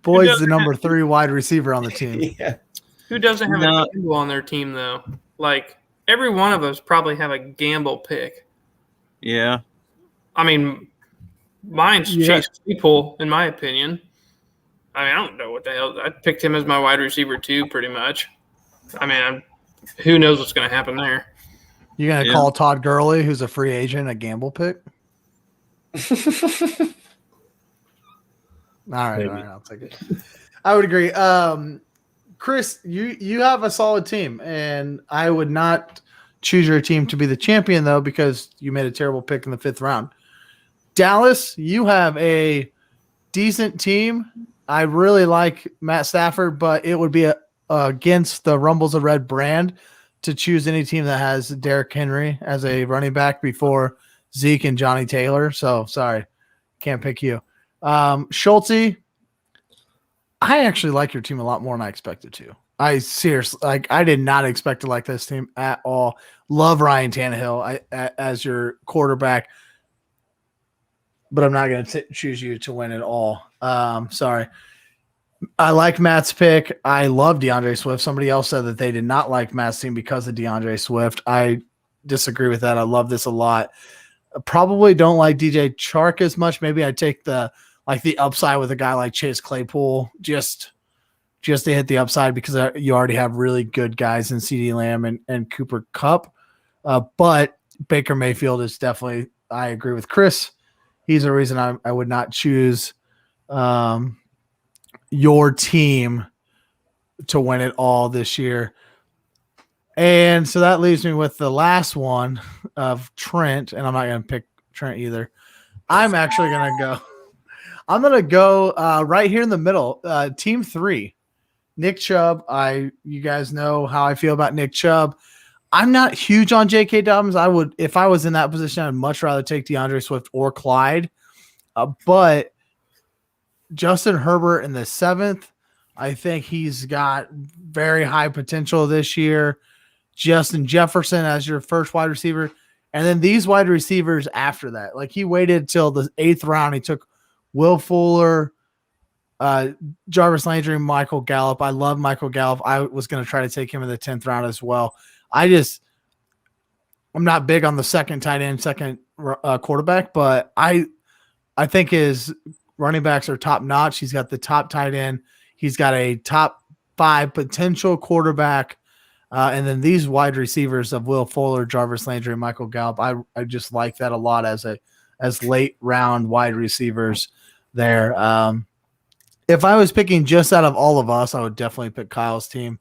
Boyd's the number 3 wide receiver on the team. Yeah. Who doesn't have No. a gamble on their team though? Like every one of us probably have a gamble pick. Yeah. I mean, mine's Chase Claypool, in my opinion. I mean, I don't know what the hell. I picked him as my wide receiver too, pretty much. I mean, who knows what's going to happen there? You're going to call Todd Gurley, who's a free agent, a gamble pick? All right, I'll take it. I would agree. Chris, you have a solid team, and I would not choose your team to be the champion, though, because you made a terrible pick in the 5th round. Dallas, you have a decent team. I really like Matt Stafford, but it would be against the Rumbles of Red brand to choose any team that has Derrick Henry as a running back before Zeke and Johnny Taylor. So, sorry, can't pick you. Schulte, I actually like your team a lot more than I expected to. I seriously, I did not expect to like this team at all. Love Ryan Tannehill as your quarterback, but I'm not going to choose you to win at all. Sorry. I like Matt's pick. I love DeAndre Swift. Somebody else said that they did not like Matt's team because of DeAndre Swift. I disagree with that. I love this a lot. I probably don't like DJ Chark as much. Maybe I take the upside with a guy like Chase Claypool just to hit the upside because you already have really good guys in CeeDee Lamb and Cooper Kupp. But Baker Mayfield is definitely, I agree with Chris. He's a reason I would not choose your team to win it all this year. And so that leaves me with the last one of Trent, and I'm not going to pick Trent either. I'm actually going to go right here in the middle, team 3. Nick Chubb. You guys know how I feel about Nick Chubb. I'm not huge on J.K. Dobbins. If I was in that position, I'd much rather take DeAndre Swift or Clyde. But Justin Herbert in the 7th, I think he's got very high potential this year. Justin Jefferson as your first wide receiver. And then these wide receivers after that. Like he waited till the 8th round. He took Will Fuller, Jarvis Landry, and Michael Gallup. I love Michael Gallup. I was going to try to take him in the 10th round as well. I'm not big on the second tight end, second quarterback, but I think his running backs are top notch. He's got the top tight end. He's got a top 5 potential quarterback. And then these wide receivers of Will Fuller, Jarvis Landry, and Michael Gallup, I just like that a lot as late round wide receivers there. If I was picking just out of all of us, I would definitely pick Kyle's team.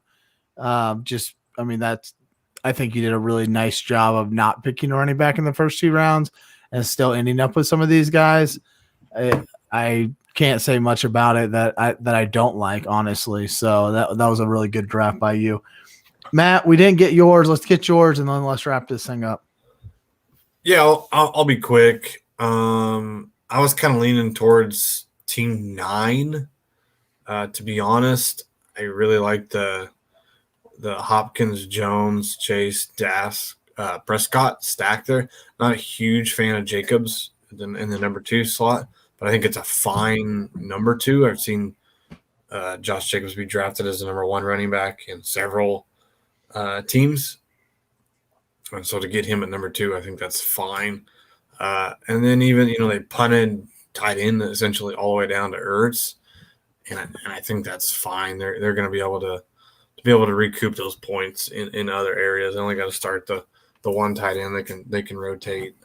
I think you did a really nice job of not picking a running back in the first 2 rounds and still ending up with some of these guys. I can't say much about it that I don't like, honestly. So that was a really good draft by you. Matt, we didn't get yours. Let's get yours, and then let's wrap this thing up. Yeah, I'll be quick. I was kind of leaning towards team 9. To be honest, I really like the Hopkins, Jones, Chase, Prescott stack there. Not a huge fan of Jacobs in the number 2 slot, but I think it's a fine number 2. I've seen Josh Jacobs be drafted as the number 1 running back in several teams. And so to get him at number 2, I think that's fine. And then even, they punted tight end essentially all the way down to Ertz. And I think that's fine. They're going to be able to recoup those points in other areas. They only got to start the one tight end. They can rotate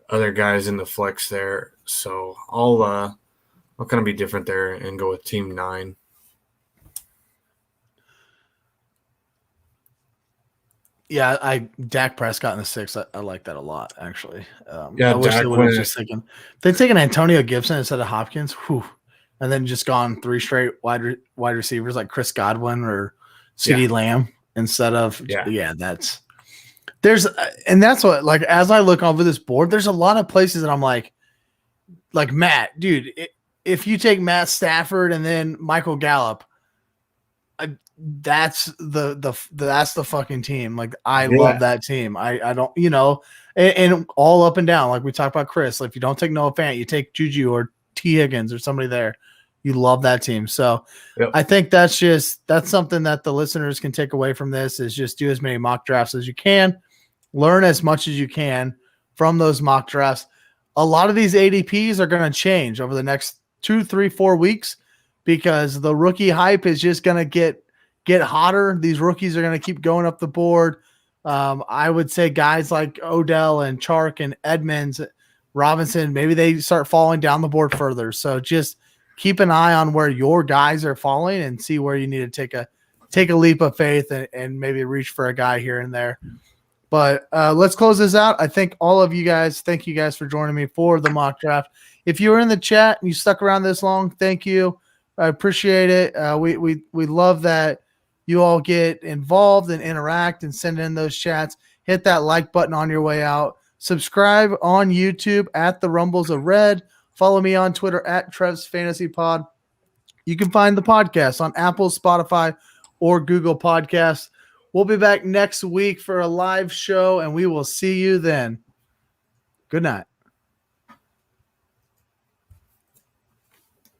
other guys in the flex there. So I'll kind of be different there and go with team 9. Yeah, Dak Prescott in the 6th. I like that a lot, actually. Yeah, I wish they would have just taken. They'd taken Antonio Gibson instead of Hopkins. Whew. And then just gone 3 straight wide receivers like Chris Godwin or CeeDee Lamb instead of that's what, like, as I look over this board, there's a lot of places that I'm like, like Matt, dude, if you take Matt Stafford and then Michael Gallup, that's that's the fucking team. Like I love that team. I don't, and all up and down. Like we talked about Chris. Like if you don't take Noah Fant, you take Juju or T Higgins or somebody there. You love that team. So I think that's something that the listeners can take away from this is just do as many mock drafts as you can, learn as much as you can from those mock drafts. A lot of these ADPs are going to change over the next 2, 3, 4 weeks because the rookie hype is just going to get hotter. These rookies are going to keep going up the board. I would say guys like Odell and Chark and Edmonds, Robinson, maybe they start falling down the board further. So just keep an eye on where your guys are falling and see where you need to take a leap of faith and maybe reach for a guy here and there. But let's close this out. I thank all of you guys. Thank you guys for joining me for the mock draft. If you were in the chat and you stuck around this long, thank you. I appreciate it. We love that you all get involved and interact and send in those chats. Hit that like button on your way out. Subscribe on YouTube at the Rumbles of Red. Follow me on Twitter at Trev's Fantasy Pod. You can find the podcast on Apple, Spotify, or Google Podcasts. We'll be back next week for a live show, and we will see you then. Good night.